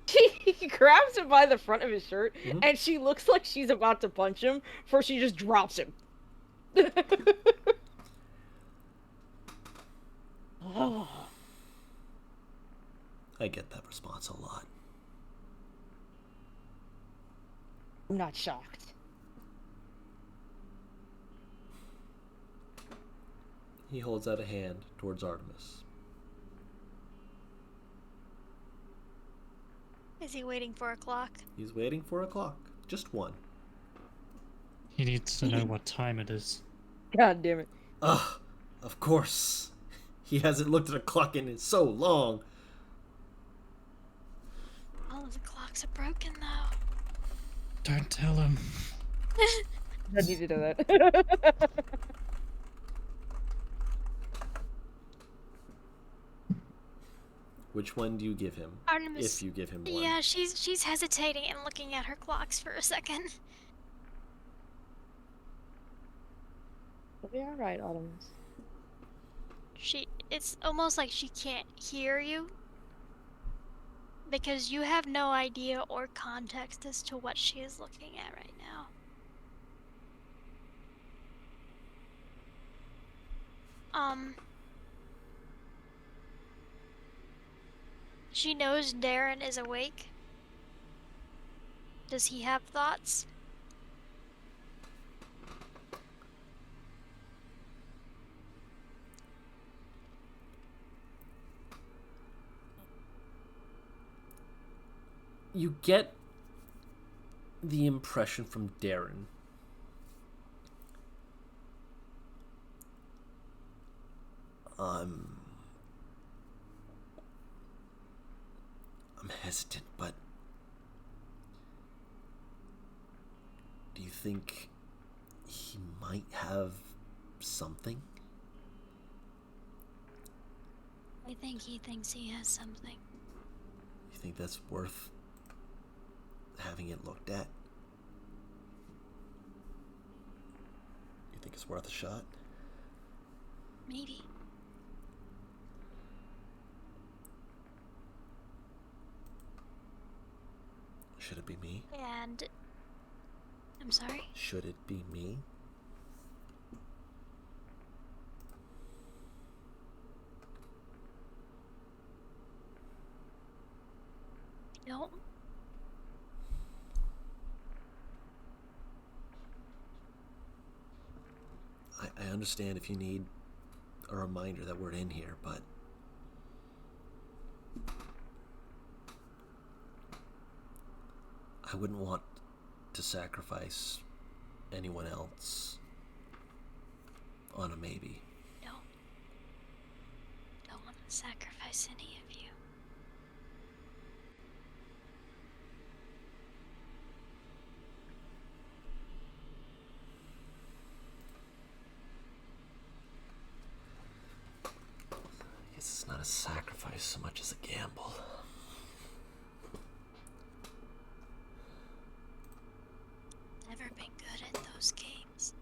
S5: he grabs him by the front of his shirt,
S6: Mhm.
S5: and she looks like she's about to punch him before she just drops him. Oh,
S6: I get that response a lot.
S5: I'm not shocked.
S6: He holds out a hand towards Artemis.
S4: Is he waiting for a clock?
S6: He's waiting for a clock. Just one.
S2: He needs to know what time it is.
S5: God damn it.
S6: Ugh, of course. He hasn't looked at a clock in so long.
S4: All of the clocks are broken though.
S2: Don't tell him.
S5: I need to know that.
S6: Which one do you give him?
S4: Artemis.
S6: If you give him one.
S4: Yeah, she's hesitating and looking at her clocks for a second.
S5: It'll be alright, Autumns.
S4: It's almost like she can't hear you. Because you have no idea or context as to what she is looking at right now. She knows Darren is awake. Does he have thoughts?
S6: You get the impression from Darren I'm hesitant, but do you think he might have something?
S4: I think he thinks he has something.
S6: You think that's worth having it looked at? You think it's worth a shot?
S4: Maybe.
S6: Should it be me?
S4: And... I'm sorry?
S6: Should it be me?
S4: No.
S6: I understand if you need a reminder that we're in here, but I wouldn't want to sacrifice anyone else on a maybe.
S4: No. Don't want to sacrifice any of you.
S6: I guess it's not a sacrifice so much as a gamble.
S4: Never been good at those games.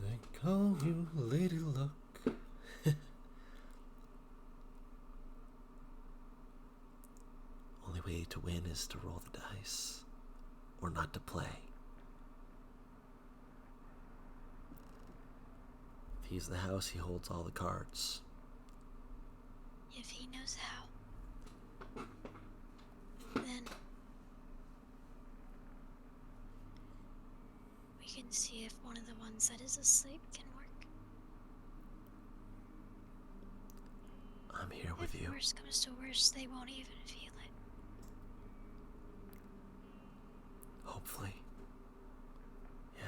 S6: They call you Lady Luck. Only way to win is to roll the dice, or not to play. If he's the house, he holds all the cards.
S4: If he knows how, then we can see if one of the ones that is asleep can work.
S6: I'm here with
S4: If
S6: you.
S4: worst comes to worst, they won't even feel it.
S6: Hopefully. Yeah.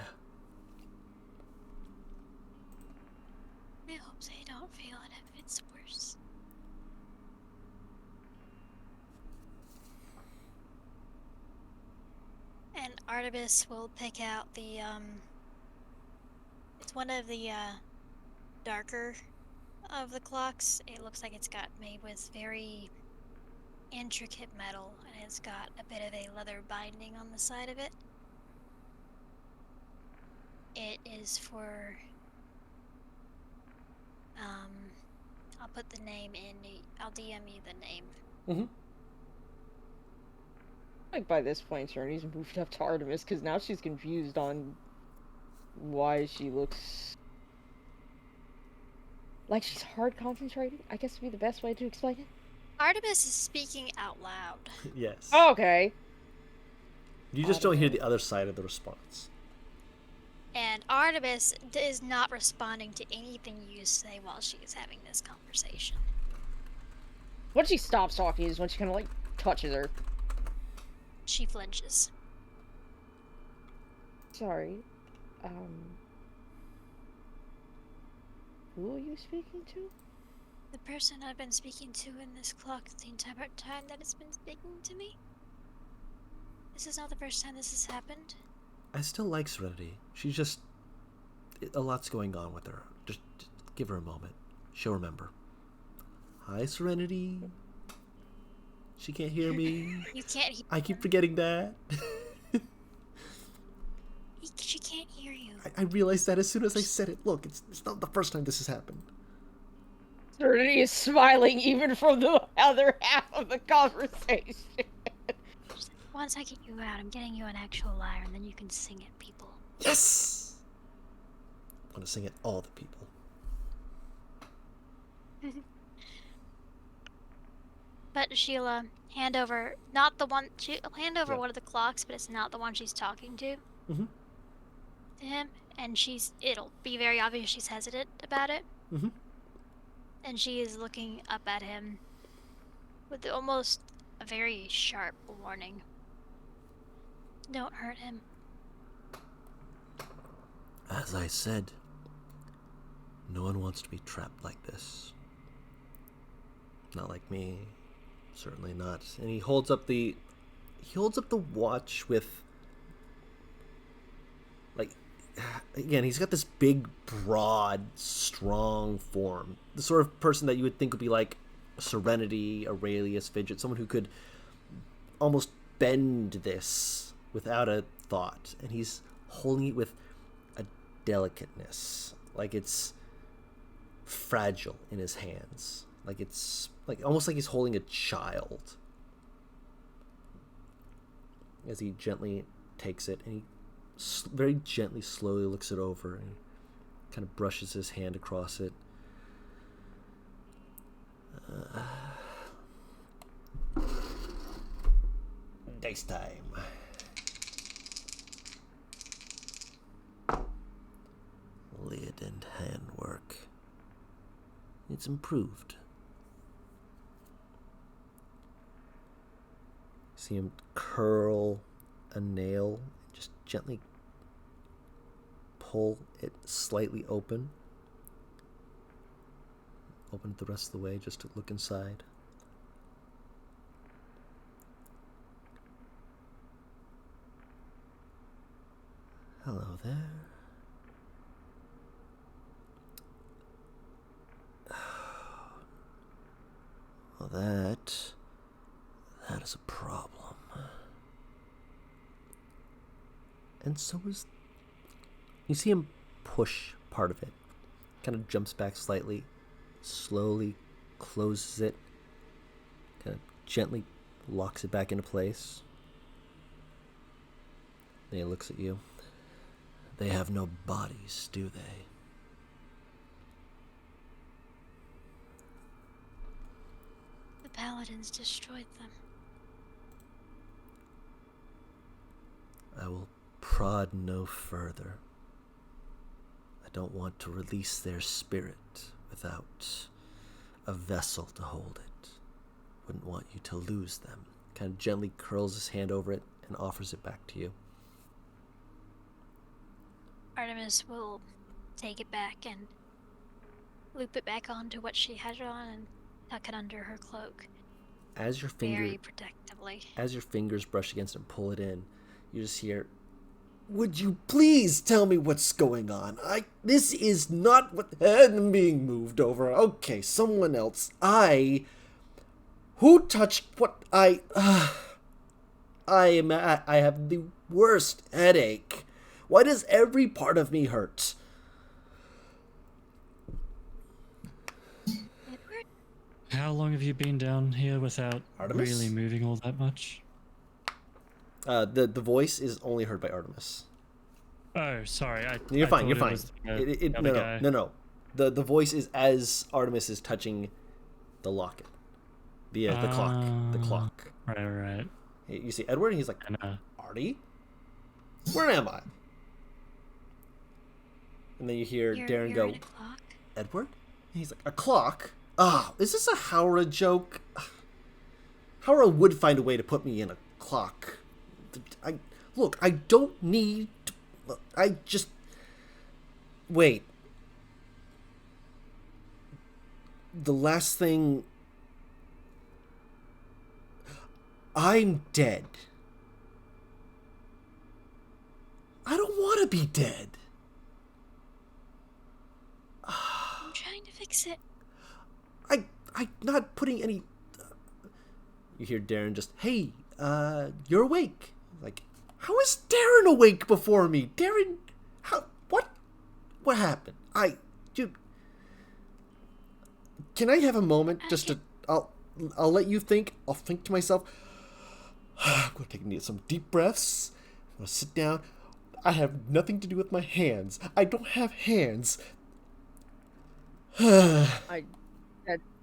S4: I hope they don't feel it if it's worse. And Artemis will pick out the, it's one of the, darker of the clocks. It looks like it's got made with very intricate metal, and it's got a bit of a leather binding on the side of it. It is for, I'll put the name in, I'll DM you the name.
S1: Mm-hmm.
S5: Like by this point, Journey's moved up to Artemis because now she's confused on why she looks like she's hard concentrating. I guess would be the best way to explain it.
S4: Artemis is speaking out loud.
S1: Yes.
S5: Oh, okay.
S1: You just don't hear the other side of the response.
S4: And Artemis is not responding to anything you say while she is having this conversation.
S5: When she stops talking is when she kind of like touches her.
S4: She flinches.
S5: Sorry. Who are you speaking to?
S4: The person I've been speaking to in this clock the entire time that it's been speaking to me. This is not the first time this has happened.
S6: I still like Serenity. She's just... a lot's going on with her. Just give her a moment. She'll remember. Hi, Serenity. She can't hear me.
S4: You can't hear
S6: I keep forgetting that.
S4: She can't hear you.
S6: I realized that as soon as I said it. Look, it's not the first time this has happened.
S5: Serenity is smiling even from the other half of the conversation.
S4: Once I get you out, I'm getting you an actual lyre, and then you can sing at people.
S6: Yes! I want to sing at all the people.
S4: But she'll hand over she'll hand over one of the clocks, but it's not the one she's talking to.
S6: Mm-hmm.
S4: To him, and it'll be very obvious she's hesitant about it.
S6: Mm-hmm.
S4: And she is looking up at him with almost a very sharp warning. Don't hurt him.
S6: As I said, no one wants to be trapped like this. Not like me. Certainly not. And he holds up the watch with, like, again, he's got this big, broad, strong form. The sort of person that you would think would be like Serenity, Aurelius, Fidget, someone who could almost bend this without a thought. And he's holding it with a delicateness, like it's fragile in his hands, like it's like almost like he's holding a child. As he gently takes it, and he very gently, slowly looks it over, and kind of brushes his hand across it. Dice time. Lid and handwork. It's improved. See him curl a nail, just gently pull it slightly open. Open it the rest of the way just to look inside. Hello there. Now that is a problem. And so is... You see him push part of it. Kind of jumps back slightly, slowly closes it, kind of gently locks it back into place. Then he looks at you. They have no bodies, do they?
S4: The paladins destroyed them.
S6: I will prod no further. I don't want to release their spirit without a vessel to hold it. Wouldn't want you to lose them. Kind of gently curls his hand over it and offers it back to you.
S4: Artemis will take it back and loop it back onto what she had on and tuck it under her cloak.
S6: As your
S4: Very protectively.
S6: As your fingers brush against it and pull it in, you just hear, "Would you please tell me what's going on? This is not what I'm being moved over. Okay, someone else. Who touched what I have the worst headache. Why does every part of me hurt?"
S4: Edward?
S2: How long have you been down here without
S6: Artemis?
S2: really moving all that much?
S6: The voice is only heard by Artemis.
S2: Oh, sorry.
S6: You're
S2: I
S6: fine.
S2: thought
S6: You're
S2: it
S6: fine.
S2: was the other guy.
S6: No. The voice is as Artemis is touching the locket, the clock.
S2: Right.
S6: You see Edward, and he's like,
S2: And,
S6: "Artie, where am I?" And then you hear Darren
S4: you're
S6: go,
S4: in a clock.
S6: "Edward?" And he's like, "A clock? Is this a Howrah joke? Howrah would find a way to put me in a clock. I don't need to, I just... Wait. The last thing... I'm dead. I don't want to be dead.
S4: I'm trying to fix it.
S6: I'm not putting any... You hear Darren just, "Hey, you're awake." Like, how is Darren awake before me? Darren, what happened? Can I have a moment I'll let you think. I'll think to myself. I'm going to take some deep breaths. I'm going to sit down. I have nothing to do with my hands. I don't have hands.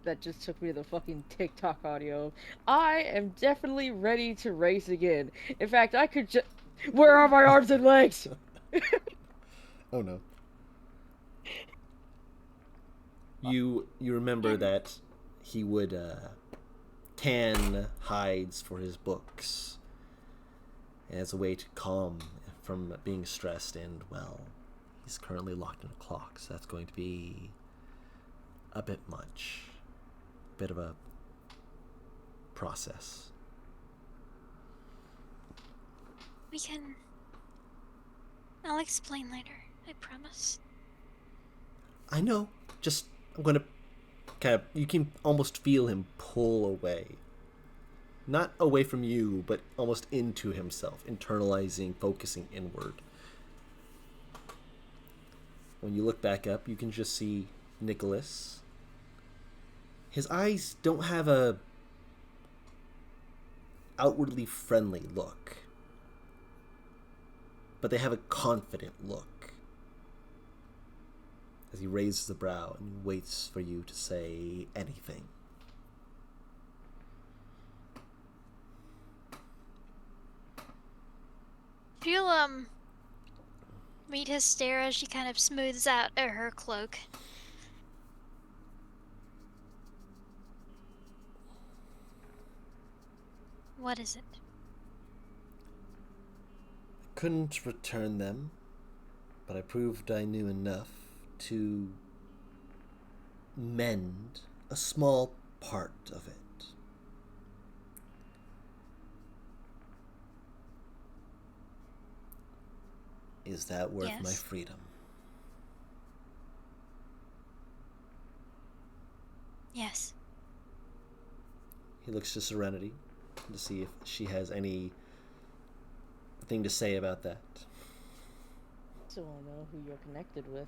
S5: That just took me to the fucking TikTok audio. I am definitely ready to race again. In fact, I could just... Where are my arms and legs?
S6: Oh no. You remember that he would tan hides for his books as a way to calm from being stressed, and well, he's currently locked in a clock, so that's going to be a bit much. Bit of a process.
S4: I'll explain later, I promise.
S6: I know. Just, I'm going to kind of... You can almost feel him pull away. Not away from you, but almost into himself, internalizing, focusing inward. When you look back up, you can just see Nicholas. His eyes don't have a outwardly friendly look, but they have a confident look. As he raises a brow and waits for you to say anything.
S4: You'll meet his stare as she kind of smooths out her cloak. What is it?
S6: I couldn't return them, but I proved I knew enough to mend a small part of it. Is that worth my
S4: Yes.
S6: freedom?
S4: Yes.
S1: He looks to Serenity to see if she has any thing to say about that.
S5: So I know who you're connected with.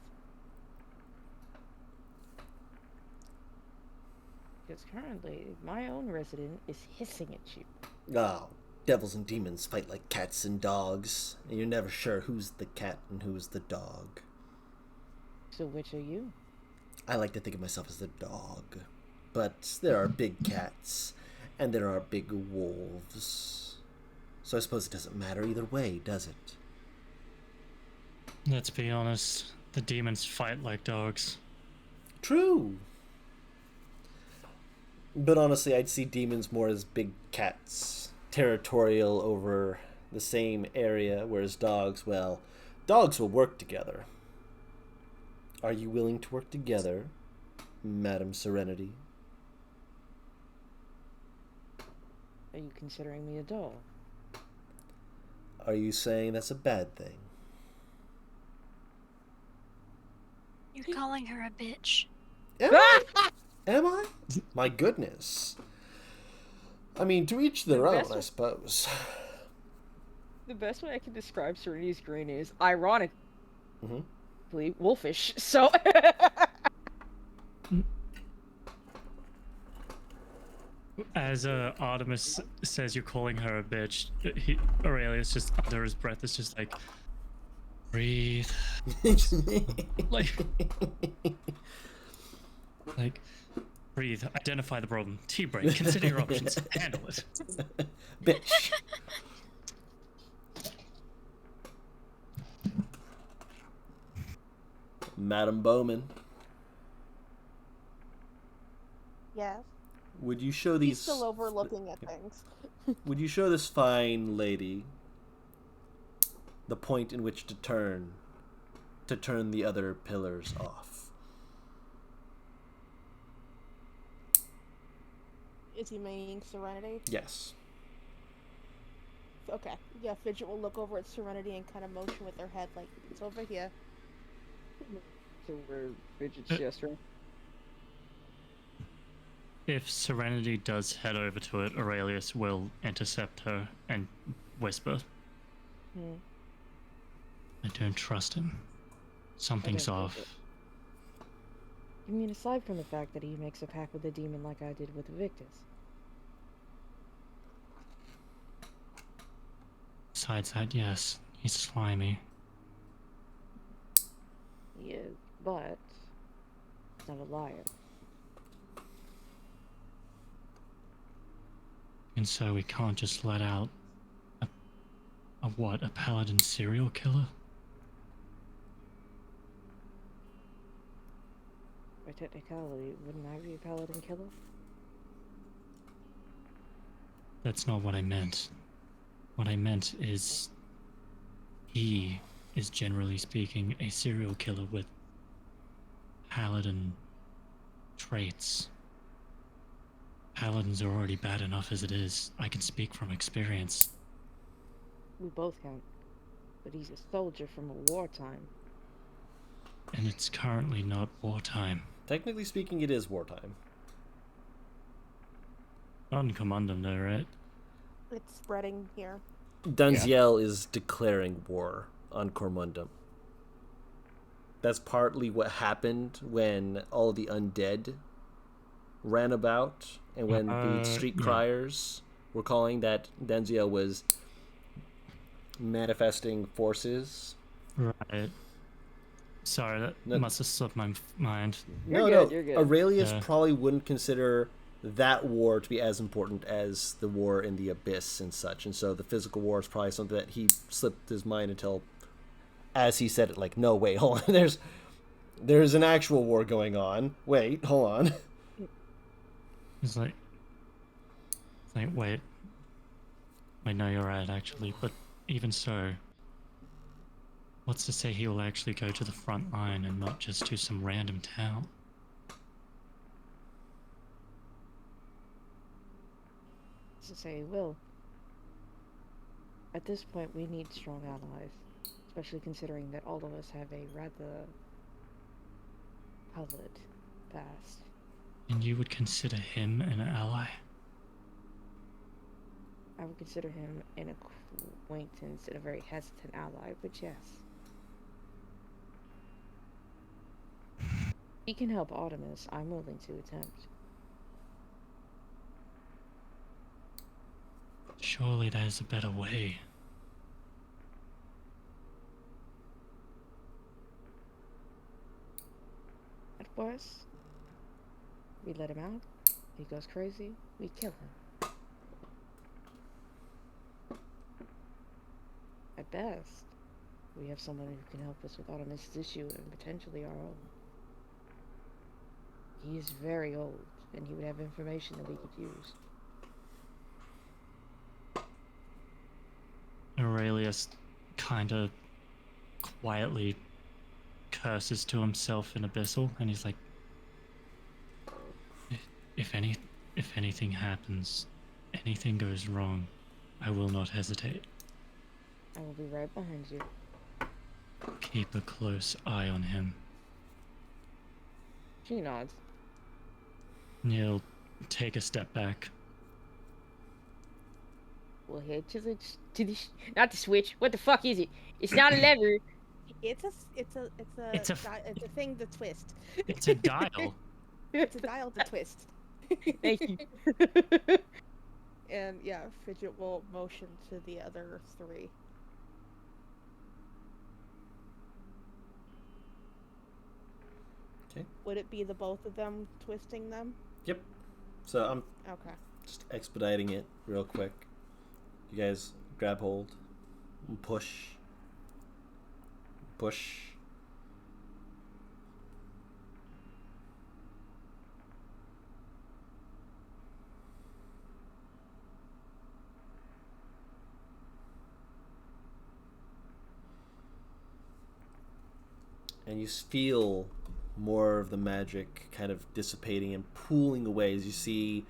S5: Because currently, my own resident is hissing at you.
S1: Oh, devils and demons fight like cats and dogs, and you're never sure who's the cat and who's the dog.
S5: So which are you?
S1: I like to think of myself as the dog, but there are big cats, and there are big wolves. So I suppose it doesn't matter either way, does it?
S2: Let's be honest, the demons fight like dogs.
S1: True. But honestly, I'd see demons more as big cats, territorial over the same area, whereas dogs, well, dogs will work together. Are you willing to work together, Madam Serenity?
S5: Are you considering me a doll?
S1: Are you saying that's a bad thing?
S4: You're calling her a bitch.
S1: Am I? Am I? My goodness. I mean, to each their
S5: The
S1: own,
S5: best
S1: I
S5: one-
S1: suppose.
S5: The best way I can describe Serenity's grin is, ironically,
S1: Mm-hmm.
S5: wolfish. So,
S2: As Artemis says you're calling her a bitch, Aurelius just under his breath is just like, breathe. Like, breathe, identify the problem, tea break, consider your options, handle it.
S1: Bitch. Madam Bowman,
S3: Yes.
S1: would you show
S3: He's
S1: these?
S3: still overlooking at things.
S1: Would you show this fine lady the point in which to turn the other pillars off?
S3: Is he meaning Serenity?
S1: Yes.
S3: Okay. Yeah, Fidget will look over at Serenity and kind of motion with her head like, it's over here.
S5: so we're Fidget's gesturing.
S2: If Serenity does head over to it, Aurelius will intercept her and whisper, I don't trust him. Something's
S5: don't
S2: off.
S5: trust You mean aside from the fact that he makes a pact with a demon like I did with Victus?
S2: Besides that, yes, he's slimy.
S5: He is, but he's not a liar.
S2: And so we can't just let out a paladin serial killer?
S5: By technicality, wouldn't I be a paladin killer?
S2: That's not what I meant. What I meant is he is, generally speaking, a serial killer with paladin traits. Paladins are already bad enough as it is. I can speak from experience.
S5: We both can. But he's a soldier from a wartime.
S2: And it's currently not wartime.
S1: Technically speaking, it is wartime.
S2: Not in Cormundum though, right?
S3: It's spreading here.
S1: Dunziel is declaring war on Cormundum. That's partly what happened when all the undead ran about, and when the street
S2: yeah.
S1: criers were calling that Dunziel was manifesting forces.
S2: Right. Sorry, that
S1: No.
S2: must have slipped my mind.
S5: You're good.
S1: Aurelius
S2: Yeah.
S1: probably wouldn't consider that war to be as important as the war in the Abyss and such, and so the physical war is probably something that he slipped his mind until, as he said it, like, no, wait, hold on, there's an actual war going on. Wait, hold on.
S2: It's like, wait, no, you're right, actually. But even so, what's to say he will actually go to the front line and not just to some random town?
S5: To say he will. At this point, we need strong allies. Especially considering that all of us have a rather colored past.
S2: And you would consider him an ally?
S5: would consider him an acquaintance and a very hesitant ally, but yes. He can help Artemis. I'm willing to attempt.
S2: Surely there's a better way.
S5: At worst, we let him out. He goes crazy. We kill him. At best, we have someone who can help us with Artemis' issue and potentially our own. He is very old, and he would have information that we could use.
S2: Aurelius kinda quietly curses to himself in Abyssal, and he's like, if anything happens, anything goes wrong, I will not hesitate.
S5: I will be right behind you.
S2: Keep a close eye on him.
S5: She nods.
S2: He'll take a step back.
S5: We'll head to the not the switch. What the fuck is it? It's not a lever.
S3: It's a thing to twist.
S2: It's a dial.
S3: It's a dial to twist.
S5: Thank you.
S3: And yeah, Fidget will motion to the other three.
S1: Okay.
S3: Would it be the both of them twisting them?
S1: Yep. So I'm
S3: Okay.
S1: just expediting it real quick. You guys grab hold and push. Push. And you feel more of the magic kind of dissipating and pooling away as you see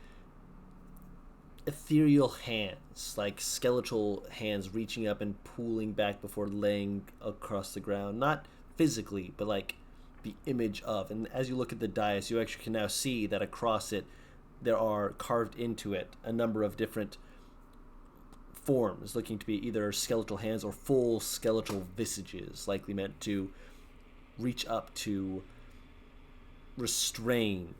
S1: ethereal hands, like skeletal hands reaching up and pulling back before laying across the ground. Not physically, but like the image of. And as you look at the dais, you actually can now see that across it, there are carved into it a number of different forms, looking to be either skeletal hands or full skeletal visages, likely meant to reach up to restrain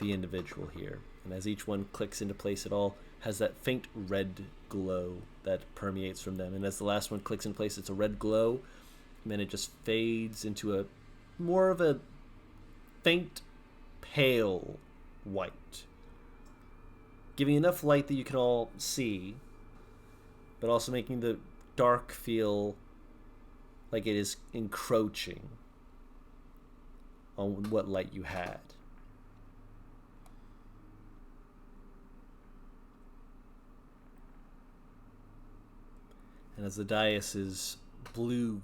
S1: the individual here. And as each one clicks into place, it all has that faint red glow that permeates from them. And as the last one clicks in place, it's a red glow, and then it just fades into a more of a faint pale white, giving enough light that you can all see, but also making the dark feel like it is encroaching on what light you had. And as the dais' blue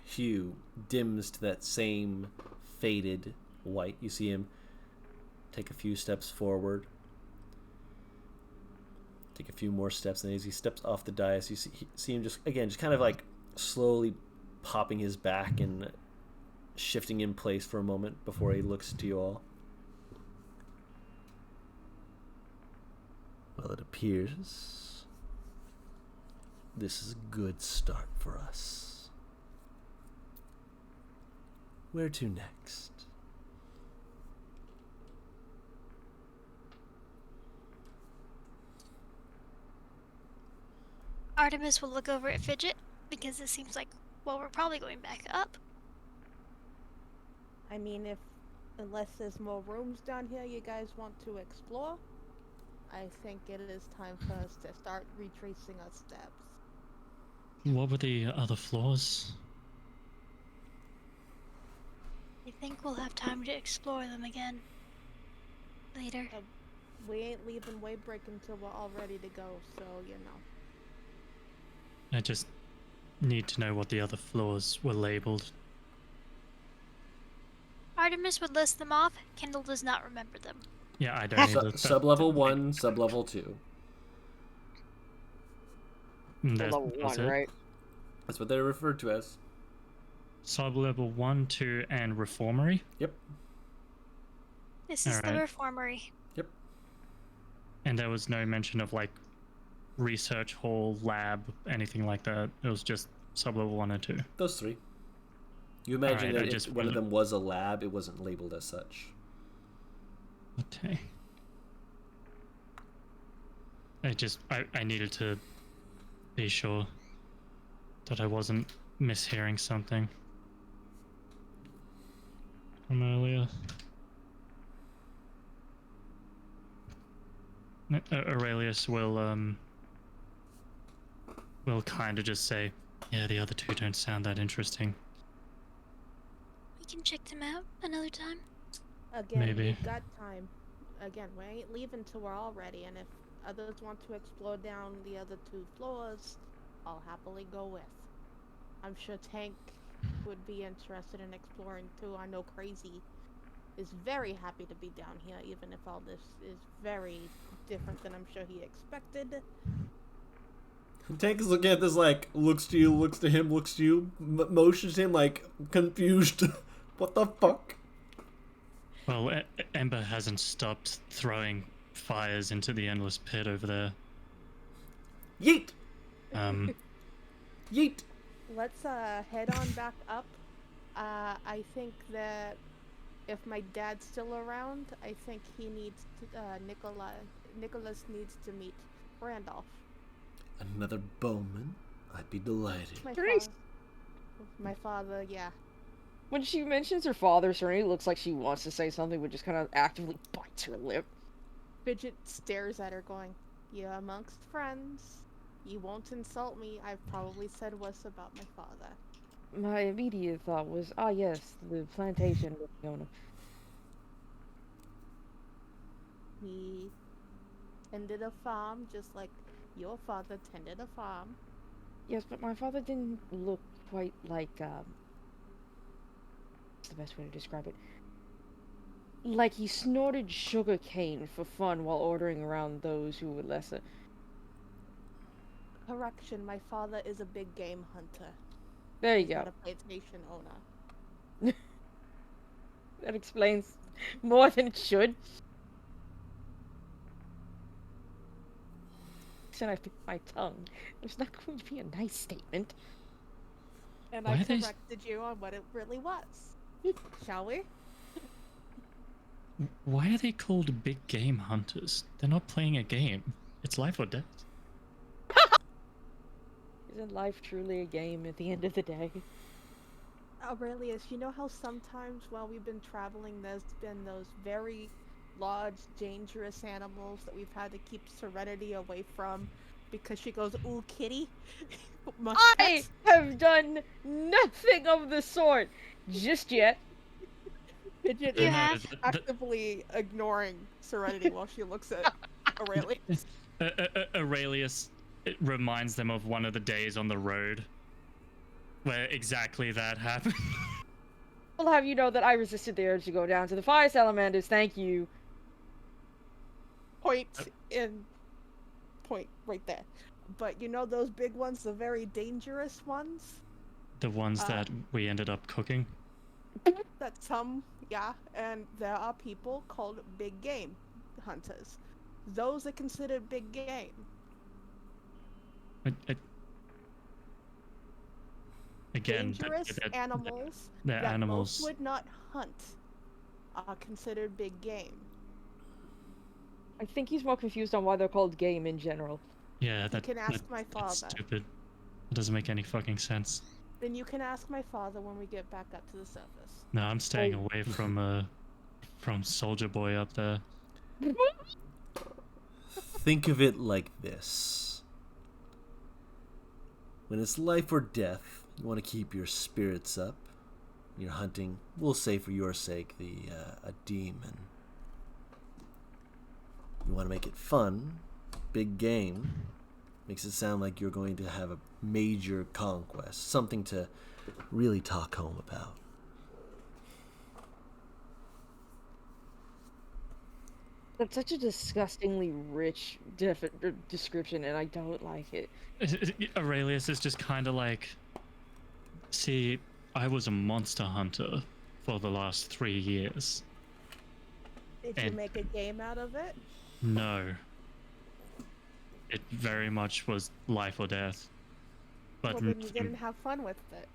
S1: hue dims to that same faded white, you see him take a few steps forward, take a few more steps, and as he steps off the dais, you see him just kind of like slowly popping his back and shifting in place for a moment before he looks to you all. Well, it appears this is a good start for us. Where to next?
S4: Artemis will look over at Fidget, because it seems like, well, we're probably going back up.
S3: I mean, unless there's more rooms down here you guys want to explore, I think it is time for us to start retracing our steps.
S2: What were the other floors?
S4: I think we'll have time to explore them again later.
S3: We ain't leaving Waybreak until we're all ready to go, so you know.
S2: I just need to know what the other floors were labeled.
S4: Artemis would list them off. Kendall does not remember them.
S2: Yeah, I don't either.
S1: Sub-level 1, sub-level 2.
S5: Level 1, right?
S1: That's what they're referred to as.
S2: Sub-level 1, 2, and Reformery?
S1: Yep.
S4: This is the
S2: Alright.
S4: Reformery.
S1: Yep.
S2: And there was no mention of, like, research hall, lab, anything like that? It was just sublevel 1 and 2.
S1: Those three. You imagine
S2: Alright, I
S1: that
S2: just
S1: if one of
S2: wanted-
S1: them was a lab, it wasn't labeled as such.
S2: Okay. I needed to be sure that I wasn't mishearing something from earlier. Aurelius will kind of just say, yeah, the other two don't sound that interesting.
S4: We can check them out another time.
S3: Again,
S2: Maybe.
S3: we've got time. Again, we ain't leaving till we're all ready, and if others want to explore down the other 2 floors, I'll happily go with. I'm sure Tank would be interested in exploring too. I know Crazy is very happy to be down here, even if all this is very different than I'm sure he expected.
S1: Tank is looking at this like, looks to you, looks to him, looks to you, motions him like, confused. What the fuck?
S2: Well, Ember hasn't stopped throwing fires into the endless pit over there.
S1: Yeet! Yeet!
S3: Let's head on back up. I think that if my dad's still around, I think he needs to, Nicholas needs to meet Randolph.
S1: Another bowman? I'd be delighted.
S3: My father, yeah.
S5: When she mentions her father, Serenity looks like she wants to say something, but just kind of actively bites her lip.
S3: Fidget stares at her going, "You're amongst friends. You won't insult me. I've probably said worse about my father."
S5: My immediate thought was, ah yes, the plantation with Fiona.
S3: He tended a farm just like your father tended a farm.
S5: Yes, but my father didn't look quite like, what's the best way to describe it? Like he snorted sugar cane for fun while ordering around those who were lesser.
S3: Correction, my father is a big game hunter.
S5: There you
S3: He's
S5: go.
S3: not a plantation owner.
S5: That explains more than it should. Said I bit my tongue. It's not going to be a nice statement.
S3: And
S2: Why
S3: I
S2: are they
S3: corrected you on what it really was. Shall we?
S2: Why are they called big game hunters? They're not playing a game. It's life or death.
S5: Isn't life truly a game at the end of the day?
S3: Aurelius, you know how sometimes while we've been traveling, there's been those very large, dangerous animals that we've had to keep Serenity away from because she goes, "Ooh, kitty."
S5: I have done nothing of the sort just yet.
S3: Fidget
S4: You
S3: is
S4: have?
S3: actively ignoring Serenity while she looks at Aurelius.
S2: Aurelius, it reminds them of one of the days on the road where exactly that happened.
S5: I'll have you know that I resisted the urge to go down to the fire salamanders, thank you.
S3: Point right there. But you know those big ones, the very dangerous ones?
S2: The ones that we ended up cooking.
S3: That some, yeah, and there are people called big game hunters. Those are considered big game.
S2: Again,
S3: Dangerous animals
S2: they're
S3: that
S2: animals.
S3: most would not hunt are considered big game.
S5: I think he's more confused on why they're called game in general.
S2: Yeah,
S3: You can ask my
S2: that's
S3: father.
S2: stupid. It doesn't make any fucking sense.
S3: Then you can ask my father when we get back up to the surface.
S2: No, I'm staying away from Soldier Boy up there.
S1: Think of it like this. When it's life or death, you want to keep your spirits up. You're hunting, we'll say for your sake, a demon. You want to make it fun, big game. Makes it sound like you're going to have a major conquest, something to really talk home about.
S5: That's such a disgustingly rich description, and I don't like it.
S2: Aurelius is just kind of like, see, I was a monster hunter for the last 3 years.
S3: Did you make a game out of it?
S2: No. It very much was life or death. But
S3: Well, then you didn't have fun with it.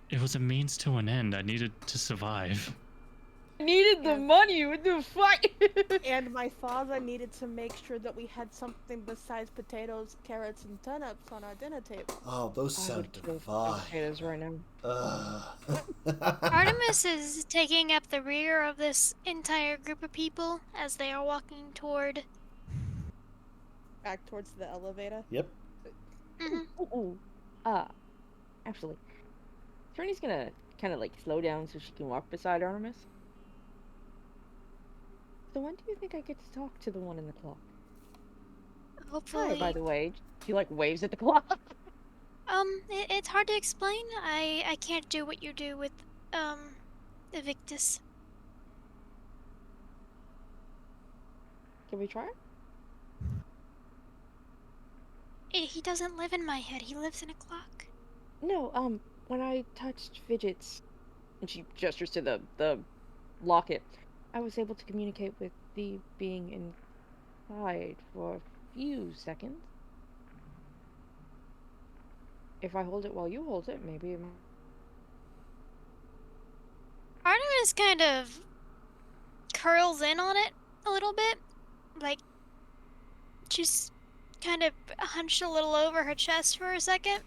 S2: it was a means to an end. I needed to survive.
S5: I needed the money with the fight.
S3: And my father needed to make sure that we had something besides potatoes, carrots, and turnips on our dinner table.
S1: Oh, those
S5: I
S1: sound
S5: would kill
S1: divine.
S5: potatoes right now.
S4: Artemis is taking up the rear of this entire group of people as they are walking toward.
S3: Back towards the elevator.
S1: Yep.
S5: Ooh. Actually, Trini's gonna kind of like slow down so she can walk beside Artemis. So when do you think I get to talk to the one in the clock?
S4: Hopefully.
S5: Hi, by the way. He like waves at the clock.
S4: It's hard to explain. I can't do what you do with, Evictus.
S5: Can we try?
S4: He doesn't live in my head. He lives in a clock.
S5: No, when I touched Fidget's, and she gestures to the locket, I was able to communicate with the being inside for a few seconds. If I hold it while you hold it, maybe it...
S4: Artemis kind of curls in on it a little bit. Like, she's kind of hunched a little over her chest for a second.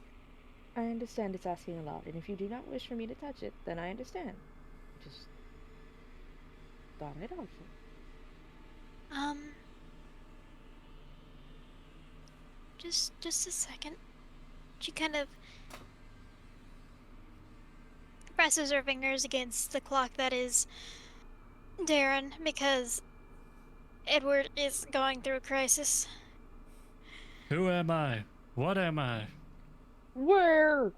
S5: I understand it's asking aloud, and if you do not wish for me to touch it, then I understand. Just thought I'd offer.
S4: Just a second. She kind of presses her fingers against the clock that is Darren, because Edward is going through a crisis.
S2: Who am I? What am I?
S5: Where?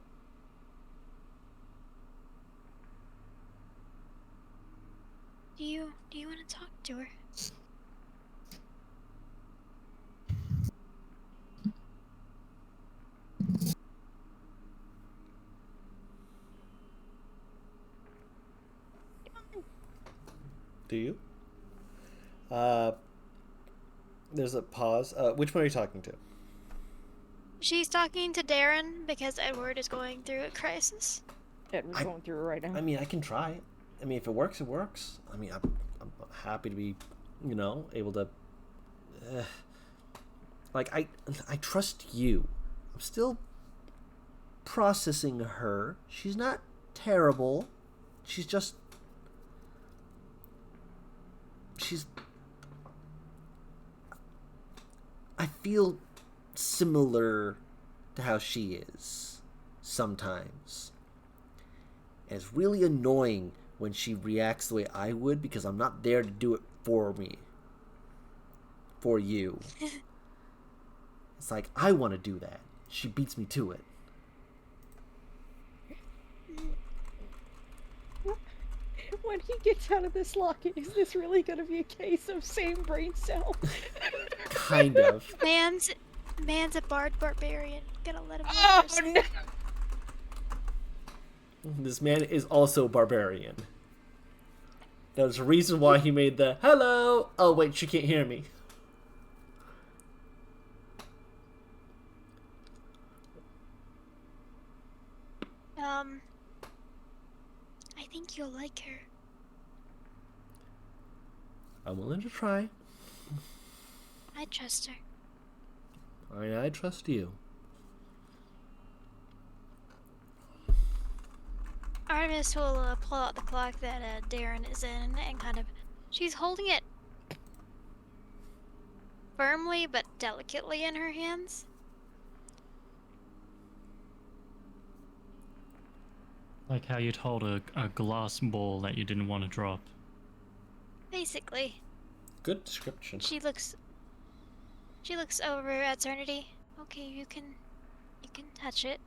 S4: Do you want to talk to her?
S1: Do you? There's a pause. Which one are you talking to?
S4: She's talking to Darren because Edward is going through a crisis.
S5: Edward's going through it right now.
S1: I mean, I can try it. I mean, if it works, it works. I mean, I'm happy to be, able to. I trust you. I'm still processing her. She's not terrible. She's just. I feel similar to how she is sometimes. And it's really annoying when she reacts the way I would, because I'm not there to do it for me. For you. It's like, I want to do that. She beats me to it.
S5: When he gets out of this locket, is this really gonna be a case of same brain cell?
S1: Kind of.
S4: Man's a barbarian. Gonna let him
S5: Oh
S4: live.
S5: no!
S1: This man is also barbarian. There's a reason why he made the hello. Oh wait, she can't hear me.
S4: I think you'll like her.
S1: I'm willing to try.
S4: I trust her.
S1: I trust you.
S4: Artemis will pull out the clock that Darren is in and kind of... She's holding it firmly but delicately in her hands.
S2: Like how you'd hold a glass ball that you didn't want to drop.
S4: Basically.
S1: Good description.
S4: She looks over at Eternity. Okay, you can touch it.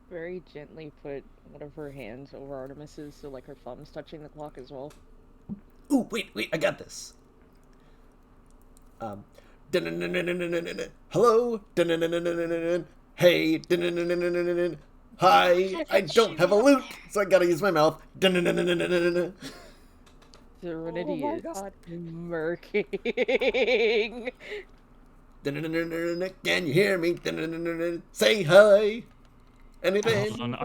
S5: Very gently put one of her hands over Artemis's, so like her thumb's touching the clock as well.
S1: Ooh, wait, I got this. Hello. Hey. Hi. I don't have a lute, so I gotta use my mouth.
S5: Serenity
S3: Oh my
S5: is
S3: God.
S5: murking.
S1: Can you hear me? Say hi. Anything?
S2: Hold on,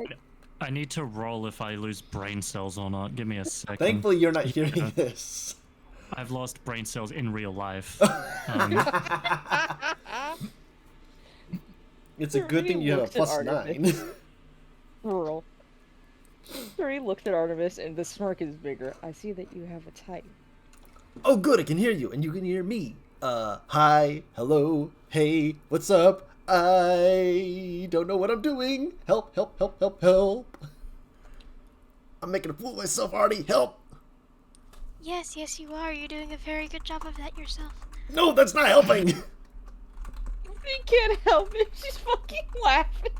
S2: I need to roll if I lose brain cells or not. Give me a second.
S1: Thankfully, you're not hearing
S2: Yeah.
S1: this.
S2: I've lost brain cells in real life.
S1: It's a good thing you have a +9.
S5: Rural. Three looks at Artemis, and the smirk is bigger. I see that you have a type.
S1: Oh, good, I can hear you, and you can hear me. Hi, hello, hey, what's up? I don't know what I'm doing. Help, help, help, help, help. I'm making a fool of myself, Artie. Help.
S4: Yes, yes, you are. You're doing a very good job of that yourself.
S1: No, that's not helping.
S5: She can't help it. She's fucking laughing.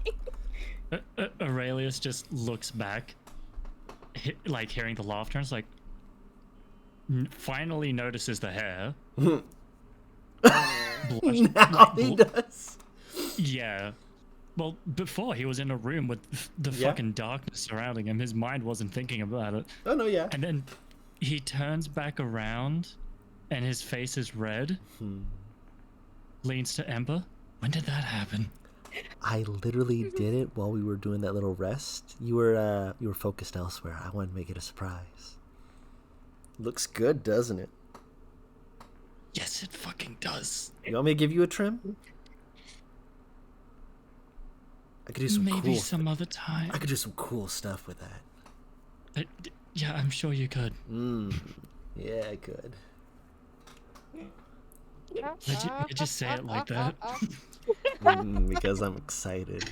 S2: Aurelius just looks back, like hearing the laughter, and is like, finally notices the hair.
S1: Now he does.
S2: Yeah. Well, before he was in a room with the fucking darkness surrounding him. His mind wasn't thinking about it.
S1: Oh, no, yeah.
S2: And then he turns back around, and his face is red. Leans to Ember. When did that happen?
S6: I literally did it while we were doing that little rest. You were focused elsewhere. I wanted to make it a surprise.
S1: Looks good, doesn't it?
S2: Yes, it fucking does.
S1: You want me to give you a trim? I could do some
S2: Maybe
S1: cool
S2: some other time.
S1: I could do some cool stuff with that.
S2: Yeah, I'm sure you could.
S1: Yeah, I could.
S2: Did you just say it like that?
S1: Because I'm excited.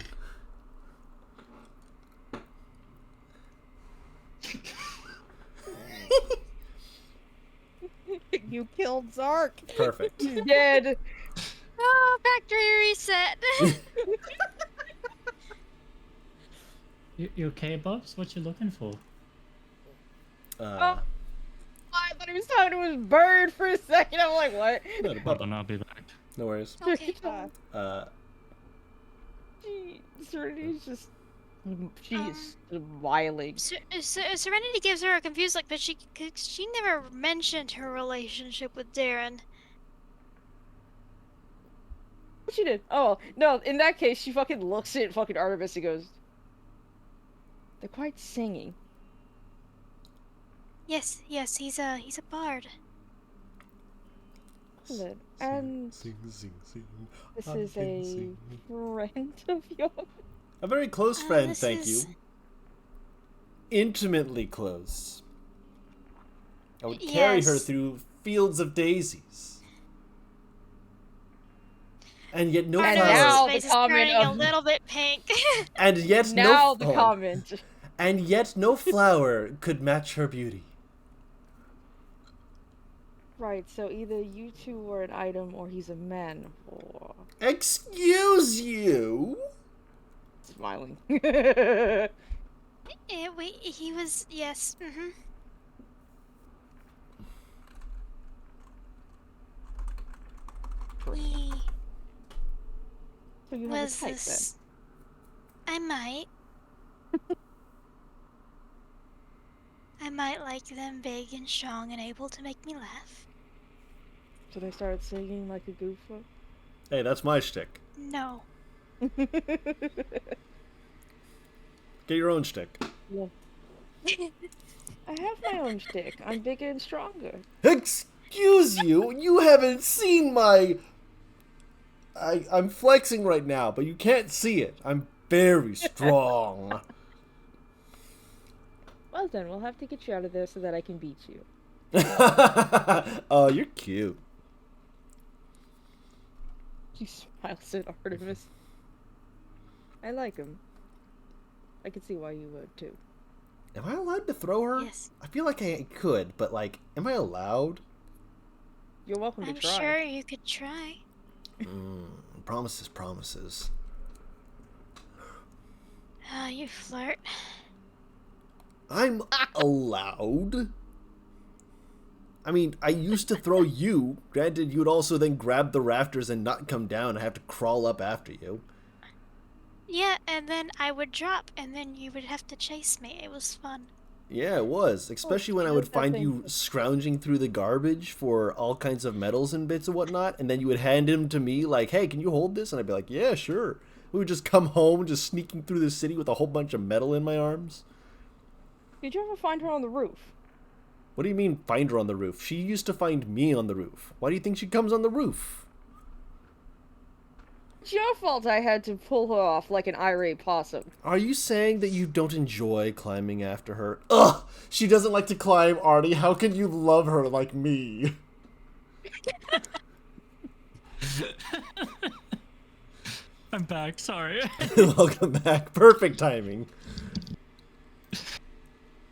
S3: You killed Zark.
S1: Perfect.
S5: He's dead.
S4: Oh, factory reset.
S2: You okay, Bubs? What you looking for?
S5: I thought he was talking to his bird for a second. I'm like, what?
S1: No,
S2: Hold on, I'll be back.
S1: no worries.
S4: Okay.
S5: Serenity's just... She is smiling.
S4: Serenity gives her a confused look, but she never mentioned her relationship with Darren.
S5: She did. Oh, no, in that case, she fucking looks at fucking Artemis and goes, they're quite singing.
S4: Yes, yes, he's a bard.
S5: Good. And
S1: Sing, sing, sing.
S5: this
S1: I
S5: is
S1: can
S5: a
S1: sing.
S5: friend of yours.
S1: A very close friend,
S4: this
S1: thank
S4: is-
S1: you. Intimately close. I would carry her
S4: Yes.
S1: through fields of daisies. And yet no
S5: And
S1: flower.
S5: now
S4: His
S5: the
S4: face is
S5: comment
S4: turning a
S5: of-
S4: little bit pink.
S1: And yet
S5: Now
S1: no
S5: the
S1: hold on.
S5: comment.
S1: And yet no flower could match her beauty.
S5: Right, so either you two are an item or he's a man whore.
S1: Excuse you?
S5: Smiling.
S4: Wait, he was, yes, He
S5: So you have
S4: was
S5: a type
S4: this... I might. I might like them big and strong and able to make me laugh.
S5: then. So they started singing like a goofer.
S1: Hey, that's my shtick.
S4: No.
S1: Get your own shtick.
S5: Yeah. I have my own shtick. I'm bigger and stronger.
S1: Excuse you? You haven't seen my... I'm flexing right now, but you can't see it. I'm very strong.
S5: Well then, we'll have to get you out of there so that I can beat you.
S1: Oh, you're cute.
S5: She smiles at Artemis. I like him. I can see why you would too.
S1: Am I allowed to throw her?
S4: Yes.
S1: I feel like I could, but like, am I allowed?
S5: You're welcome to
S4: I'm
S5: try.
S4: sure you could try.
S1: Promises, promises.
S4: Ah, you flirt.
S1: I'm allowed. I mean, I used to throw you. Granted, you'd also then grab the rafters and not come down. I have to crawl up after you.
S4: Yeah, and then I would drop, and then you would have to chase me. It was fun.
S1: Yeah, it was. Especially when I would find you scrounging through the garbage for all kinds of metals and bits and whatnot, and then you would hand him to me like, hey, can you hold this? And I'd be like, yeah, sure. We would just come home just sneaking through the city with a whole bunch of metal in my arms.
S5: Did you ever find her on the roof?
S1: What do you mean, find her on the roof? She used to find me on the roof. Why do you think she comes on the roof?
S5: It's your fault I had to pull her off like an irate possum.
S1: Are you saying that you don't enjoy climbing after her? Ugh! She doesn't like to climb, Artie. How can you love her like me?
S2: I'm back, sorry.
S1: Welcome back. Perfect timing.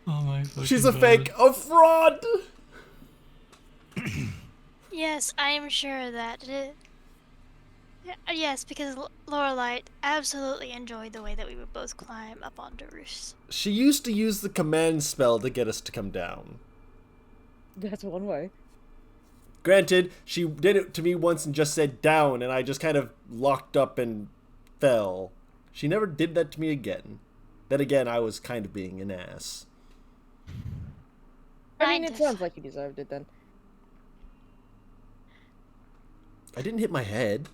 S2: Oh my
S1: She's a fake, a fraud!
S4: Yes, I am sure that yes, because Lorelite absolutely enjoyed the way that we would both climb up onto roofs.
S1: She used to use the command spell to get us to come down.
S5: That's one way.
S1: Granted, she did it to me once and just said down, and I just kind of locked up and fell. She never did that to me again. Then again, I was kind of being an ass.
S5: I mean, it sounds like you deserved it then.
S1: I didn't hit my head.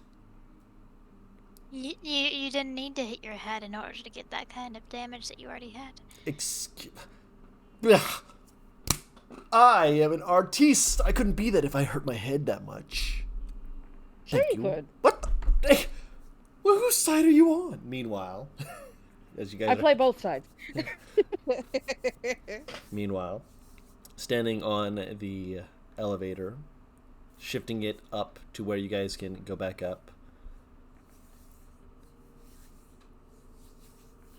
S4: You didn't need to hit your head in order to get that kind of damage that you already had.
S1: I am an artiste. I couldn't be that if I hurt my head that much.
S5: Sure you could.
S1: What the? Hey, well, whose side are you on? Meanwhile, as you guys
S5: I play both sides.
S1: Meanwhile, standing on the elevator, shifting it up to where you guys can go back up,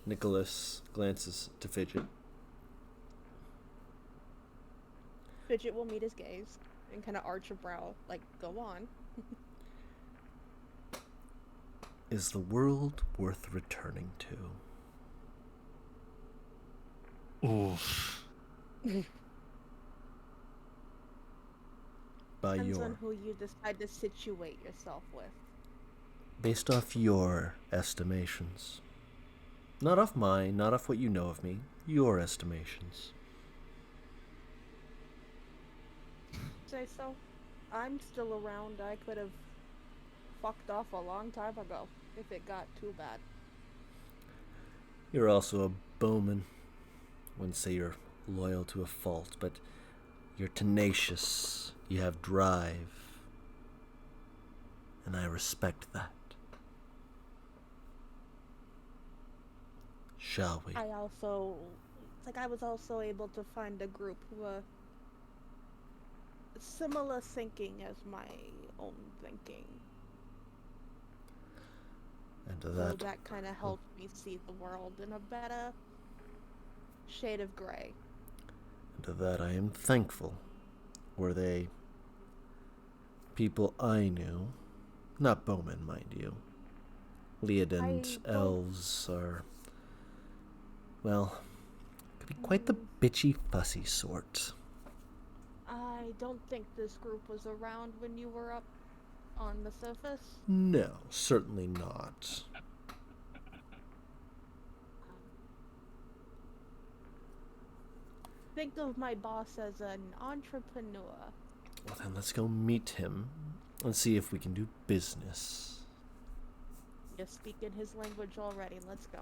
S1: Nicholas glances to Fidget.
S3: Fidget will meet his gaze and kind of arch a brow, like, go on.
S1: Is the world worth returning to?
S2: Oof.
S1: By
S3: Depends
S1: your...
S3: on who you decide to situate yourself with.
S1: Based off your estimations. Not off mine, not off what you know of me. Your estimations.
S3: Say so. I'm still around. I could have fucked off a long time ago if it got too bad.
S1: You're also a bowman. I wouldn't say you're loyal to a fault, but you're tenacious. You have drive. And I respect that. Shall we?
S3: I was also able to find a group who were similar thinking as my own thinking.
S1: And to
S3: So
S1: that,
S3: that kind of helped me see the world in a better shade of gray.
S1: and to that I am thankful. Were they people I knew? Not bowmen, mind you. Leodand elves are, well, could be quite the bitchy, fussy sort.
S3: I don't think this group was around when you were up on the surface.
S1: No, certainly not.
S3: Think of my boss as an entrepreneur.
S1: Well, then let's go meet him and see if we can do business.
S3: You're speaking his language already. Let's go.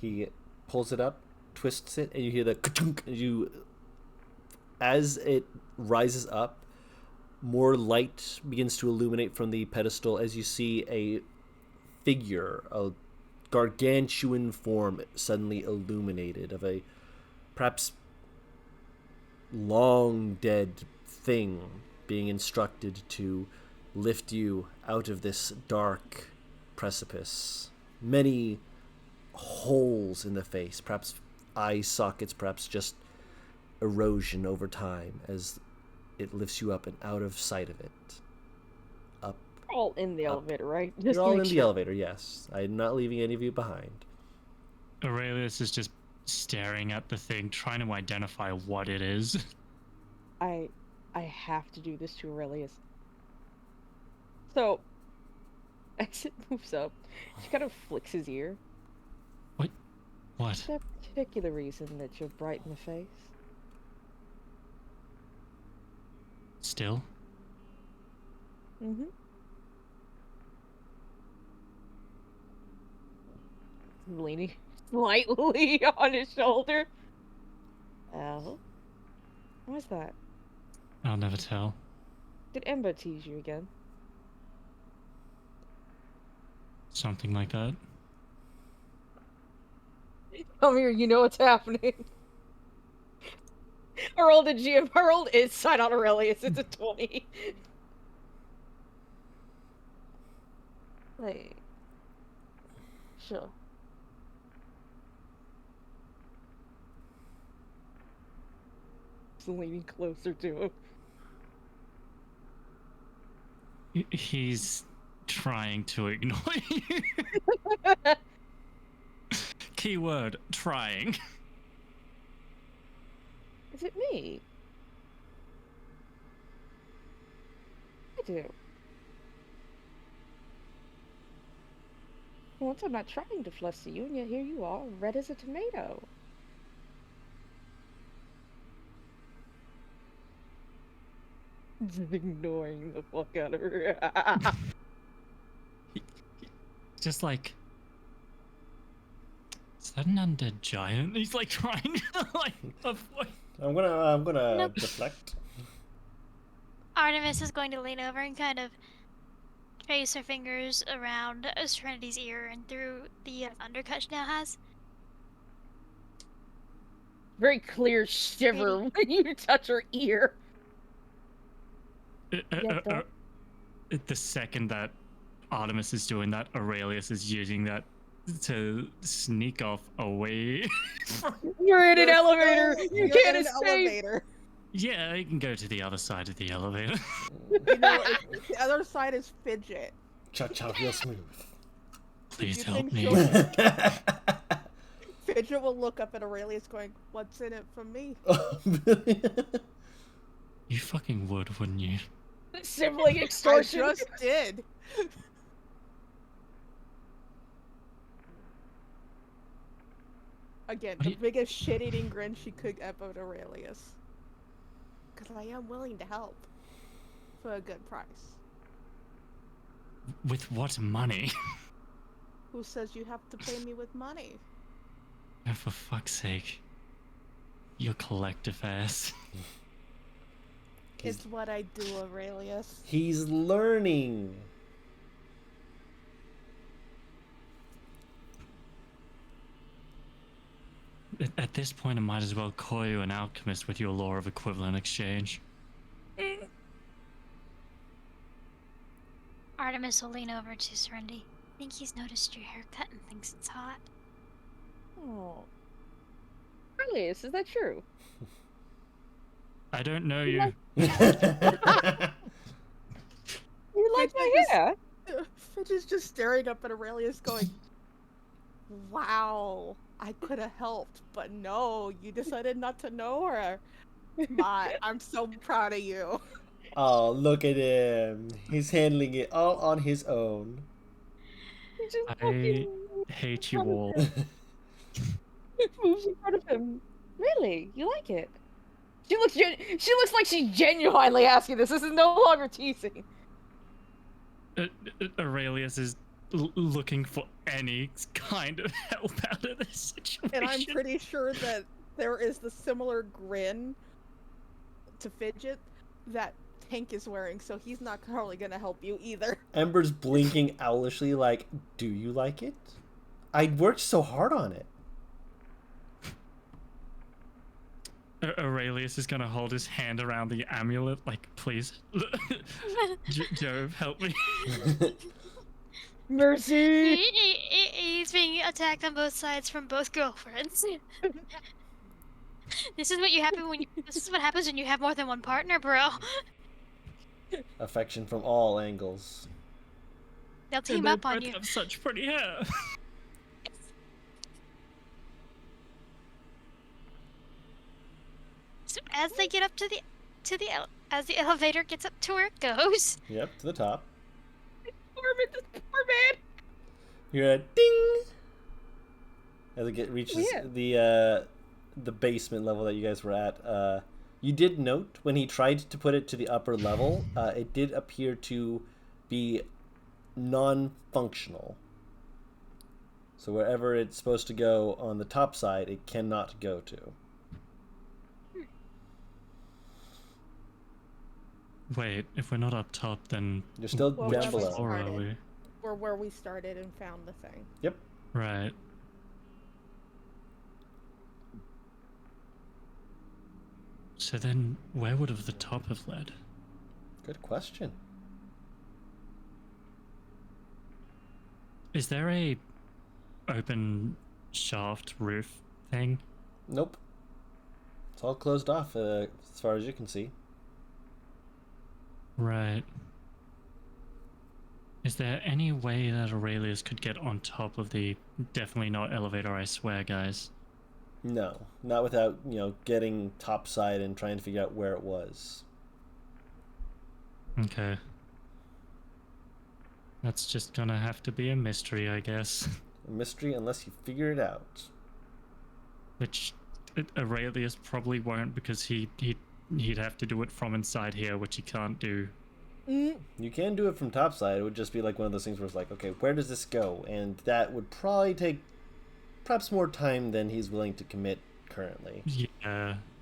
S1: He pulls it up, twists it, and you hear the ka-chunk, and as it rises up, more light begins to illuminate from the pedestal as you see a figure, a gargantuan form suddenly illuminated of a perhaps long dead thing being instructed to lift you out of this dark precipice. Many holes in the face, perhaps eye sockets, perhaps just erosion over time as it lifts you up and out of sight of it. Up.
S5: All in the
S1: Up.
S5: elevator, right? Just
S1: You're
S5: to
S1: all
S5: make
S1: in the
S5: sure.
S1: elevator, yes. I'm not leaving any of you behind.
S2: Aurelius is just staring at the thing, trying to identify what it is.
S5: I have to do this to Aurelius. So, as it moves up, she kind of flicks his ear.
S2: What? What?
S5: Is there a particular reason that you're bright in the face?
S2: Still?
S5: Mm-hmm. Leaning slightly on his shoulder. Al? What's that?
S2: I'll never tell.
S5: Did Ember tease you again?
S2: Something like that.
S5: Come here, you know what's happening. I rolled a GM. I rolled insight on Aurelius. It's a 20. Like, sure. Just leaning closer to him.
S2: He's trying to ignore you. Keyword, trying.
S5: Is it me? I do. Once I'm not trying to fluster you, and yet here you are, red as a tomato. Just ignoring the fuck out of her.
S2: Just like, is that an undead giant? He's like trying to like avoid.
S6: I'm gonna
S4: Nope.
S6: deflect.
S4: Artemis is going to lean over and kind of trace her fingers around Serenity's ear and through the undercut she now has.
S5: Very clear shiver when you touch her ear.
S2: The second that Artemis is doing that, Aurelius is using that to sneak off away.
S5: You're in an elevator. You
S3: You're
S5: can't
S3: in an
S5: escape.
S3: elevator.
S2: Yeah, I can go to the other side of the elevator.
S3: You know, the other side is Fidget.
S6: Cha-cha real smooth.
S2: Please
S3: You
S2: help
S3: think
S2: me.
S3: she'll- Fidget will look up at Aurelius going, "What's in it for me?"
S2: You fucking would, wouldn't you?
S5: Sibling
S3: I
S5: extortion.
S3: just did. Again,
S2: What do
S3: the
S2: you-
S3: biggest shit-eating grin she could get at Aurelius. Because I am willing to help. For a good price.
S2: With what money?
S3: Who says you have to pay me with money?
S2: Oh, for fuck's sake. Your collective ass.
S3: It's what I do, Aurelius.
S6: He's learning.
S2: At this point, I might as well call you an alchemist with your law of equivalent exchange.
S4: Artemis will lean over to Serenity. I think he's noticed your haircut and thinks it's hot.
S5: Oh. Aurelius, is that true?
S2: I don't know you.
S5: You like my
S3: Fidget
S5: hair?
S3: Fidget's just staring up at Aurelius going, "Wow, I could have helped, but no, you decided not to know her. I'm so proud of you."
S6: Oh, look at him. He's handling it all on his own.
S5: You just
S2: I
S5: fucking
S2: hate you all.
S5: moves in front of him. Really? You like it? She looks like she's genuinely asking this. This is no longer teasing.
S2: Aurelius is looking for any kind of help out of this situation.
S3: And I'm pretty sure that there is the similar grin to Fidget that Tank is wearing, so he's not probably gonna help you either.
S6: Ember's blinking owlishly like, do you like it? I worked so hard on it.
S2: Aurelius is gonna hold his hand around the amulet, like, please, Jove, help me.
S5: Mercy.
S4: He's being attacked on both sides from both girlfriends. This is what happens when you have more than one partner, bro.
S6: Affection from all angles.
S4: They'll
S2: And
S4: team
S2: they
S4: up on
S2: both
S4: you.
S2: have such pretty hair.
S4: So as they get up as the elevator gets up to where it goes,
S6: Yep, to the top.
S5: This poor man.
S6: You're a ding!
S1: as it reaches
S5: Yeah.
S1: the basement level that you guys were at. You did note when he tried to put it to the upper level, it did appear to be non-functional. So wherever it's supposed to go on the top side, it cannot go to.
S2: Wait, if we're not up top, then
S1: You're still
S3: Well,
S1: down
S3: which
S1: below.
S2: floor are we?
S3: Or where we started and found the thing.
S1: Yep.
S2: Right. So then, where would have the top have led?
S1: Good question.
S2: Is there a open shaft roof thing?
S1: Nope. It's all closed off as far as you can see.
S2: Right. Is there any way that Aurelius could get on top of the definitely not elevator, I swear, guys?
S1: No, not without, getting topside and trying to figure out where it was.
S2: Okay. That's just gonna have to be a mystery, I guess.
S1: A mystery unless you figure it out.
S2: Which Aurelius probably won't, because he'd have to do it from inside here, which he can't do.
S1: You can do it from topside. It would just be like one of those things where it's like, okay, where does this go? And that would probably take perhaps more time than he's willing to commit currently.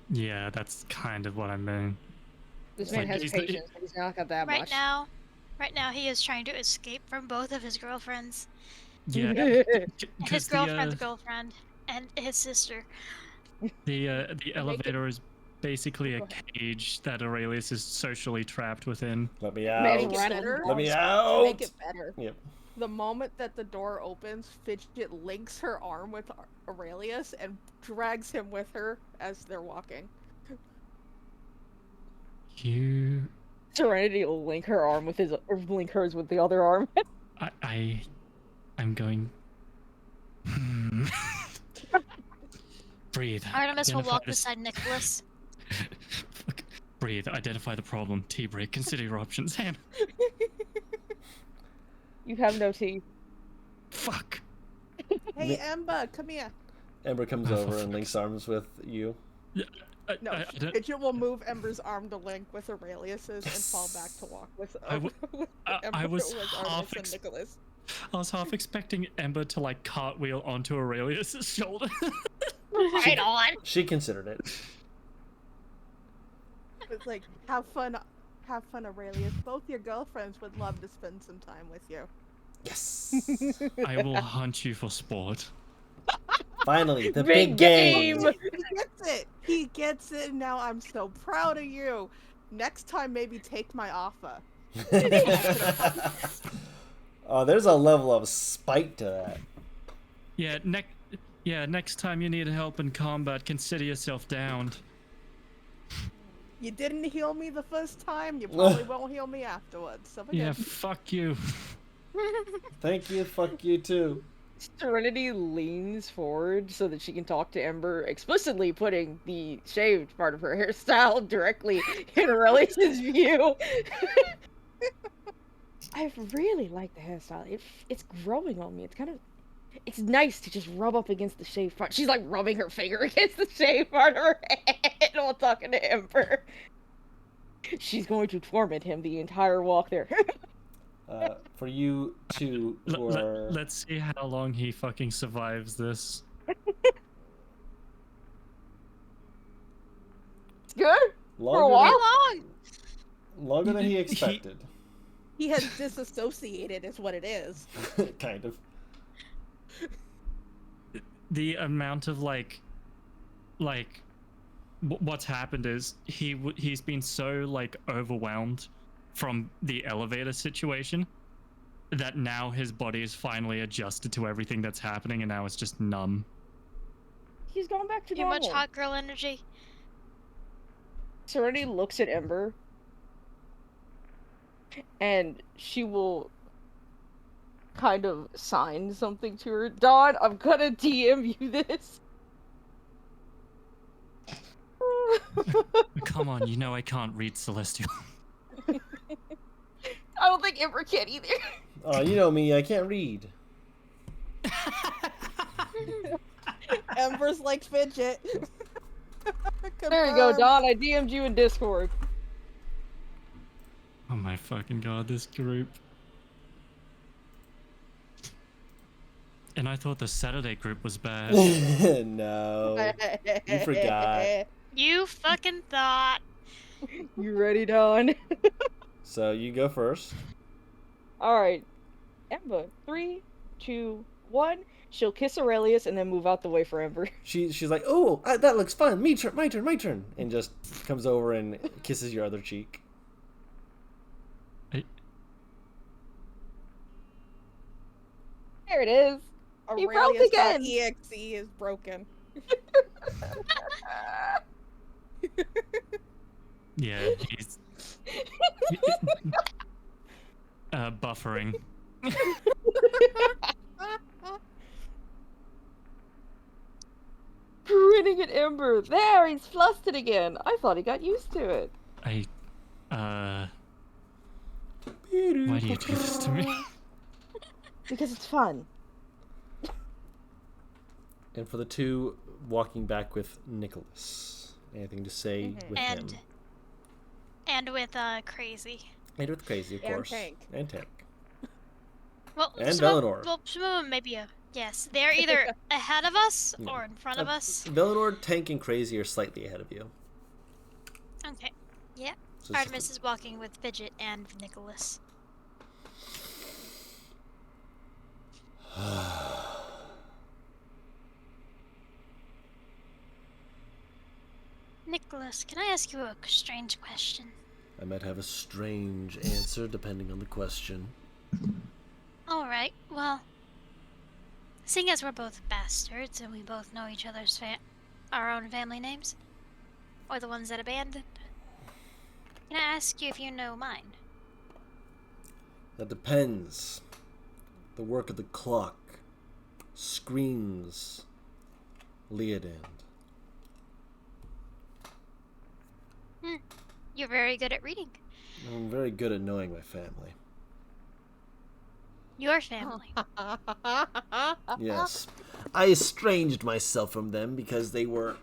S2: Yeah, that's kind of what I mean.
S5: This
S2: Like,
S5: man has
S2: he's-
S5: patience, but he's not got that
S4: Right
S5: much.
S4: now he is trying to escape from both of his girlfriends.
S2: Yeah,
S4: His
S2: because
S4: girlfriend's girlfriend and his sister.
S2: the elevator is basically a cage that Aurelius is socially trapped within.
S1: Let me
S3: To
S1: out.
S3: make it better,
S1: Let me
S3: to
S1: out.
S3: make it better,
S1: Yep.
S3: the moment that the door opens, Fidget links her arm with Aurelius and drags him with her as they're walking.
S2: You,
S5: Serenity will link her arm with his, or link hers with the other arm.
S2: I'm going. Breathe.
S4: Artemis will
S2: Identify
S4: walk
S2: this-
S4: beside Nicholas.
S2: Fuck. Breathe. Identify the problem. Tea break. Consider your options. Hannah.
S5: You have no tea.
S2: Fuck.
S3: Hey, Ember, come here.
S1: Ember comes
S2: Oh, for
S1: over and
S2: fuck's
S1: links arms with you.
S3: No,
S2: I don't-
S3: Fidget will move Ember's arm to link with Aurelius's and fall back to walk with, with
S2: I
S3: Ember,
S2: was
S3: with
S2: half
S3: Artemis and
S2: ex-
S3: Nicholas.
S2: I was half expecting Ember to like cartwheel onto Aurelius's shoulder.
S5: Right on.
S1: She considered it.
S3: It's like, have fun, Aurelius. Both your girlfriends would love to spend some time with you.
S1: Yes.
S2: I will hunt you for sport.
S1: Finally, the
S5: Big
S1: big game.
S5: game.
S3: He gets it. He gets it. And now I'm so proud of you. Next time, maybe take my offer.
S1: Oh, there's a level of spite to that.
S2: Yeah, next time you need help in combat, consider yourself downed.
S3: You didn't heal me the first time. You probably won't heal me afterwards. So
S2: Yeah,
S3: again,
S2: fuck you.
S1: Thank you, fuck you too.
S5: Serenity leans forward so that she can talk to Ember, explicitly putting the shaved part of her hairstyle directly in Aurelius's view. I really like the hairstyle. It's growing on me. It's nice to just rub up against the shaved part. She's like rubbing her finger against the shaved part of her head while talking to Ember. She's going to torment him the entire walk there.
S1: For you two who are...
S2: Let's see how long he fucking survives this.
S5: It's good for a
S1: Longer
S5: while.
S3: long.
S1: Longer than he expected.
S3: He has disassociated, is what it is.
S1: Kind of.
S2: The amount of what's happened is he's been so like overwhelmed from the elevator situation that now his body is finally adjusted to everything that's happening, and now it's just numb.
S5: He's gone back to
S4: Too
S5: normal.
S4: much hot girl energy.
S5: Serenity looks at Ember, and she will kind of sign something to her. Dawn, I'm gonna DM you this.
S2: Come on, you know I can't read Celestial.
S5: I don't think Ember can either.
S1: Oh, you know me, I can't read.
S3: Ember's like fidget.
S5: There you go,
S3: Confirmed.
S5: Don. I DM'd you in Discord.
S2: Oh my fucking god, this group. And I thought the Saturday group was bad.
S1: No. You forgot.
S4: You fucking thought.
S5: You ready, Don?
S1: So you go first.
S5: Alright. Ember. 3, 2, 1. She'll kiss Aurelius and then move out the way for Ember.
S1: She's like, oh, that looks fun. My turn. And just comes over and kisses your other cheek.
S5: There it is. He broke
S3: Aurelius
S5: again.
S3: .exe is broken.
S2: Yeah, he's buffering.
S5: Grinning at Ember. There, he's flustered again. I thought he got used to it.
S2: Why do you do this to me?
S5: Because it's fun.
S1: And for the two walking back with Nicholas, anything to say with him?
S4: And with Crazy.
S1: And with Crazy, of
S3: And
S1: course.
S3: Tank.
S1: And Tank.
S4: Well,
S1: And
S4: some of-
S1: Velinor.
S4: Well, some of them maybe yes. They're either ahead of us
S1: Yeah.
S4: or in front of us.
S1: Velinor, Tank, and Crazy are slightly ahead of you.
S4: Okay. Yeah.
S1: So it's
S4: Artemis is walking with Fidget and Nicholas. Nicholas, can I ask you a strange question?
S1: I might have a strange answer depending on the question.
S4: Alright, well, seeing as we're both bastards and we both know each other's our own family names, or the ones that abandoned, can I ask you if you know mine?
S1: That depends. The work of the clock screams Leodand.
S4: You're very good at reading.
S1: I'm very good at knowing my family.
S4: Your family.
S1: Yes. I estranged myself from them because they were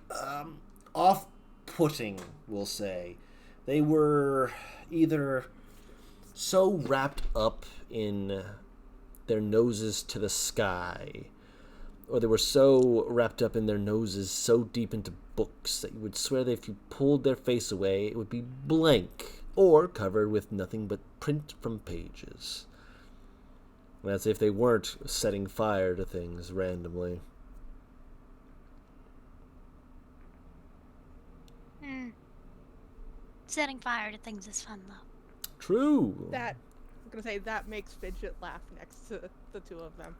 S1: off-putting, we'll say. They were either so wrapped up in their noses to the sky, or they were so wrapped up in their noses so deep into books that you would swear that if you pulled their face away, it would be blank or covered with nothing but print from pages. That's if they weren't setting fire to things randomly.
S4: Setting fire to things is fun, though.
S1: True.
S3: I'm gonna say that makes Fidget laugh next to the two of them.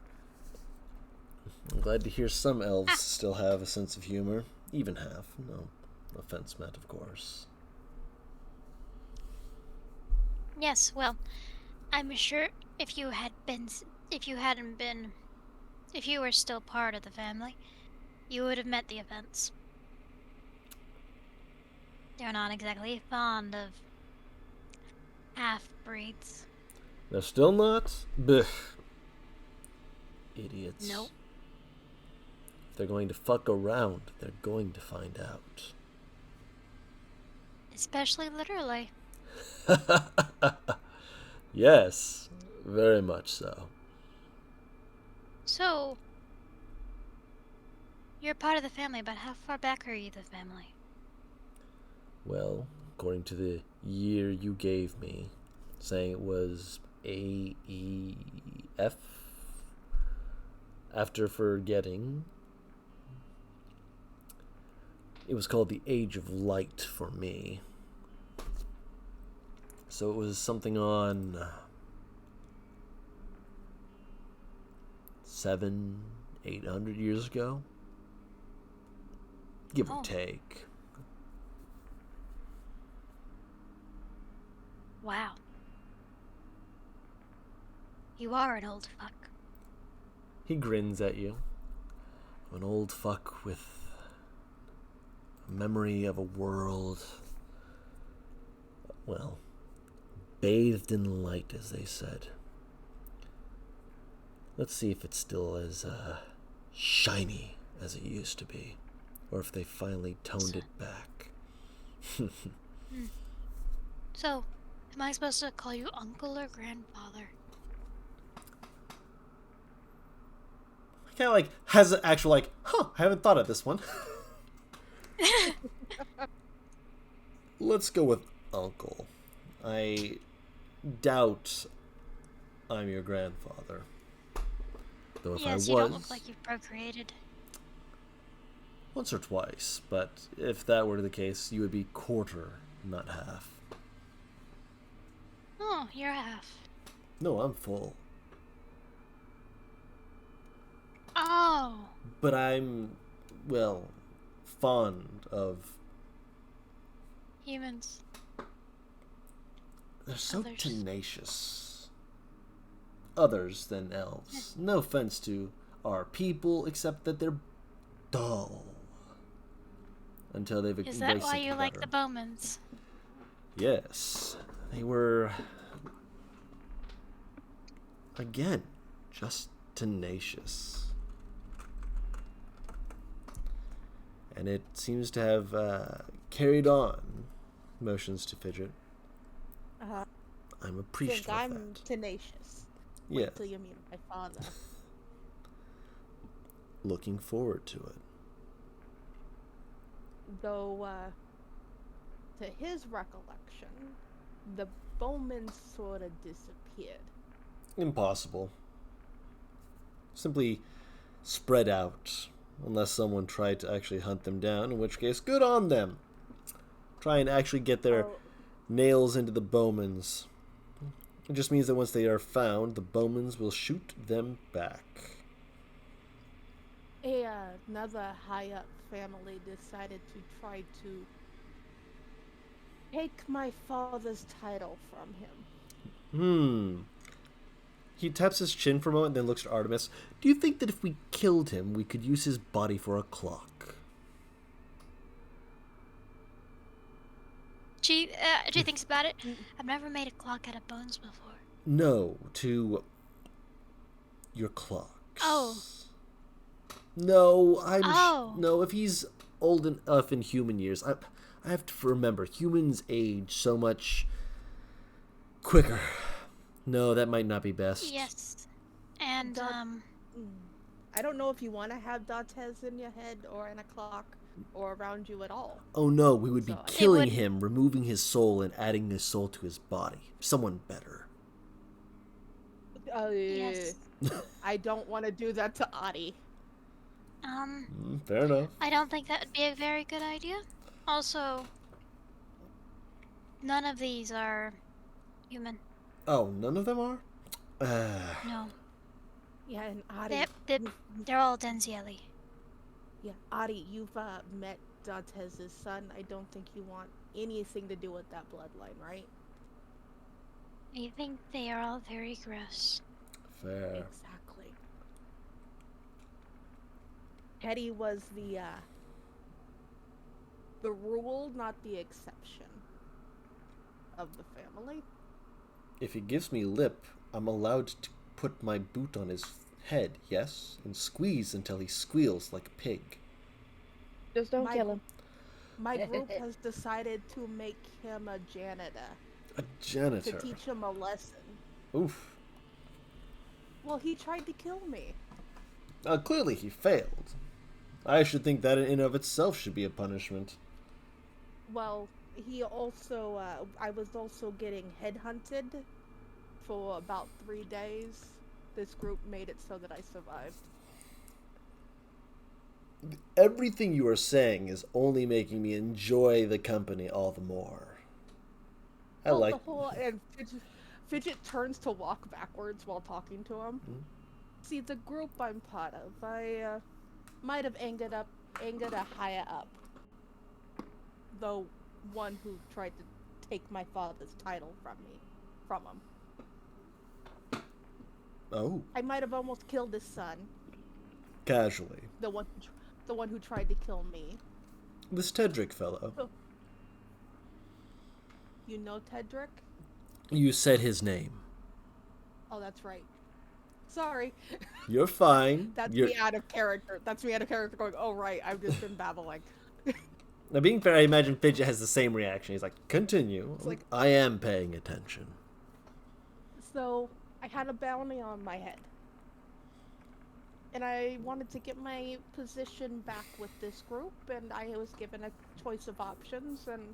S1: I'm glad to hear some elves still have a sense of humor. Even half. No offense meant, of course.
S4: Yes, well, I'm sure if you were still part of the family, you would have met the events. They're not exactly fond of half-breeds.
S1: They're still not? Blech. Idiots.
S4: Nope.
S1: If they're going to fuck around, they're going to find out.
S4: Especially literally.
S1: Yes, very much so.
S4: So, you're part of the family, but how far back are you the family?
S1: Well, according to the year you gave me, saying it was AEF, after forgetting, it was called the Age of Light for me. So it was something on 700-800 years ago, give or take.
S4: Wow. You are an old fuck.
S1: He grins at you. An old fuck with a memory of a world, well, bathed in light, as they said. Let's see if it's still as shiny
S6: as it used to be, or if they finally toned it back.
S4: So, am I supposed to call you uncle or grandfather?
S1: Kind of like has an actual like, I haven't thought of this one. Let's go with uncle. I doubt I'm your grandfather. Though if
S4: Yes,
S1: I was,
S4: you don't look like you've procreated.
S1: once or twice, but if that were the case, you would be quarter, not half.
S4: Oh, you're half.
S1: No, I'm full.
S4: Oh.
S1: But I'm, well, fond of.
S4: Humans.
S1: They're so
S4: Others.
S1: tenacious. Others than elves. No offense to our people, except that they're dull. Until they've
S4: Is
S1: embraced
S4: that why
S1: something
S4: you like
S1: better.
S4: the Bowmans?
S1: Yes. They were, again, just tenacious. And it seems to have carried on. Motions to Fidget. I'm appreciative
S3: Think
S1: of
S3: I'm
S1: that.
S3: tenacious.
S1: Yeah.
S3: Wait till you meet my father.
S1: Looking forward to it.
S3: Though, to his recollection, the Bowmans sort of disappeared.
S1: Impossible. Simply spread out. Unless someone tried to actually hunt them down, in which case, good on them. Try and actually get their nails into the Bowmans. It just means that once they are found, the Bowmans will shoot them back.
S3: Another high-up family decided to try to take my father's title from him.
S1: He taps his chin for a moment, then looks at Artemis. Do you think that if we killed him, we could use his body for a clock?
S4: She thinks about it. I've never made a clock out of bones before.
S1: No, to your clocks.
S4: Oh.
S1: No,
S4: Oh.
S1: if he's old enough in human years, I have to remember, humans age so much quicker. No, that might not be best.
S4: Yes. And,
S3: I don't know if you want to have Dantes in your head or in a clock or around you at all.
S1: Oh no, we would be
S3: So-
S1: killing
S4: would-
S1: him, removing his soul, and adding his soul to his body. Someone better.
S4: Yes.
S3: I don't want to do that to Adi.
S1: Fair enough.
S4: I don't think that would be a very good idea. Also, none of these are human.
S1: Oh, none of them are?
S4: No.
S3: Yeah, and Adi.
S4: They're all Denzieli.
S3: Yeah, Adi, you've met Dantes' son. I don't think you want anything to do with that bloodline, right?
S4: I think they are all very gross.
S1: Fair.
S3: Exactly. Hetty was the rule, not the exception of the family.
S1: If he gives me lip, I'm allowed to put my boot on his head, yes? And squeeze until he squeals like a pig.
S5: Just don't kill him.
S3: My group has decided to make him a janitor.
S1: A janitor.
S3: To teach him a lesson.
S1: Oof.
S3: Well, he tried to kill me.
S1: Clearly he failed. I should think that in and of itself should be a punishment.
S3: Well, he also, I was also getting headhunted for about 3 days. This group made it so that I survived.
S1: Everything you are saying is only making me enjoy the company all the more.
S3: And Fidget turns to walk backwards while talking to him. See, the group I'm part of, I might have angered a higher up. Though one who tried to take my father's title from him.
S1: Oh.
S3: I might have almost killed his son.
S1: Casually.
S3: The one who tried to kill me.
S1: This Tedrick fellow.
S3: You know Tedrick?
S1: You said his name.
S3: Oh, that's right. Sorry.
S1: You're fine.
S3: That's
S1: You're...
S3: me out of character. That's me out of character going, oh, right, I've just been babbling.
S1: Now, being fair, I imagine Fidget has the same reaction. He's like, continue.
S3: It's like-
S1: I am paying attention.
S3: So, I had a bounty on my head. And I wanted to get my position back with this group, and I was given a choice of options, and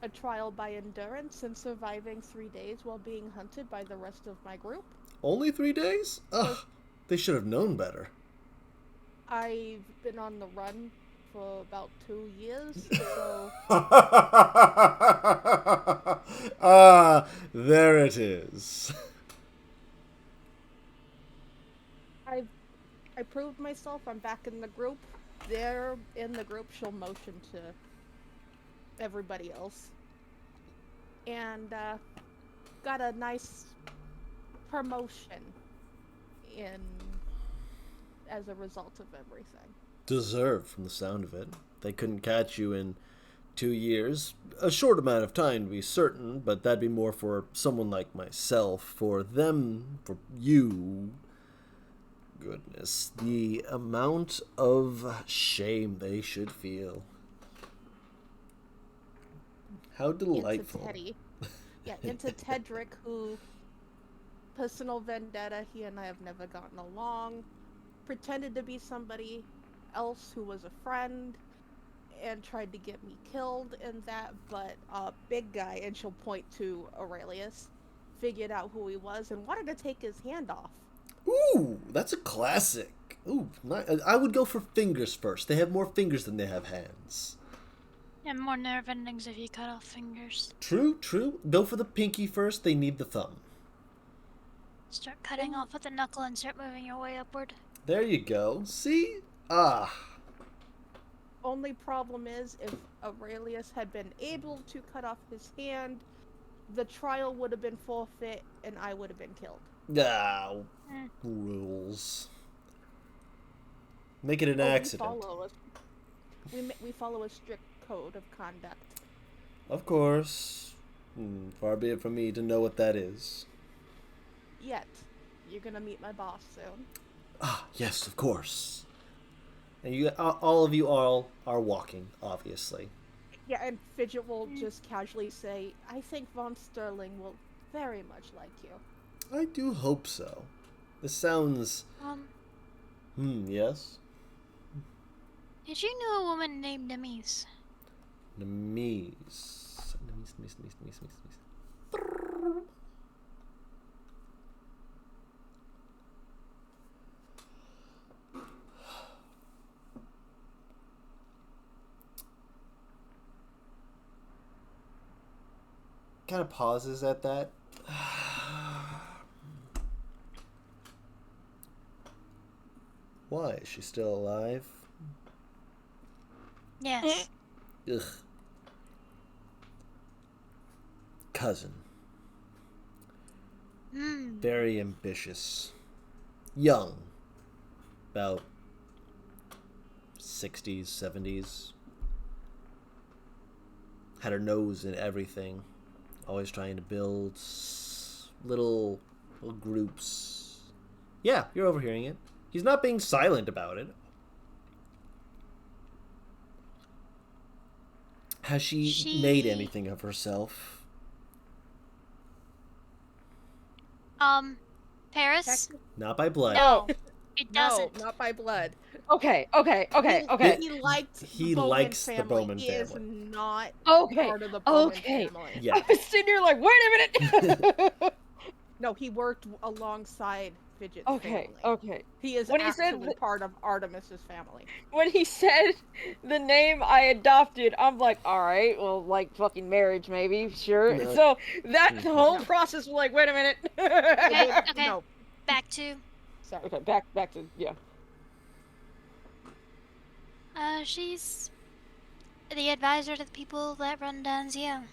S3: a trial by endurance and surviving 3 days while being hunted by the rest of my group.
S1: Only 3 days? Ugh, they should have known better.
S3: I've been on the run for about 2 years, so...
S1: Ah, there it is.
S3: I proved myself, I'm back in the group. They're in the group, she'll motion to everybody else. And, got a nice promotion as a result of everything.
S1: Deserved from the sound of it. They couldn't catch you in 2 years. A short amount of time to be certain, but that'd be more for someone like myself. For them, for you... Goodness, the amount of shame they should feel. How delightful.
S3: Into Teddy. Yeah, into Tedrick, who... Personal vendetta, he and I have never gotten along. Pretended to be somebody else who was a friend, and tried to get me killed in that, but a big guy, and she'll point to Aurelius, figured out who he was and wanted to take his hand off.
S1: Ooh, that's a classic. Ooh, I would go for fingers first. They have more fingers than they have hands.
S4: And more nerve endings if you cut off fingers.
S1: True, true. Go for the pinky first. They need the thumb.
S4: Start cutting off with the knuckle and start moving your way upward.
S1: There you go. See? Ah.
S3: Only problem is, if Aurelius had been able to cut off his hand, the trial would have been forfeit and I would have been killed.
S1: Ah, rules. Make it an accident.
S3: We follow a strict code of conduct.
S1: Of course. Far be it from me to know what that is.
S3: Yet, you're gonna meet my boss soon.
S1: Ah, yes, of course. And you, all of you all are walking, obviously.
S3: Yeah, and Fidget will just casually say, I think Von Sterling will very much like you.
S1: I do hope so. This sounds... yes?
S4: Did you know a woman named Nemes?
S1: Nemes. Kind of pauses at that. Why? Is she still alive?
S4: Yes.
S1: Ugh. Cousin. Very ambitious. Young. About 60s, 70s. Had her nose in everything. Always trying to build little groups. Yeah, you're overhearing it. He's not being silent about it. Has she made anything of herself?
S4: Paris?
S1: Not by blood.
S4: No, it doesn't.
S3: No, not by blood.
S5: Okay.
S3: He liked
S1: He
S3: the Bowman
S1: likes
S3: family.
S1: the Bowman
S3: He
S1: family.
S3: is not
S5: Okay.
S3: part of the Bowman
S5: Okay.
S3: family.
S1: Yeah.
S5: I was sitting here like, wait a minute.
S3: No, he worked alongside Fidget's
S5: Okay.
S3: family. He is
S5: When he said
S3: actually part of Artemis's family.
S5: When he said the name I adopted, I'm like, all right, well, like fucking marriage, maybe, sure.
S1: No.
S5: So the whole process was like, wait a minute.
S4: Okay.
S3: No,
S4: Back to.
S3: sorry.
S5: Okay, back to yeah.
S4: She's the advisor to the people that run Danzio.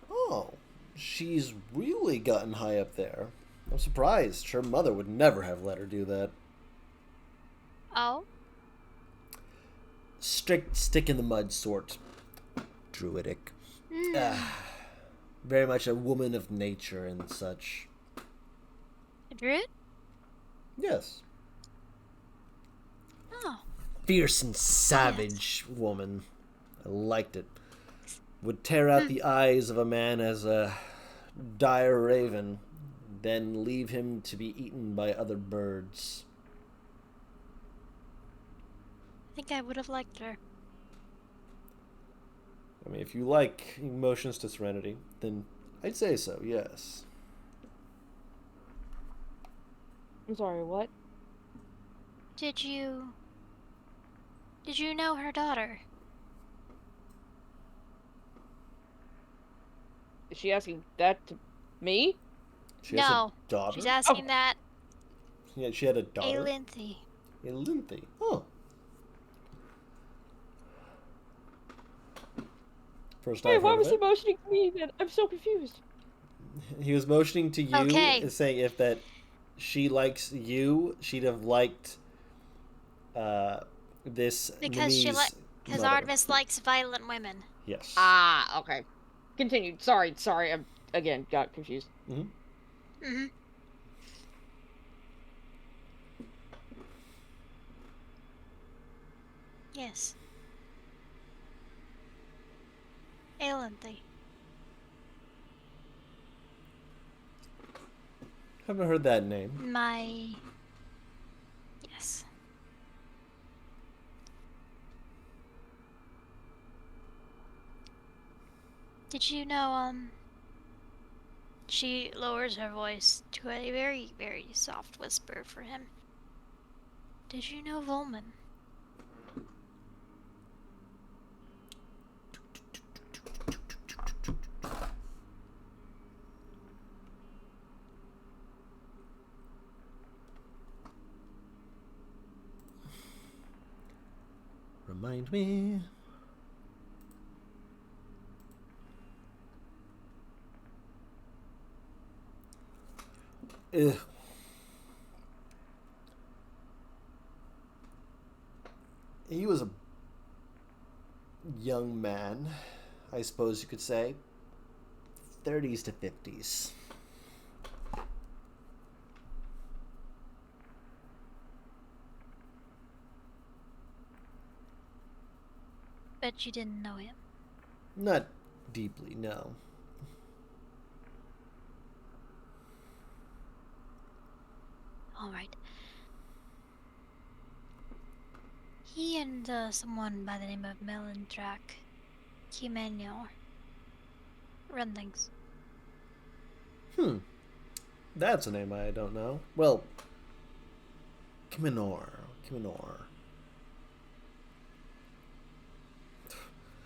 S1: Oh, she's really gotten high up there. I'm surprised. Her mother would never have let her do that.
S4: Oh?
S1: Strict stick in the mud sort. Druidic. Very much a woman of nature and such.
S4: druid?
S1: Yes.
S4: Oh.
S1: Fierce and savage woman. I liked it. Would tear out the eyes of a man as a dire raven, then leave him to be eaten by other birds.
S4: I think I would have liked her.
S1: I mean, if you like emotions to Serenity, then I'd say so, yes.
S5: I'm sorry, what?
S4: Did you know her daughter?
S5: Is she asking that to me?
S1: She has
S4: No.
S1: a daughter?
S4: She's asking that
S1: Yeah, she had a daughter?
S4: Aelinthe.
S1: Aelinthe. Oh. First
S5: Hey,
S1: I've
S5: why
S1: heard
S5: was
S1: of
S5: he
S1: it.
S5: motioning to me then? I'm so confused.
S1: He was motioning to you,
S4: Okay.
S1: and saying if that she likes you, she'd have liked this
S4: Because
S1: Mimi's
S4: because
S1: mother.
S4: Artemis likes violent women.
S1: Yes.
S5: Ah, okay. Continued. Sorry, I again got confused.
S4: Mm-hmm. Yes. Aelinthe.
S1: Haven't heard that name.
S4: Yes. Did you know, she lowers her voice to a very, very soft whisper for him. Did you know Volman?
S1: Remind me. Ugh. He was a young man, I suppose you could say. 30s to 50s.
S4: Bet you didn't know him.
S1: Not deeply, no.
S4: Alright. He and someone by the name of Melantrak Kimenyor run things.
S1: That's a name I don't know. Well, Kiminor.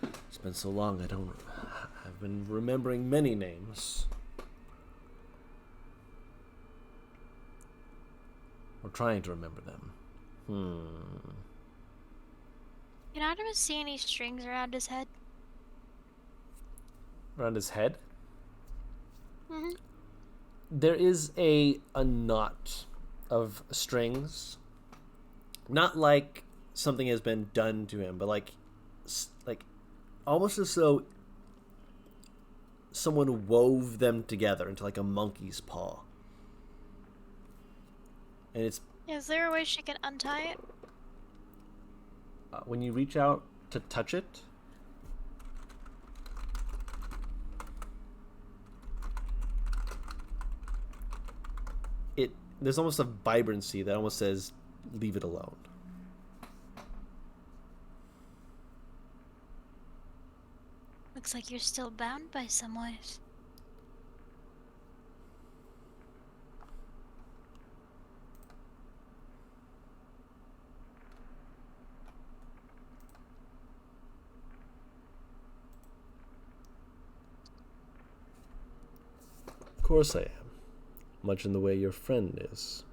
S1: It's been so long, I've been remembering many names. Or trying to remember them.
S4: Can Artemis see any strings around his head?
S1: Around his head?
S4: Mm-hmm.
S1: There is a knot of strings. Not like something has been done to him, but like almost as though someone wove them together into like a monkey's paw. And it's
S4: Is there a way she can untie it?
S1: when you reach out to touch it, there's almost a vibrancy that almost says, leave it alone.
S4: Looks like you're still bound by some ways.
S1: Of course I am. Much in the way your friend is.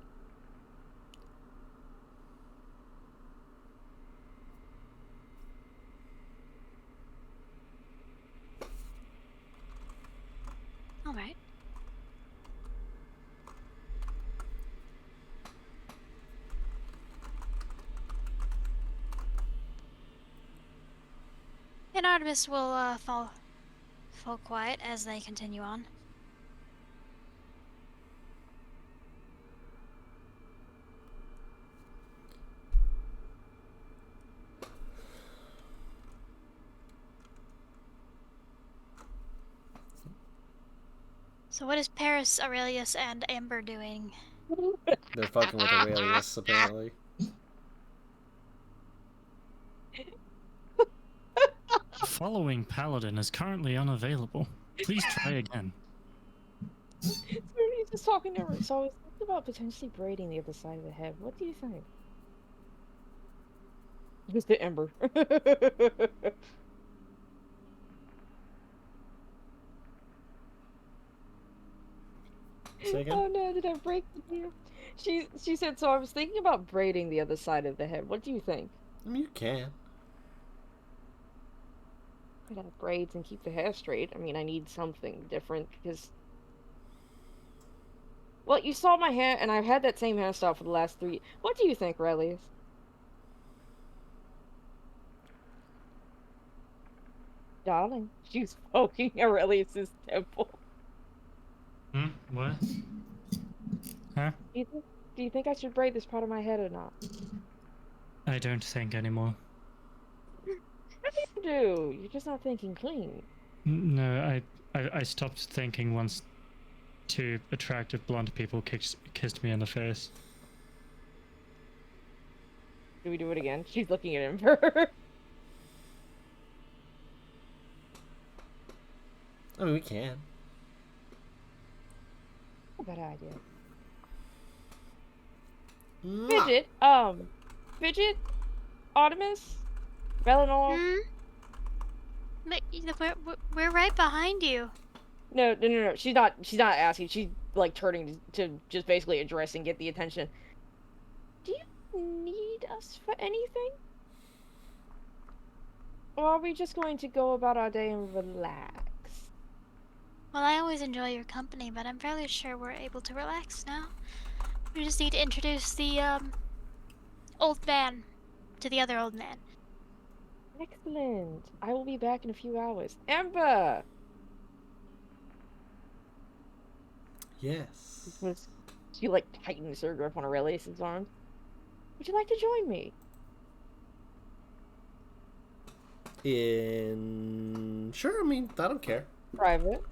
S4: Alright. And Artemis will fall quiet as they continue on. So what is Paris, Aurelius, and Amber doing?
S1: They're fucking with Aurelius, apparently.
S2: The following paladin is currently unavailable. Please try again.
S5: He's just talking to her. So I was thinking about potentially braiding the other side of the head. What do you think? Just the Ember.
S1: Say again?
S5: Oh no, did I break the deal? She said, so I was thinking about braiding the other side of the head. What do you think?
S1: I mean, you can.
S5: I got braids and keep the hair straight. I mean, I need something different because... Well, you saw my hair, and I've had that same hairstyle for the last 3... What do you think, Relius? Darling, she's poking Aurelius's temple.
S2: What? Huh?
S5: Do you think I should braid this part of my head or not?
S2: I don't think anymore.
S5: What do you do? You're just not thinking clean.
S2: No, I stopped thinking once two attractive blonde people kissed me in the face.
S5: Do we do it again? She's looking at him.
S1: I mean, we can.
S5: Bad idea.
S1: Mwah!
S5: Fidget, Artemis, Valinor.
S4: But we're right behind you.
S5: No. She's not asking. She's like turning to just basically address and get the attention. Do you need us for anything? Or are we just going to go about our day and relax?
S4: Well, I always enjoy your company, but I'm fairly sure we're able to relax now. We just need to introduce the, old man to the other old man.
S5: Excellent. I will be back in a few hours. Amber!
S1: Yes.
S5: She like tightens her grip on Aurelius's arms. Would you like to join me?
S1: Sure, I mean, I don't care.
S5: Private.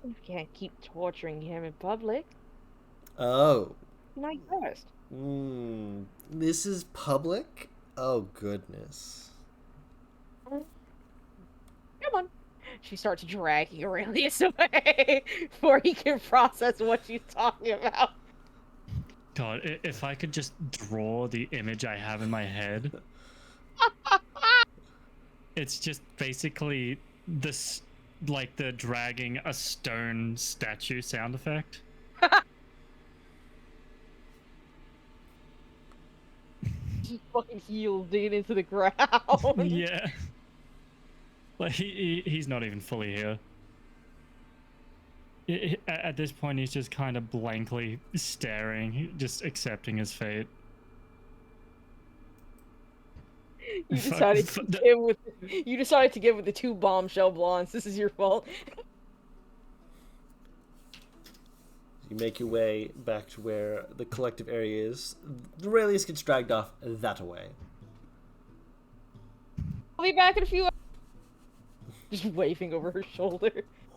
S5: You can't keep torturing him in public.
S1: Oh.
S5: Night rest.
S1: This is public? Oh, goodness.
S5: Come on. She starts dragging Aurelius away before he can process what she's talking about.
S2: God, if I could just draw the image I have in my head. It's just basically this, like the dragging a stone statue sound effect.
S5: Just fucking heels digging into the ground.
S2: Yeah. Like he's not even fully here. At this point, he's just kind of blankly staring, just accepting his fate.
S5: You decided to give with the two bombshell blondes. This is your fault.
S1: You make your way back to where the collective area is. Aurelius gets dragged off that way.
S5: I'll be back in a few hours. Just waving over her shoulder.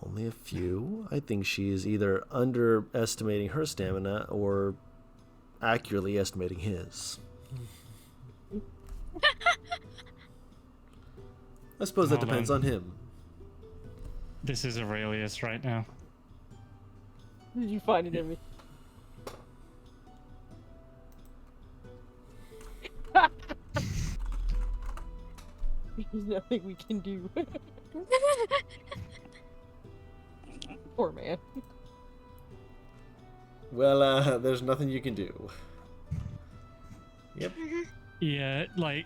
S6: Only a few. I think she is either underestimating her stamina or accurately estimating his. I suppose that depends on him.
S2: This is Aurelius right now.
S5: Did you find it in me? There's nothing we can do. Poor man.
S1: Well, there's nothing you can do. Yep.
S2: Yeah, like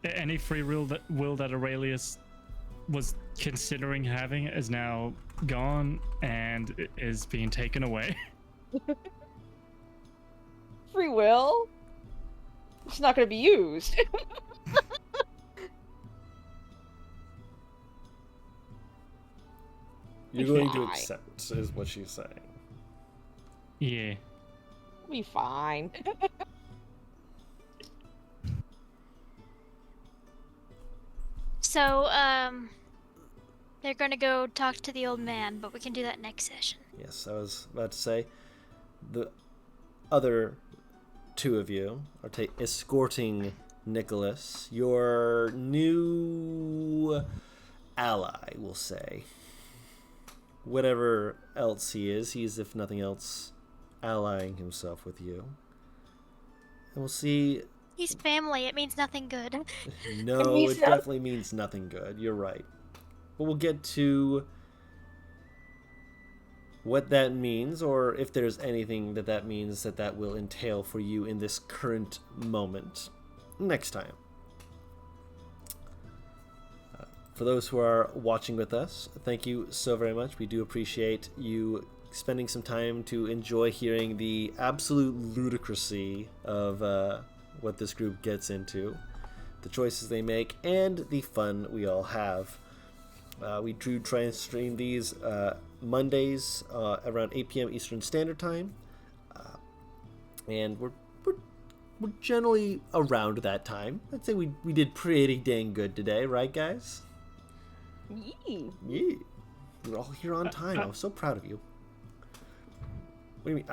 S2: any free will that Aurelius was considering having is now gone and is being taken away.
S5: Free will? It's not going to be used.
S1: You're going to accept, is what she's saying.
S2: Yeah.
S5: We'll be fine.
S4: So, they're gonna go talk to the old man, but we can do that next session.
S1: Yes, I was about to say, the other two of you are escorting Nicholas, your new ally, we'll say. Whatever else he is, if nothing else, allying himself with you. And we'll see.
S4: He's family. It means nothing good.
S1: No,
S5: He's
S1: it
S5: not-
S1: definitely means nothing good. You're right. But we'll get to what that means, or if there's anything that means that will entail for you in this current moment next time. For those who are watching with us, thank you so very much. We do appreciate you spending some time to enjoy hearing the absolute ludicrousy of what this group gets into, the choices they make, and the fun we all have. We do try and stream these Mondays around 8 p.m. Eastern Standard Time, and we're generally around that time. I'd say we did pretty dang good today, right, guys?
S5: Yee.
S1: Yeah, we're all here on time. I'm so proud of you. What do you mean?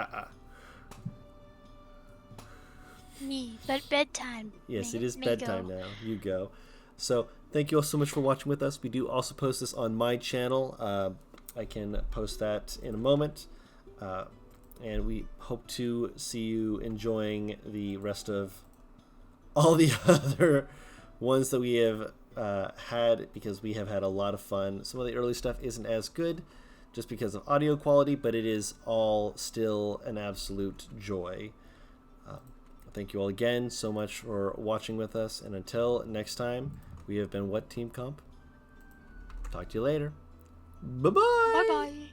S4: Me, but bedtime.
S1: Yes,
S4: May-
S1: it is
S4: may
S1: bedtime
S4: go.
S1: now. You go. So thank you all so much for watching with us. We do also post this on my channel. I can post that in a moment. And we hope to see you enjoying the rest of all the other ones that we have had, because we have had a lot of fun. Some of the early stuff isn't as good just because of audio quality, but it is all still an absolute joy. Thank you all again so much for watching with us, and until next time, we have been WhatTeamComp. Talk to you later. Bye-bye!
S4: Bye bye.